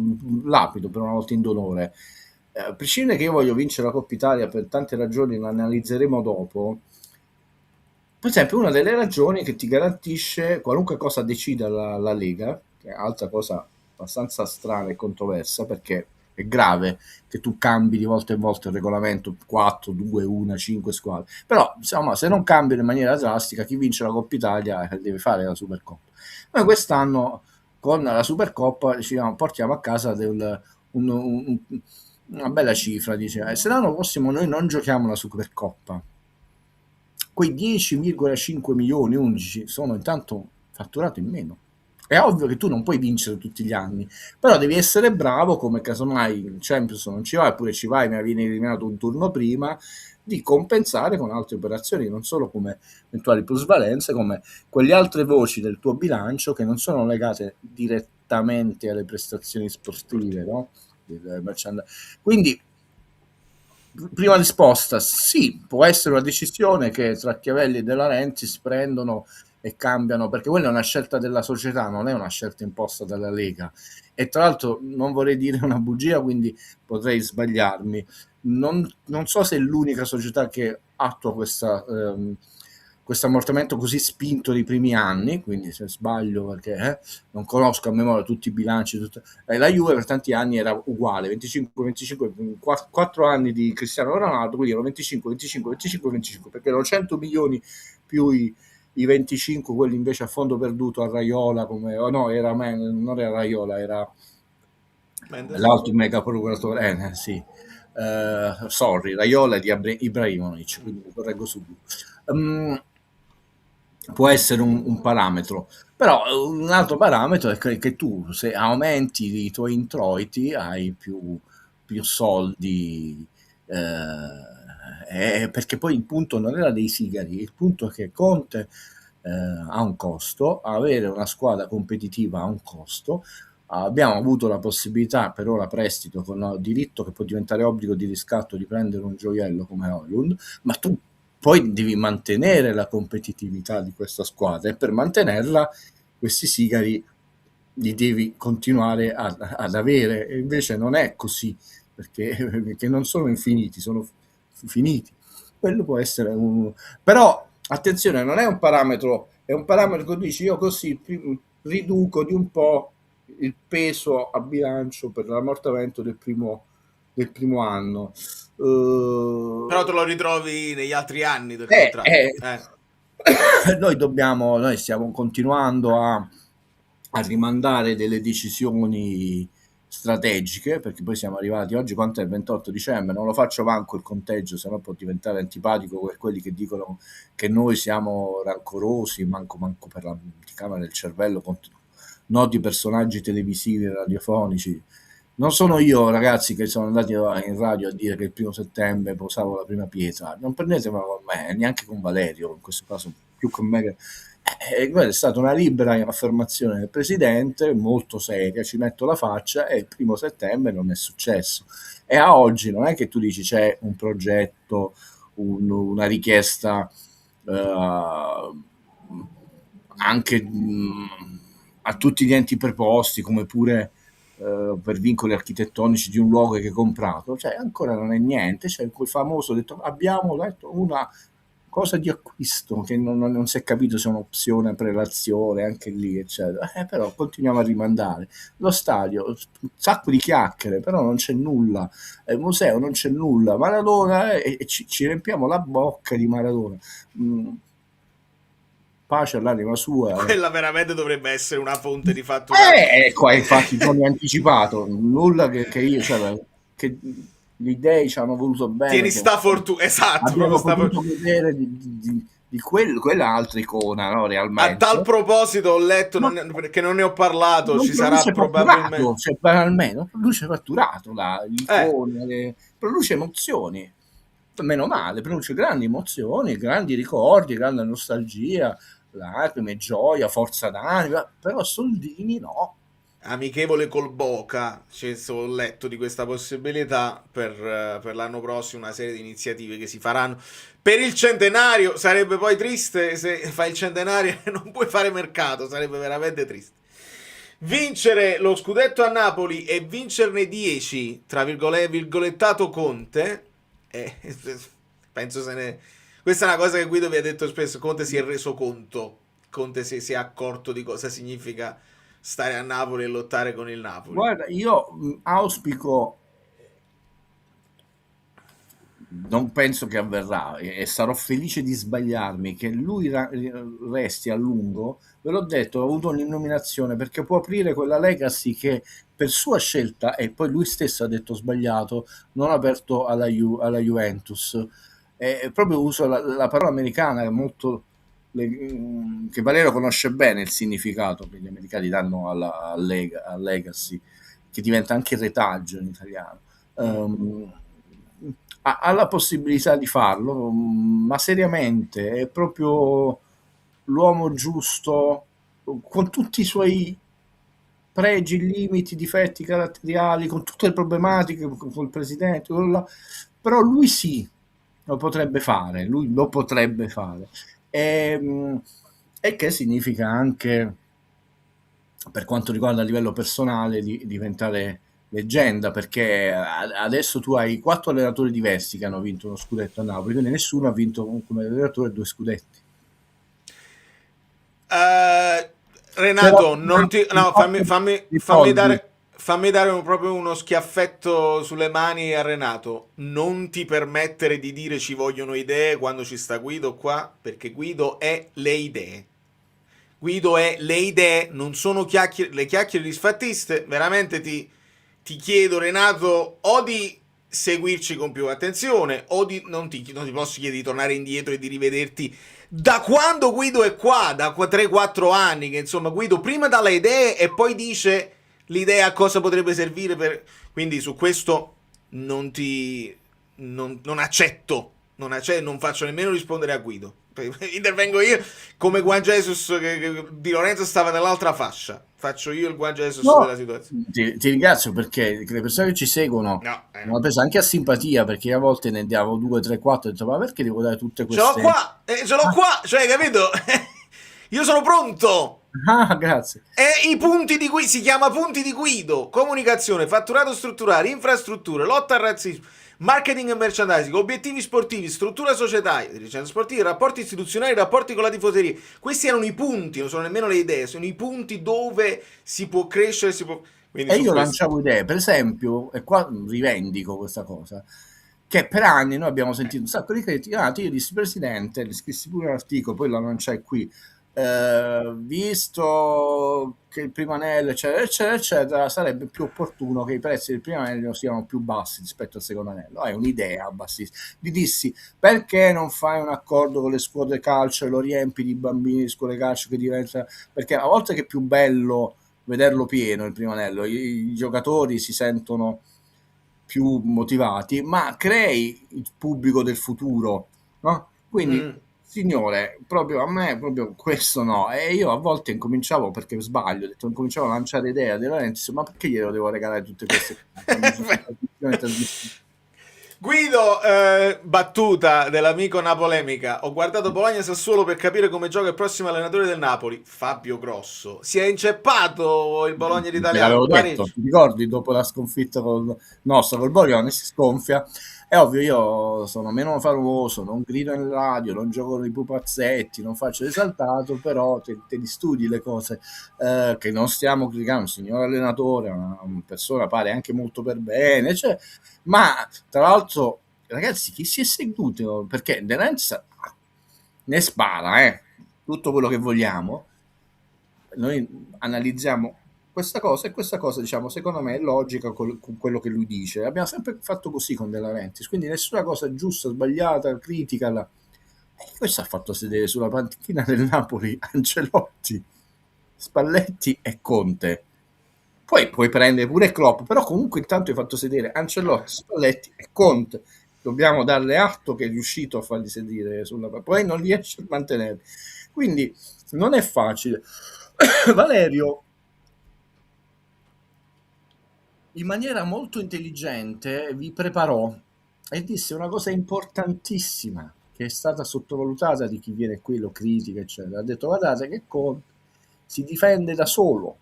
lapido per una volta in dolore. A prescindere che io voglio vincere la Coppa Italia per tante ragioni, lo analizzeremo dopo. Per esempio, una delle ragioni che ti garantisce qualunque cosa decida la Lega, che è altra cosa abbastanza strana e controversa, perché è grave che tu cambi di volta in volta il regolamento 4, 2, 1, 5 squadre. Però, insomma, se non cambiano in maniera drastica, chi vince la Coppa Italia deve fare la Supercoppa. Noi quest'anno con la Supercoppa portiamo a casa una bella cifra, dice, se l'anno prossimo noi non giochiamo la Supercoppa, quei 10,5 milioni, 11 sono intanto fatturato in meno. È ovvio che tu non puoi vincere tutti gli anni, però devi essere bravo, come casomai in Champions non ci vai, oppure ci vai ma vieni eliminato un turno prima, di compensare con altre operazioni, non solo come eventuali plusvalenze, come quelle altre voci del tuo bilancio che non sono legate direttamente alle prestazioni sportive, no? Quindi prima risposta, sì, può essere una decisione che tra Chiavelli e De Laurentiis prendono e cambiano, perché quella è una scelta della società, non è una scelta imposta dalla Lega. E tra l'altro non vorrei dire una bugia, quindi potrei sbagliarmi, non so se è l'unica società che attua questo ammortamento così spinto nei primi anni, quindi se sbaglio, perché non conosco a memoria tutti i bilanci, la Juve per tanti anni era uguale, 25, 4 anni di Cristiano Ronaldo, quindi erano 25, 25, 25, 25, perché erano 100 milioni più i 25, quelli invece a fondo perduto a Raiola, non era Raiola, era l'altro mega procuratore, sì. Sorry, Raiola di Ibrahimovic, quindi lo correggo subito. Può essere un parametro, però un altro parametro è che tu, se aumenti i tuoi introiti, hai più soldi, perché poi il punto non era dei sigari, il punto è che Conte ha un costo, avere una squadra competitiva ha un costo. Abbiamo avuto la possibilità, per ora prestito con diritto che può diventare obbligo di riscatto, di prendere un gioiello come Højlund, ma tu poi devi mantenere la competitività di questa squadra, e per mantenerla questi sigari li devi continuare ad avere, e invece non è così, perché non sono infiniti, sono finiti. Quello può essere però attenzione, non è un parametro, è un parametro che dici io così riduco di un po' il peso a bilancio per l'ammortamento del primo anno. Però te lo ritrovi negli altri anni del contratto. Noi stiamo continuando a rimandare delle decisioni strategiche, perché poi siamo arrivati oggi, quanto è il 28 dicembre, non lo faccio manco il conteggio, sennò può diventare antipatico per quelli che dicono che noi siamo rancorosi, manco per la camera del cervello contro noti personaggi televisivi e radiofonici. Non sono io, ragazzi, che sono andati in radio a dire che il 1 settembre posavo la prima pietra, non prendetevela con me, neanche con Valerio, in questo caso più con me che... è stata una libera affermazione del presidente, molto seria, ci metto la faccia, e il 1 settembre non è successo. E a oggi non è che tu dici c'è un progetto, una richiesta anche a tutti gli enti preposti, come pure per vincoli architettonici di un luogo che hai comprato, cioè ancora non è niente. C'è quel famoso detto, abbiamo letto una cosa di acquisto che non si è capito se è un'opzione, prelazione, anche lì eccetera, però continuiamo a rimandare. Lo stadio, un sacco di chiacchiere, però non c'è nulla. Il museo non c'è nulla. Maradona, e ci riempiamo la bocca di Maradona. Pace all'anima sua. Quella veramente dovrebbe essere una fonte di fattura. Qua infatti non è anticipato nulla che io, cioè, che gli dei ci hanno voluto bene. Tieni sta fortuna, esatto. Abbiamo potuto vedere di quella altra icona, no, realmente. A tal proposito ho letto, perché non ne ho parlato, ci sarà probabilmente... Cioè, almeno produce fatturato, l'icona, produce emozioni. Meno male, produce grandi emozioni, grandi ricordi, grande nostalgia, lacrime, gioia, forza d'anima, però soldini no. Amichevole col Boca, ho letto di questa possibilità per l'anno prossimo, una serie di iniziative che si faranno per il centenario. Sarebbe poi triste se fai il centenario e non puoi fare mercato, sarebbe veramente triste. Vincere lo scudetto a Napoli e vincerne 10, tra virgolettato Conte, penso questa è una cosa che Guido vi ha detto spesso. Conte si è reso conto, Conte si è accorto di cosa significa stare a Napoli e lottare con il Napoli. Guarda, io auspico, non penso che avverrà, e sarò felice di sbagliarmi, che lui resti a lungo. Ve l'ho detto, ho avuto un'illuminazione, perché può aprire quella legacy che per sua scelta, e poi lui stesso ha detto sbagliato, non ha aperto alla Juventus. Proprio uso la parola americana molto, che Valerio conosce bene il significato che gli americani danno alla legacy, che diventa anche retaggio in italiano. Ha la possibilità di farlo, ma seriamente è proprio l'uomo giusto, con tutti i suoi pregi, limiti, difetti caratteriali, con tutte le problematiche col presidente, però lui sì, lo potrebbe fare, e che significa anche, per quanto riguarda il livello personale, di diventare leggenda, perché adesso tu hai 4 allenatori diversi che hanno vinto uno scudetto a Napoli, quindi nessuno ha vinto come allenatore 2 scudetti. Renato, fammi dare proprio uno schiaffetto sulle mani a Renato. Non ti permettere di dire ci vogliono idee quando ci sta Guido qua, perché Guido è le idee. Guido è le idee, non sono chiacchiere, le chiacchiere disfattiste. Veramente ti chiedo, Renato, o di seguirci con più attenzione, o di non ti posso chiedere di tornare indietro e di rivederti da quando Guido è qua, da 3-4 anni, che insomma Guido prima dà le idee e poi dice l'idea a cosa potrebbe servire per... Quindi su questo non accetto, non faccio nemmeno rispondere a Guido. Intervengo io come Juan Jesus che Di Lorenzo stava nell'altra fascia. Faccio io il Juan Jesus della situazione. Ti ringrazio perché le persone che ci seguono hanno preso anche a simpatia, perché a volte ne diamo 2, 3, 4 e ho detto, ma perché devo dare tutte queste... Ce l'ho qua, cioè, capito? Io sono pronto. Grazie. E i punti di Guido, si chiama punti di Guido: comunicazione, fatturato strutturale, infrastrutture, lotta al razzismo, marketing e merchandising, obiettivi sportivi, struttura societaria, dirigenza sportiva, rapporti istituzionali, rapporti con la tifoseria. Questi erano i punti, non sono nemmeno le idee, sono i punti dove si può crescere, Quindi e io lanciavo idee, per esempio, e qua rivendico questa cosa, che per anni noi abbiamo sentito un sacco di critiche. Io dissi, Presidente, gli scrissi pure un articolo, poi lo lanciai qui, visto che il primo anello eccetera eccetera eccetera, sarebbe più opportuno che i prezzi del primo anello siano più bassi rispetto al secondo anello. È un'idea bassissima. Gli dissi, perché non fai un accordo con le scuole calcio e lo riempi di bambini di scuole calcio, che diventa, perché a volte che è più bello vederlo pieno il primo anello, i giocatori si sentono più motivati, ma crei il pubblico del futuro, no? Quindi signore, proprio a me proprio questo no. E io a volte incominciavo, perché sbaglio, incominciavo a lanciare idea di Lorenzo, ma perché glielo devo regalare tutte queste Guido, battuta dell'amico Napolemica: ho guardato Bologna-Sassuolo per capire come gioca il prossimo allenatore del Napoli, Fabio Grosso. Si è inceppato il Bologna d'Italiano. L'avevo detto, ti ricordi, dopo la sconfitta col Borione si sconfia. È ovvio, io sono meno famoso, non grido in radio, non gioco nei pupazzetti, non faccio esaltato, però te li studi le cose, che non stiamo criticando un signor allenatore, una persona pare anche molto per bene, cioè, ma tra l'altro, ragazzi, chi si è seduto? Perché De Renza ne spara, tutto quello che vogliamo, noi analizziamo questa cosa, e questa cosa, diciamo, secondo me è logica con quello che lui dice. Abbiamo sempre fatto così con De Laurentiis, quindi nessuna cosa giusta, sbagliata, critica. E questo ha fatto sedere sulla panchina del Napoli Ancelotti, Spalletti e Conte. Poi puoi prendere pure Klopp, però comunque intanto hai fatto sedere Ancelotti, Spalletti e Conte. Dobbiamo darle atto che è riuscito a farli sedere sulla panchina, poi non riesce a mantenerli. Quindi non è facile. Valerio, in maniera molto intelligente, vi preparò e disse una cosa importantissima che è stata sottovalutata di chi viene qui, lo critica, eccetera. Ha detto, guardate che Conte si difende da solo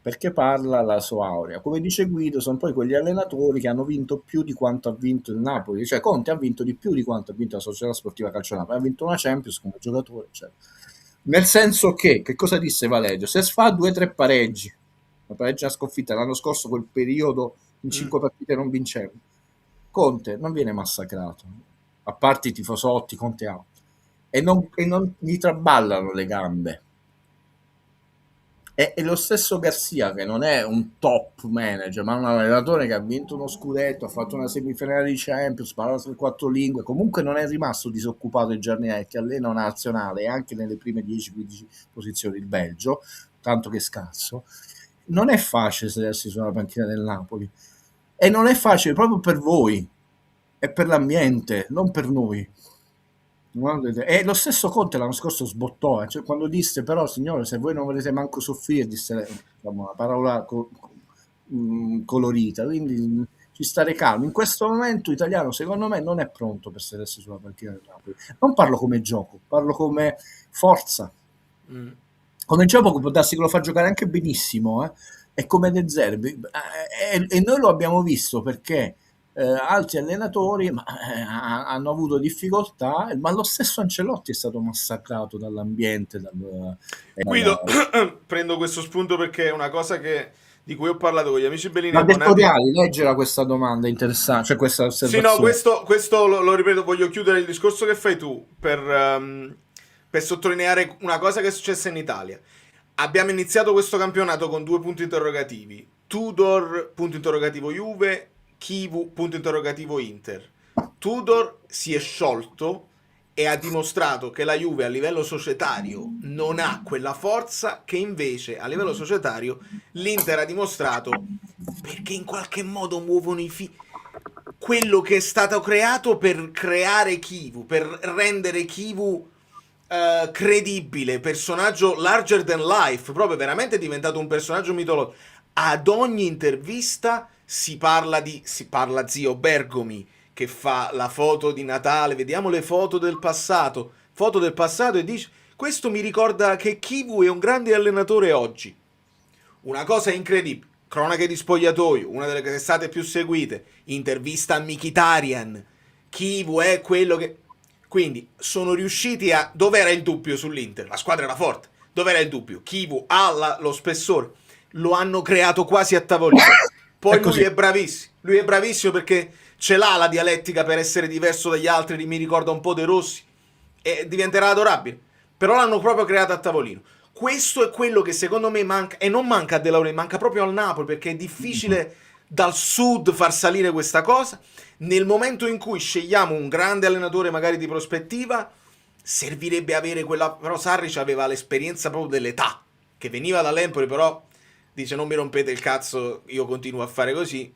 perché parla la sua aurea. Come dice Guido, sono poi quegli allenatori che hanno vinto più di quanto ha vinto il Napoli, cioè Conte ha vinto di più di quanto ha vinto la Società Sportiva Calcio Napoli, ha vinto una Champions come giocatore, eccetera. Nel senso che cosa disse Valerio? Se si fa 2-3 pareggi, la pareggia sconfitta l'anno scorso, quel periodo in 5 partite non vinceva, Conte non viene massacrato, a parte i tifosotti, Conte ha, e non gli traballano le gambe. E lo stesso Garcia, che non è un top manager, ma un allenatore che ha vinto uno scudetto, ha fatto una semifinale di Champions, parla le 4 lingue, comunque non è rimasto disoccupato il Giardinetti, allena una nazionale e anche nelle prime 10-15 posizioni il Belgio, tanto che scarso. Non è facile sedersi sulla panchina del Napoli, e non è facile proprio per voi, è per l'ambiente, non per noi. E lo stesso Conte l'anno scorso sbottò, cioè quando disse, però signore, se voi non volete manco soffrire, disse una parola colorita, quindi ci stare calmi. In questo momento italiano, secondo me, non è pronto per sedersi sulla panchina del Napoli. Non parlo come gioco, parlo come forza. Come gioco può darsi che lo fa giocare anche benissimo, e come De Zerbi, e noi lo abbiamo visto perché altri allenatori hanno avuto difficoltà, ma lo stesso Ancelotti è stato massacrato dall'ambiente. Guido, prendo questo spunto perché è una cosa di cui ho parlato con gli amici Bellini. Ma Vettoriali, leggela questa domanda interessante, cioè questa osservazione. Sì, no, questo lo ripeto, voglio chiudere il discorso che fai tu per sottolineare una cosa che è successa in Italia. Abbiamo iniziato questo campionato con 2 punti interrogativi. Tudor, punto interrogativo Juve, Chivu, punto interrogativo Inter. Tudor si è sciolto e ha dimostrato che la Juve a livello societario non ha quella forza che invece a livello societario l'Inter ha dimostrato, perché in qualche modo muovono quello che è stato creato per creare Chivu, per rendere Chivu credibile, personaggio larger than life, proprio veramente diventato un personaggio mitologico. Ad ogni intervista si parla zio Bergomi che fa la foto di Natale, vediamo le foto del passato e dice: questo mi ricorda che Chivu è un grande allenatore oggi. Una cosa incredibile. Cronache di spogliatoio, una delle testate più seguite, intervista a Mkhitaryan, Chivu è quello che... Quindi sono riusciti a... Dov'era il dubbio sull'Inter? La squadra era forte. Dov'era il dubbio? Chivu ha lo spessore. Lo hanno creato quasi a tavolino. Poi lui è bravissimo. Lui è bravissimo perché ce l'ha la dialettica per essere diverso dagli altri. Mi ricorda un po' De Rossi. E diventerà adorabile. Però l'hanno proprio creato a tavolino. Questo è quello che secondo me manca. E non manca a De Laurentiis, manca proprio al Napoli, perché è difficile dal sud far salire questa cosa. Nel momento in cui scegliamo un grande allenatore magari di prospettiva, servirebbe avere quella... Però Sarri aveva l'esperienza proprio dell'età, che veniva dall'Empoli, però dice: non mi rompete il cazzo, io continuo a fare così.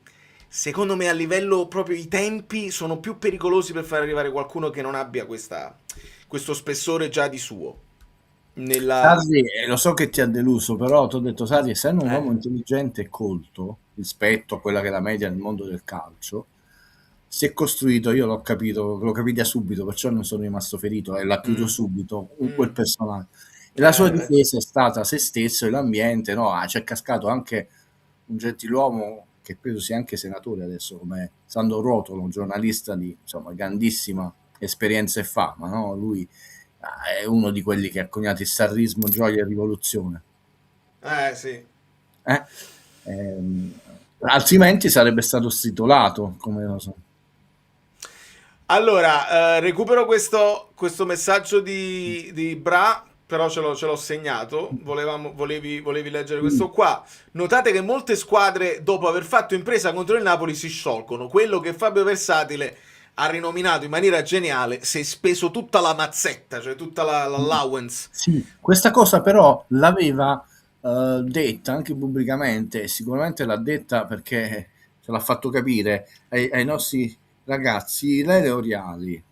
Secondo me a livello proprio i tempi sono più pericolosi per far arrivare qualcuno che non abbia questo spessore già di suo. Sarri, lo so che ti ha deluso, però ti ho detto, Sarri, essendo un uomo intelligente e colto rispetto a quella che è la media nel mondo del calcio, si è costruito, io l'ho capito, lo capì da subito, perciò non sono rimasto ferito, e l'ha chiuso subito quel personaggio. E la sua difesa è stata se stesso e l'ambiente, no? C'è cascato anche un gentiluomo che credo sia anche senatore adesso, come Sandro Rotolo, un giornalista di grandissima esperienza e fama, no? Lui è uno di quelli che ha coniato il sarrismo, gioia e rivoluzione. Sì. Altrimenti sarebbe stato stritolato, come lo so. Allora, recupero questo messaggio di Bra, però ce l'ho segnato. Volevi leggere questo qua. Notate che molte squadre, dopo aver fatto impresa contro il Napoli, si sciolgono. Quello che Fabio Versatile ha rinominato in maniera geniale: si è speso tutta la mazzetta, cioè tutta l'allowance. Sì, questa cosa però l'aveva detta anche pubblicamente, sicuramente l'ha detta perché ce l'ha fatto capire ai nostri ragazzi. Lele Oriali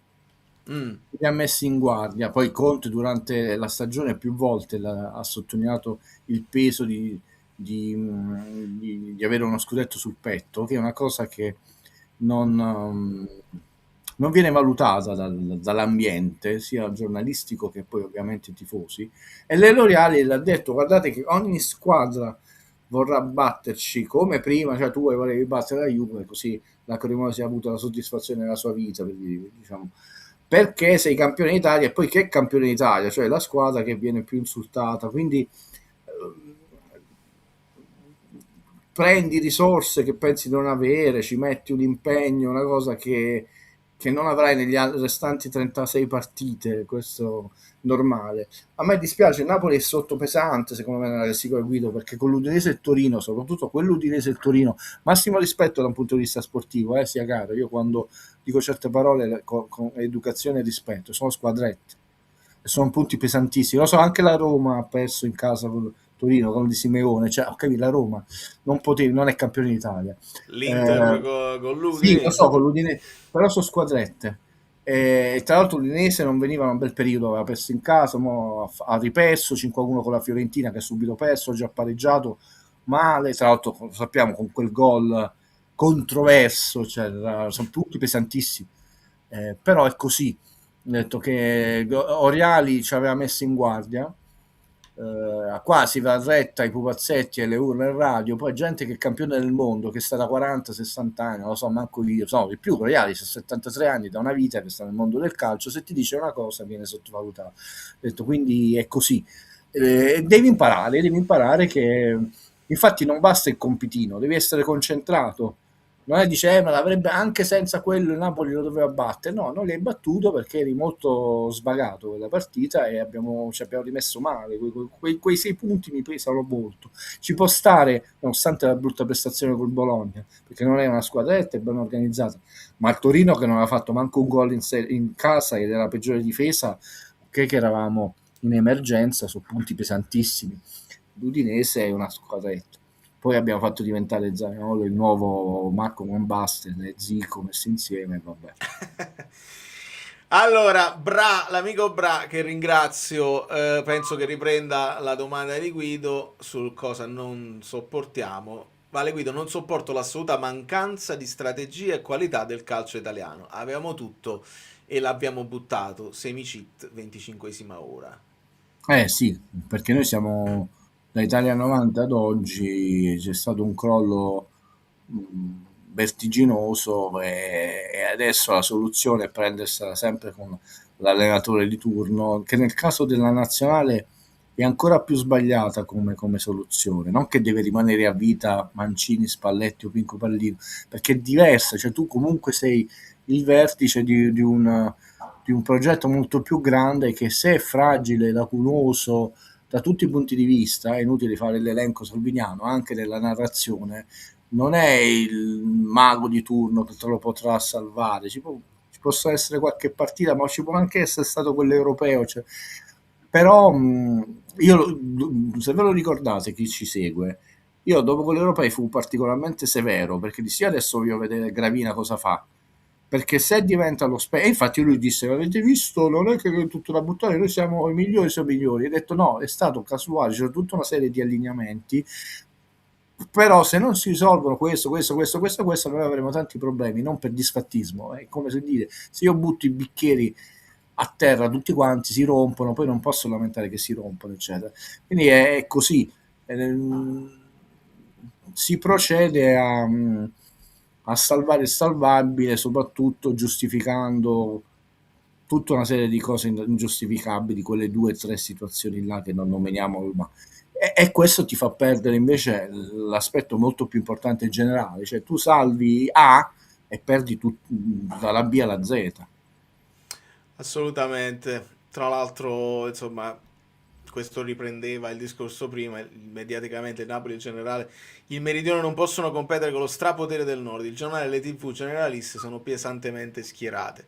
li ha messi in guardia. Poi Conte durante la stagione più volte ha sottolineato il peso di avere uno scudetto sul petto, che è una cosa che non viene valutata dall'ambiente, sia giornalistico che poi ovviamente tifosi. E Lele Oriali l'ha detto: guardate che ogni squadra vorrà batterci come prima, cioè tu volevi battere la Juve, così la Cremonese ha avuto la soddisfazione della sua vita, perché sei campione d'Italia. E poi che campione d'Italia? Cioè la squadra che viene più insultata, quindi prendi risorse che pensi di non avere, ci metti un impegno, una cosa che non avrai negli restanti 36 partite, questo normale. A me dispiace, il Napoli è sotto pesante secondo me nella classifica Guido, perché con l'Udinese e il Torino, soprattutto quell'Udinese e il Torino, massimo rispetto da un punto di vista sportivo, sia caro, io quando dico certe parole con educazione e rispetto, sono squadrette e sono punti pesantissimi. Lo so, anche la Roma ha perso in casa con Torino, con Di Simeone, cioè ho capito, la Roma non è campione d'Italia. L'Inter con l'Udinese. Sì, lo so, con l'Udinese, però sono squadrette. E tra l'altro l'Udinese non veniva un bel periodo, aveva perso in casa, ha riperso 5-1 con la Fiorentina, che ha subito perso, ha già pareggiato male, tra l'altro lo sappiamo, con quel gol controverso, cioè, sono tutti pesantissimi, però è così. Ho detto che Oriali ci aveva messo in guardia, qua si va retta ai pupazzetti e le urla in radio, poi gente che è campione del mondo, che sta da 40-60 anni, non lo so, manco io, no, di più, Reali, 73 anni, da una vita che sta nel mondo del calcio, se ti dice una cosa viene sottovalutato. Ho detto, quindi è così. Devi imparare che infatti non basta il compitino, devi essere concentrato Non è dice, ma l'avrebbe anche senza quello il Napoli lo doveva battere. No, non li hai battuto perché eri molto svagato quella partita e ci abbiamo rimesso male. Quei 6 punti mi pesano molto. Ci può stare, nonostante la brutta prestazione col Bologna, perché non è una squadra retta e ben organizzata, ma il Torino che non aveva fatto manco un gol in casa ed era la peggiore difesa, ok che eravamo in emergenza su punti pesantissimi. L'Udinese è una squadretta. Poi abbiamo fatto diventare Zaniolo il nuovo Marco Monbaster e Zico messi insieme, vabbè. Allora, l'amico Bra, che ringrazio, penso che riprenda la domanda di Guido sul cosa non sopportiamo. Vale Guido, non sopporto l'assoluta mancanza di strategia e qualità del calcio italiano. Avevamo tutto e l'abbiamo buttato. Semicit, 25esima ora. Sì, perché noi siamo da Italia 90 ad oggi, c'è stato un crollo vertiginoso e adesso la soluzione è prendersela sempre con l'allenatore di turno, che nel caso della nazionale è ancora più sbagliata come soluzione, non che deve rimanere a vita Mancini, Spalletti o Pinco Pallino, perché è diversa, cioè tu comunque sei il vertice di un progetto molto più grande che, se è fragile, lacunoso da tutti i punti di vista, è inutile fare l'elenco salviniano, anche della narrazione, non è il mago di turno che te lo potrà salvare. Ci possa essere qualche partita, ma ci può anche essere stato quell'europeo, cioè. Però se ve lo ricordate, chi ci segue, io dopo quell'europeo fu particolarmente severo, perché dissi adesso voglio vedere Gravina cosa fa, perché se diventa e infatti lui disse, avete visto, non è che è tutto da buttare, noi siamo i migliori, siamo i migliori. Ho detto no, è stato casuale, c'è tutta una serie di allineamenti, però se non si risolvono questo, noi avremo tanti problemi, non per disfattismo, è come se dire, se io butto i bicchieri a terra tutti quanti si rompono, poi non posso lamentare che si rompono, eccetera. Quindi è così. Si procede a salvare il salvabile, soprattutto giustificando tutta una serie di cose ingiustificabili, quelle 2 o 3 situazioni là che non nominiamo, ma e questo ti fa perdere invece l'aspetto molto più importante generale, cioè tu salvi A e perdi dalla B alla Z. Assolutamente. Tra l'altro, insomma, questo riprendeva il discorso prima, mediaticamente il Napoli in generale, il Meridione non possono competere con lo strapotere del Nord, il giornale e le TV generaliste sono pesantemente schierate.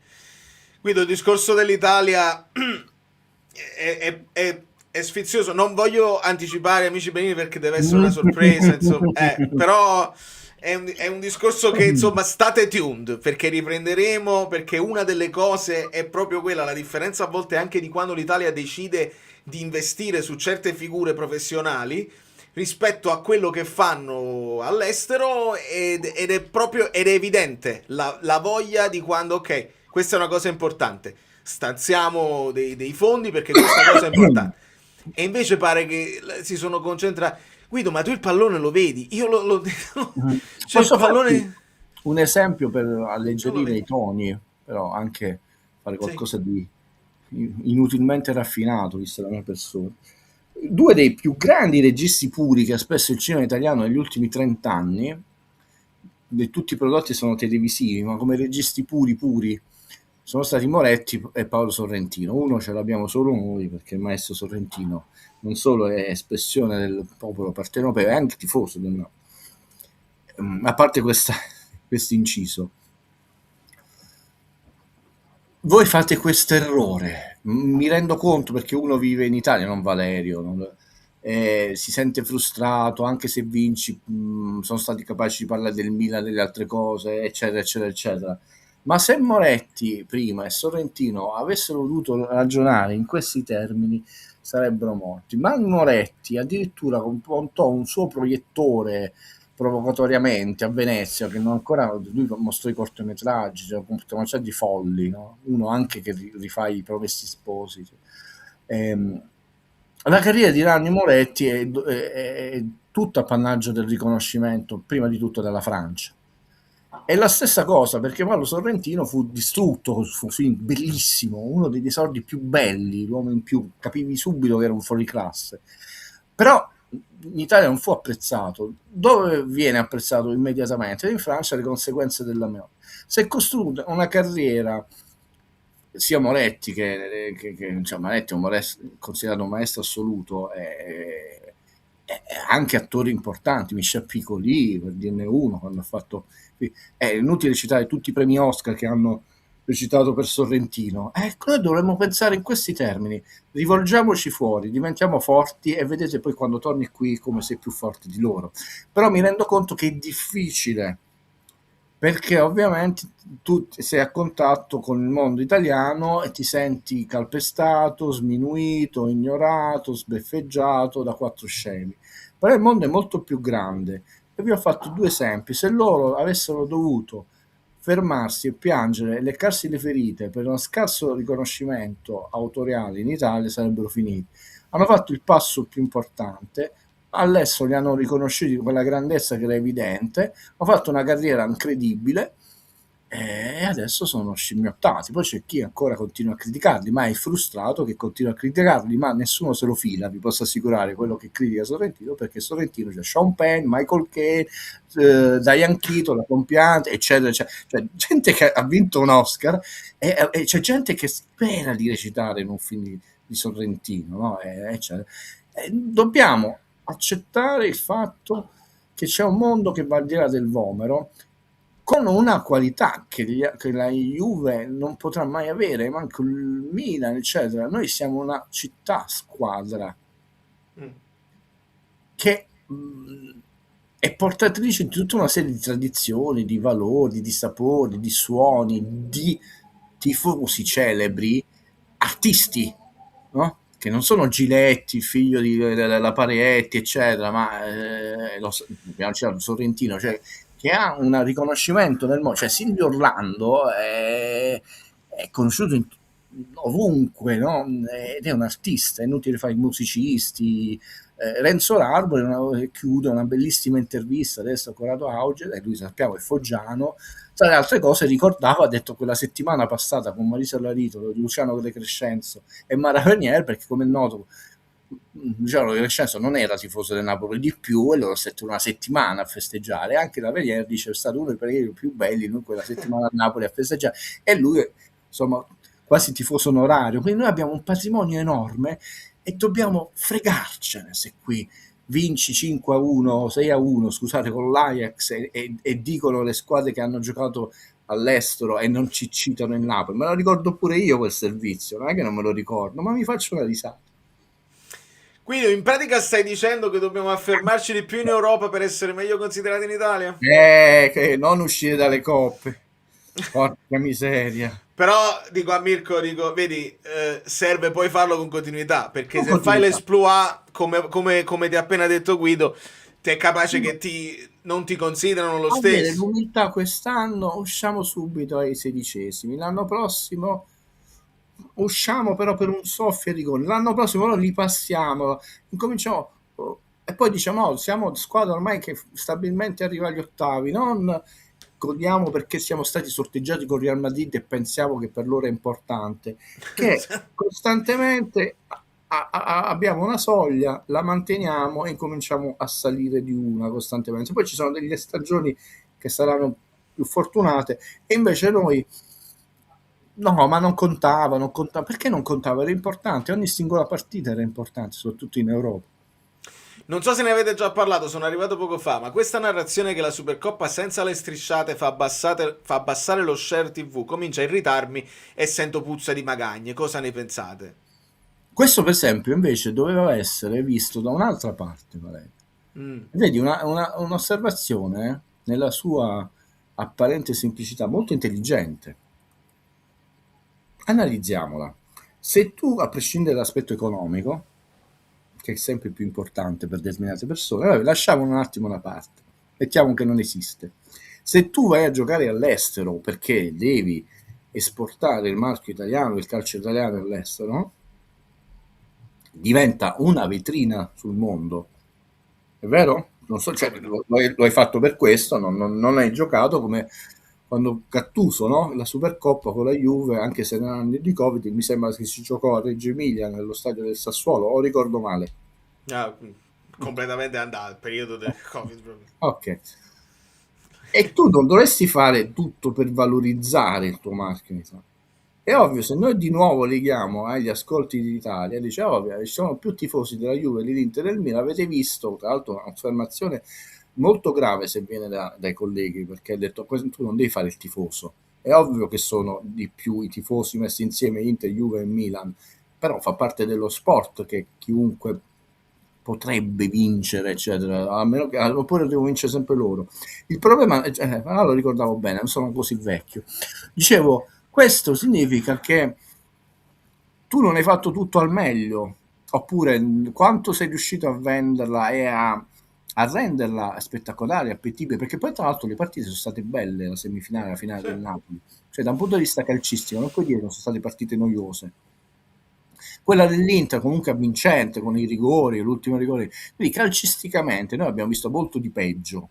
Guido, il discorso dell'Italia è sfizioso, non voglio anticipare amici benini perché deve essere una sorpresa, insomma, però è un discorso che, insomma, state tuned, perché riprenderemo, perché una delle cose è proprio quella, la differenza a volte anche di quando l'Italia decide di investire su certe figure professionali rispetto a quello che fanno all'estero, ed è evidente la voglia di quando, ok, questa è una cosa importante, stanziamo dei fondi perché questa cosa è importante, e invece pare che si sono concentrati. Guido, ma tu il pallone lo vedi? Io cioè Posso il pallone... farti un esempio per alleggerire i toni, però anche fare qualcosa di inutilmente raffinato, vista la mia persona. 2 dei più grandi registi puri che ha espresso il cinema italiano negli ultimi 30 anni, tutti i prodotti sono televisivi, ma come registi puri, sono stati Moretti e Paolo Sorrentino. Uno ce l'abbiamo solo noi, perché il maestro Sorrentino non solo è espressione del popolo partenopeo, è anche tifoso del Napoli. A parte questo inciso, voi fate questo errore, mi rendo conto, perché uno vive in Italia, non Valerio, si sente frustrato anche se vinci, sono stati capaci di parlare del Milan, delle altre cose, eccetera eccetera eccetera. Ma se Moretti prima e Sorrentino avessero dovuto ragionare in questi termini, sarebbero morti. Ma Moretti addirittura comprò un suo proiettore provocatoriamente a Venezia, che non ancora, lui mostrò i cortometraggi, cioè cortometraggi folli, no? Uno anche che rifà i Promessi Sposi. La carriera di Nanni Moretti è tutta appannaggio del riconoscimento, prima di tutto della Francia. È la stessa cosa, perché Paolo Sorrentino fu distrutto, fu un film bellissimo, uno dei esordi più belli, l'uomo in più, capivi subito che era un fuoriclasse. Però in Italia non fu apprezzato. Dove viene apprezzato immediatamente? In Francia, le conseguenze della memoria. Si è costruita una carriera, sia Moretti cioè Moretti è considerato un maestro assoluto, e anche attori importanti, Michel Piccoli, per dirne uno, quando ha fatto... È inutile citare tutti i premi Oscar che hanno recitato per Sorrentino. Ecco, noi dovremmo pensare in questi termini, rivolgiamoci fuori, diventiamo forti e vedete poi quando torni qui come sei più forte di loro. Però mi rendo conto che è difficile, perché ovviamente tu sei a contatto con il mondo italiano e ti senti calpestato, sminuito, ignorato, sbeffeggiato da quattro scemi. Però il mondo è molto più grande e vi ho fatto due esempi. Se loro avessero dovuto fermarsi e piangere e leccarsi le ferite per uno scarso riconoscimento autoriale in Italia, sarebbero finiti. Hanno fatto il passo più importante, all'estero li hanno riconosciuti quella grandezza che era evidente, hanno fatto una carriera incredibile e adesso sono scimmiottati. Poi c'è chi ancora continua a criticarli, ma è frustrato che continua a criticarli, ma nessuno se lo fila, vi posso assicurare, quello che critica Sorrentino, perché Sorrentino c'è Sean Penn, Michael Caine, Diane Keaton, la compiante, eccetera, eccetera. Cioè, gente che ha vinto un Oscar e c'è gente che spera di recitare in un film di Sorrentino, no? Dobbiamo accettare il fatto che c'è un mondo che va al di là del Vomero, con una qualità che la Juve non potrà mai avere, manco il Milan, eccetera. Noi siamo una città squadra che è portatrice di tutta una serie di tradizioni, di valori, di sapori, di suoni, di tifosi celebri, artisti, no? Che non sono Giletti, figlio della Paretti, eccetera, ma abbiamo citato Sorrentino, cioè che ha un riconoscimento nel mondo, cioè Silvio Orlando è conosciuto ovunque, no? Ed è un artista, è inutile fare i musicisti. Renzo Arbore chiude una bellissima intervista adesso a Corrado Auge, e lui sappiamo è foggiano, tra le altre cose ricordava, ha detto quella settimana passata con Marisa Larito, Luciano De Crescenzo e Mara Venier, perché come è noto Luciano De Crescenzo non era tifoso del Napoli di più e loro stette una settimana a festeggiare, anche la Venier dice è stato uno dei periodi più belli, lui quella settimana a Napoli a festeggiare, e lui insomma quasi tifoso onorario, quindi noi abbiamo un patrimonio enorme e dobbiamo fregarcene se qui vinci 5-1, 6-1, scusate, con l'Ajax e dicono le squadre che hanno giocato all'estero e non ci citano il Napoli. Me lo ricordo pure io quel servizio, non è che non me lo ricordo, ma mi faccio una risata. Quindi in pratica stai dicendo che dobbiamo affermarci di più in Europa per essere meglio considerati in Italia? Che non uscire dalle coppe. Porca miseria. Però dico a Mirko, vedi, serve poi farlo con continuità, perché se fai l'esploit come ti ha appena detto Guido, ti è capace che non ti considerano lo stesso. L'umiltà quest'anno usciamo subito ai 16esimi, l'anno prossimo usciamo però per un soffio di gol, l'anno prossimo noi li passiamo, incominciamo e poi diciamo no, siamo squadra ormai che stabilmente arriva agli ottavi, non godiamo perché siamo stati sorteggiati con Real Madrid e pensiamo che per loro è importante, che costantemente abbiamo una soglia, la manteniamo e cominciamo a salire di una costantemente. Poi ci sono delle stagioni che saranno più fortunate e invece noi no, ma non contava, perché non contava? Era importante, ogni singola partita era importante, soprattutto in Europa. Non so se ne avete già parlato, sono arrivato poco fa, ma questa narrazione che la Supercoppa senza le strisciate fa abbassare lo share TV comincia a irritarmi e sento puzza di magagne. Cosa ne pensate? Questo per esempio invece doveva essere visto da un'altra parte, Vedi, un'osservazione nella sua apparente semplicità, molto intelligente. Analizziamola. Se tu, a prescindere dall'aspetto economico, che è sempre più importante per determinate persone, lasciamo un attimo da parte, mettiamo che non esiste. Se tu vai a giocare all'estero perché devi esportare il marchio italiano, il calcio italiano all'estero, diventa una vetrina sul mondo, è vero? Non so, cioè, lo hai fatto per questo, non hai giocato come quando Gattuso, no? La Supercoppa con la Juve, anche se erano anni di Covid, mi sembra che si giocò a Reggio Emilia nello stadio del Sassuolo, o ricordo male? completamente andato, il periodo del Covid proprio. Ok. E tu non dovresti fare tutto per valorizzare il tuo marchio in Italia. È ovvio, se noi di nuovo leghiamo agli ascolti d'Italia, dice ovvio, ci sono più tifosi della Juve, dell'Inter e del Milan, avete visto, tra l'altro un'affermazione molto grave se viene dai colleghi, perché ha detto tu non devi fare il tifoso. È ovvio che sono di più i tifosi messi insieme Inter, Juve e Milan, però fa parte dello sport che chiunque potrebbe vincere, eccetera, a meno che, oppure devo vincere sempre loro. Il problema, allora lo ricordavo bene, non sono così vecchio. Dicevo, questo significa che tu non hai fatto tutto al meglio, oppure quanto sei riuscito a venderla e a renderla spettacolare, appetibile, perché poi tra l'altro le partite sono state belle, la semifinale, la finale del Napoli, cioè da un punto di vista calcistico non puoi dire che non sono state partite noiose. Quella dell'Inter comunque avvincente con i rigori, l'ultimo rigore, quindi calcisticamente noi abbiamo visto molto di peggio.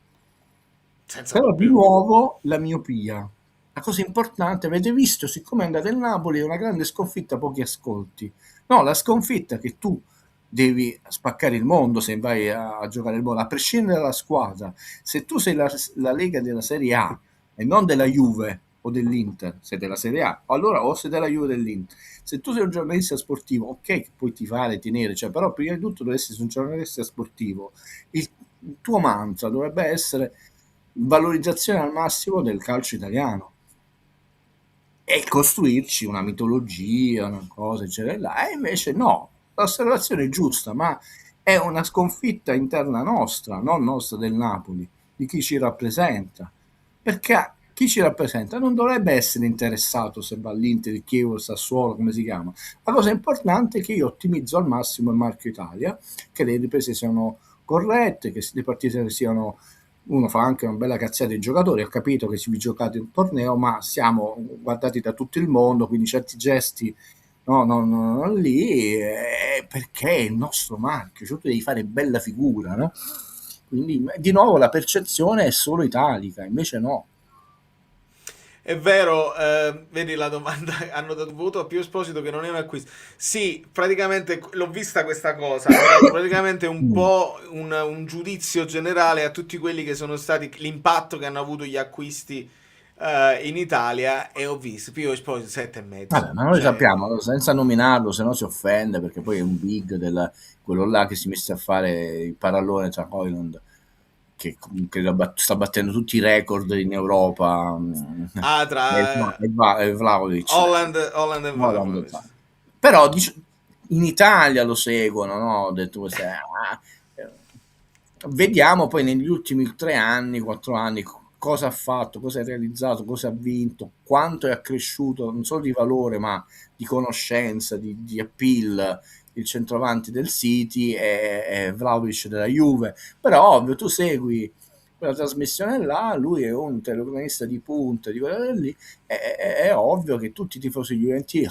Senza Però di dubbio. nuovo la miopia. La cosa importante, avete visto, siccome è andata il Napoli, è una grande sconfitta, pochi ascolti. No, la sconfitta è che tu devi spaccare il mondo se vai a giocare il mondo, a prescindere dalla squadra. Se tu sei la Lega della Serie A e non della Juve o dell'Inter, sei della Serie A, allora o sei della Juve o dell'Inter. Se tu sei un giornalista sportivo, ok che puoi tifare, tenere, cioè, però prima di tutto dovresti essere un giornalista sportivo. Il tuo mantra dovrebbe essere valorizzazione al massimo del calcio italiano e costruirci una mitologia, una cosa, eccetera. E invece no, l'osservazione è giusta, ma è una sconfitta interna nostra, non nostra del Napoli, di chi ci rappresenta. Perché chi ci rappresenta non dovrebbe essere interessato se va all'Inter, il Chievo, il Sassuolo, come si chiama. La cosa importante è che io ottimizzo al massimo il marchio Italia, che le riprese siano corrette, che le partite siano... Uno fa anche una bella cazzata dei giocatori, ho capito che vi giocate un torneo, ma siamo guardati da tutto il mondo, quindi certi gesti no, lì, perché è il nostro marchio, cioè tu devi fare bella figura, no? Quindi di nuovo la percezione è solo italica, invece no. È vero, vedi la domanda, hanno dovuto a Pio Esposito che non è un acquisto. Sì, praticamente l'ho vista questa cosa, ho dato praticamente un po' un giudizio generale a tutti quelli che sono stati, l'impatto che hanno avuto gli acquisti in Italia e ho visto Pio Esposito 7,5. Vabbè, ma noi Cioè, sappiamo, senza nominarlo, se no si offende, perché poi è un big quello là che si mette a fare il parallone tra Hoyland, che sta battendo tutti i record in Europa, tra e Vlahovic. Holland e Vlahovic. Però in Italia lo seguono, no? Ho detto, vediamo poi negli ultimi 3 anni, 4 anni cosa ha fatto, cosa ha realizzato, cosa ha vinto, quanto è accresciuto non solo di valore ma di conoscenza, di appeal il centravanti del City e Vlahovic della Juve. Però ovvio tu segui quella trasmissione là, lui è un telecronista di punta di quella lì, è ovvio che tutti i tifosi juventini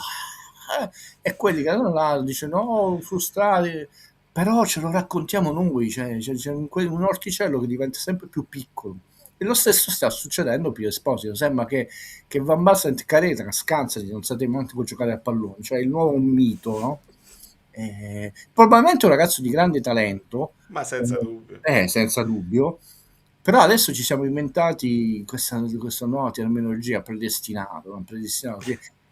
e quelli che erano là dicono no, frustrati, però ce lo raccontiamo noi, c'è un orticello che diventa sempre più piccolo. E lo stesso sta succedendo a Pio Esposito. Sembra che Van Basten e Careta scansati, non sapete manco giocare a pallone, cioè il nuovo un mito, no? Probabilmente un ragazzo di grande talento, ma senza dubbio. Senza dubbio, però adesso ci siamo inventati questa nuova terminologia predestinato,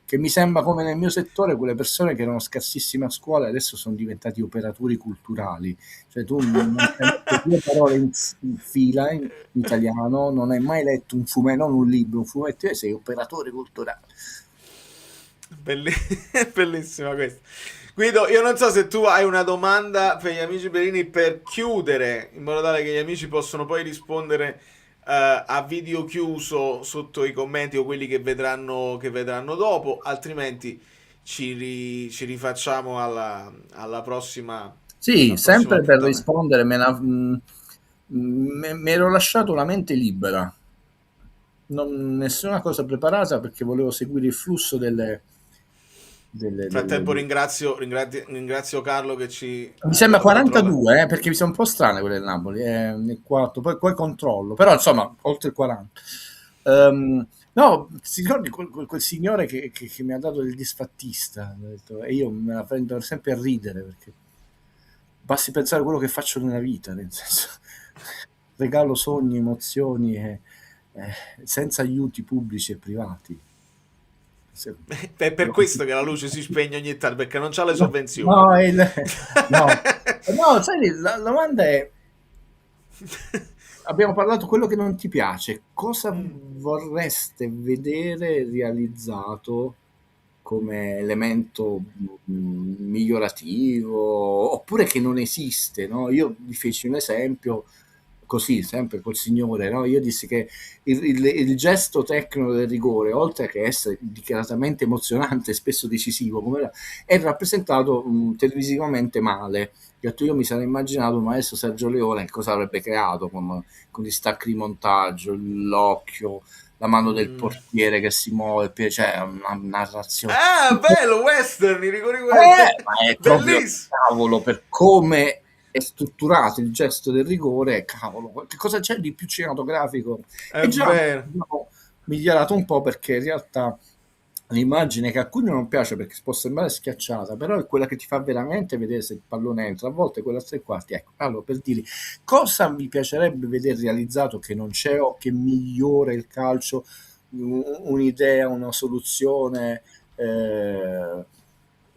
che mi sembra come nel mio settore quelle persone che erano scarsissime a scuola adesso sono diventati operatori culturali, cioè tu non hai 2 parole in fila in italiano, non hai mai letto un fumetto, non un libro, un fumetto, e sei operatore culturale. Bellissima questa. Guido, io non so se tu hai una domanda per gli amici Belini per chiudere, in modo tale che gli amici possono poi rispondere a video chiuso sotto i commenti o quelli che vedranno dopo, altrimenti ci rifacciamo alla prossima. Sì, sempre per rispondere, mi ero lasciato la mente libera, nessuna cosa preparata perché volevo seguire il flusso Nel frattempo ringrazio Carlo che ci... Mi sembra 42, perché mi sono un po' strane quelle del Napoli, nel 4, poi controllo, però insomma oltre il 40. No, si ricordi quel signore che mi ha dato il disfattista, e io me la prendo sempre a ridere perché basti pensare a quello che faccio nella vita, nel senso, regalo sogni, emozioni senza aiuti pubblici e privati. È per questo che la luce si spegne ogni tanto, perché non c'ha le sovvenzioni. No, sai, la domanda è: abbiamo parlato quello che non ti piace, cosa vorreste vedere realizzato come elemento migliorativo, oppure che non esiste, no? Io vi feci un esempio così, sempre col Signore, no? Io dissi che il gesto tecnico del rigore, oltre che essere dichiaratamente emozionante e spesso decisivo, come è rappresentato televisivamente male. Io mi sarei immaginato il maestro Sergio Leone cosa avrebbe creato con gli stacchi di montaggio, l'occhio, la mano del portiere che si muove, cioè una narrazione. Bello, western, i rigori ma è proprio cavolo, per come è strutturato il gesto del rigore, cavolo, che cosa c'è di più cinematografico? È già vero. abbiamo migliorato un po', perché in realtà l'immagine che a alcuni non piace perché può sembrare schiacciata, però è quella che ti fa veramente vedere se il pallone entra, a volte quella a 3/4. Ecco, allora, per dire cosa mi piacerebbe vedere realizzato che non c'è o che migliora il calcio, un'idea, una soluzione,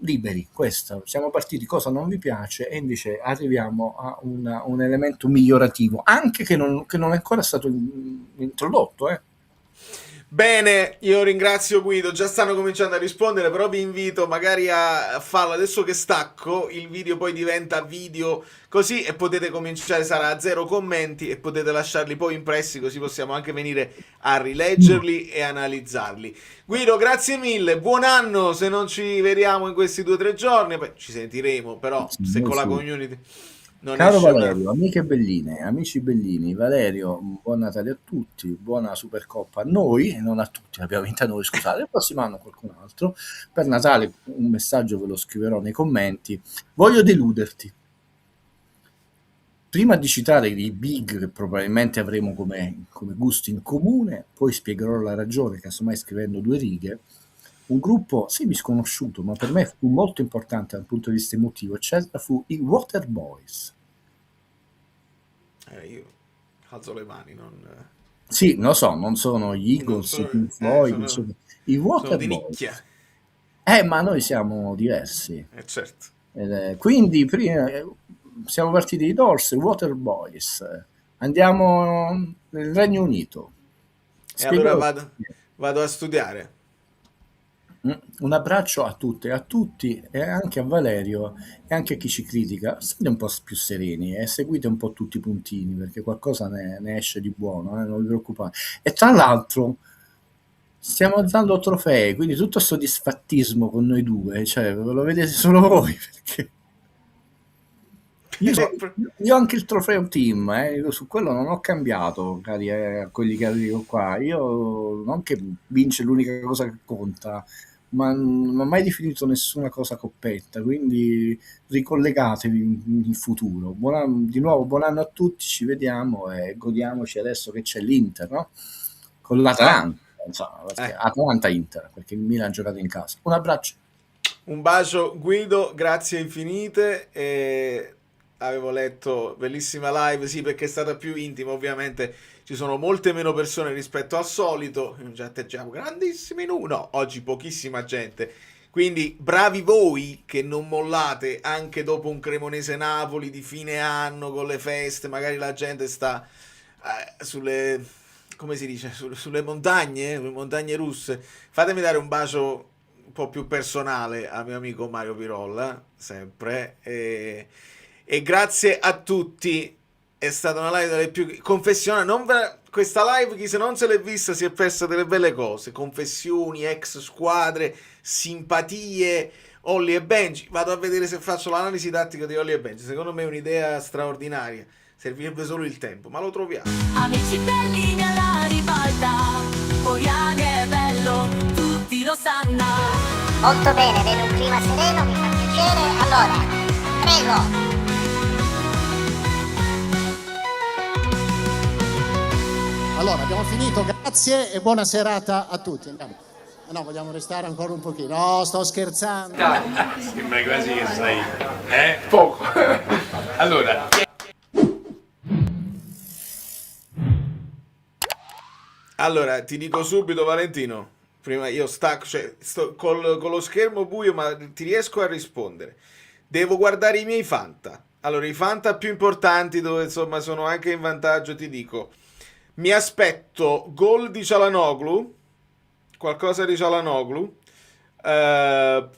liberi, questa. Siamo partiti cosa non vi piace e invece arriviamo a un elemento migliorativo, anche che non è ancora stato introdotto, Bene, io ringrazio Guido, già stanno cominciando a rispondere, però vi invito magari a farlo adesso che stacco, il video poi diventa video così e potete cominciare, sarà a 0 commenti e potete lasciarli poi impressi, così possiamo anche venire a rileggerli e analizzarli. Guido, grazie mille, buon anno se non ci vediamo in questi 2 o 3 giorni, poi ci sentiremo, però se con la community... Caro Valerio, amiche belline, amici bellini, Valerio, buon Natale a tutti, buona Supercoppa a noi, e non a tutti, l'abbiamo vinta noi, scusate, il prossimo anno qualcun altro. Per Natale un messaggio ve lo scriverò nei commenti. Voglio deluderti. Prima di citare i big che probabilmente avremo come gusti in comune, poi spiegherò la ragione, casomai scrivendo 2 righe. Un gruppo semi-sconosciuto, ma per me fu molto importante dal punto di vista emotivo, fu i Waterboys. Io alzo le mani, non... Sì, lo so, non sono gli Eagles, i Pink Floyd, i Waterboys. Sono di nicchia. Ma noi siamo diversi. Certo. Quindi prima siamo partiti i Doors, i Waterboys. Andiamo nel Regno Unito. E allora vado a studiare. Un abbraccio a tutte e a tutti, e anche a Valerio e anche a chi ci critica. State un po' più sereni e seguite un po' tutti i puntini, perché qualcosa ne esce di buono, non vi preoccupate. E tra l'altro stiamo dando trofei, quindi tutto sto disfattismo con noi due, cioè ve lo vedete solo voi, perché io ho anche il trofeo team, io su quello non ho cambiato, cari quelli che arrivo qua. Io non che vince l'unica cosa che conta, ma non ho mai definito nessuna cosa coppetta, quindi ricollegatevi in futuro. Di nuovo buon anno a tutti, ci vediamo e godiamoci adesso che c'è l'Inter, no? Con l'Atalanta, Atalanta-Inter, perché il Milan ha giocato in casa. Un abbraccio. Un bacio Guido, grazie infinite. Avevo letto, bellissima live, sì, perché è stata più intima, ovviamente ci sono molte meno persone rispetto al solito, già atteggiamo grandissimi no, oggi pochissima gente, quindi bravi voi che non mollate anche dopo un Cremonese-Napoli di fine anno con le feste, magari la gente sta sulle, come si dice, sulle montagne russe. Fatemi dare un bacio un po' più personale al mio amico Mario Pirolla, sempre, e grazie a tutti, è stata una live delle più confessionali. Questa live, chi se non se l'è vista si è persa delle belle cose, confessioni, ex squadre, simpatie, Ollie e Benji. Vado a vedere se faccio l'analisi tattica di Ollie e Benji, secondo me è un'idea straordinaria, servirebbe solo il tempo, ma lo troviamo. Amici belli nella ribalta, Poiani è bello, tutti lo sanno. Molto bene, vedo un clima sereno, mi fa piacere, allora, prego. Allora, abbiamo finito, grazie e buona serata a tutti. Andiamo. No, vogliamo restare ancora un pochino. No, sto scherzando. Sembra quasi che sei, poco. Allora, ti dico subito, Valentino, prima io stacco, cioè, sto con lo schermo buio, ma ti riesco a rispondere. Devo guardare i miei Fanta. Allora, i Fanta più importanti, dove insomma sono anche in vantaggio, ti dico. Mi aspetto gol di Çalhanoğlu, qualcosa di Çalhanoğlu,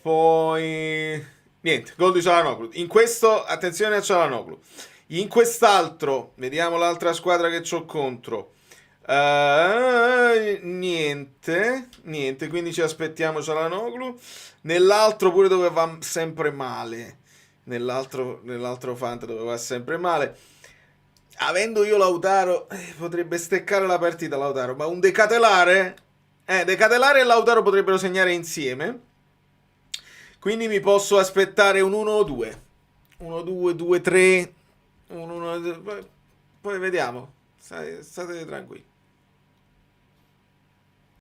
poi niente, gol di Çalhanoğlu. In questo, attenzione a Çalhanoğlu. In quest'altro, vediamo l'altra squadra che c'ho contro. Niente, quindi ci aspettiamo Çalhanoğlu. Nell'altro pure dove va sempre male. Nell'altro Fanta dove va sempre male. Avendo io Lautaro, potrebbe steccare la partita Lautaro, ma un Decatelare e Lautaro potrebbero segnare insieme. Quindi mi posso aspettare un 1-2. 1-2, 2-3, 1-1, poi vediamo. State tranquilli.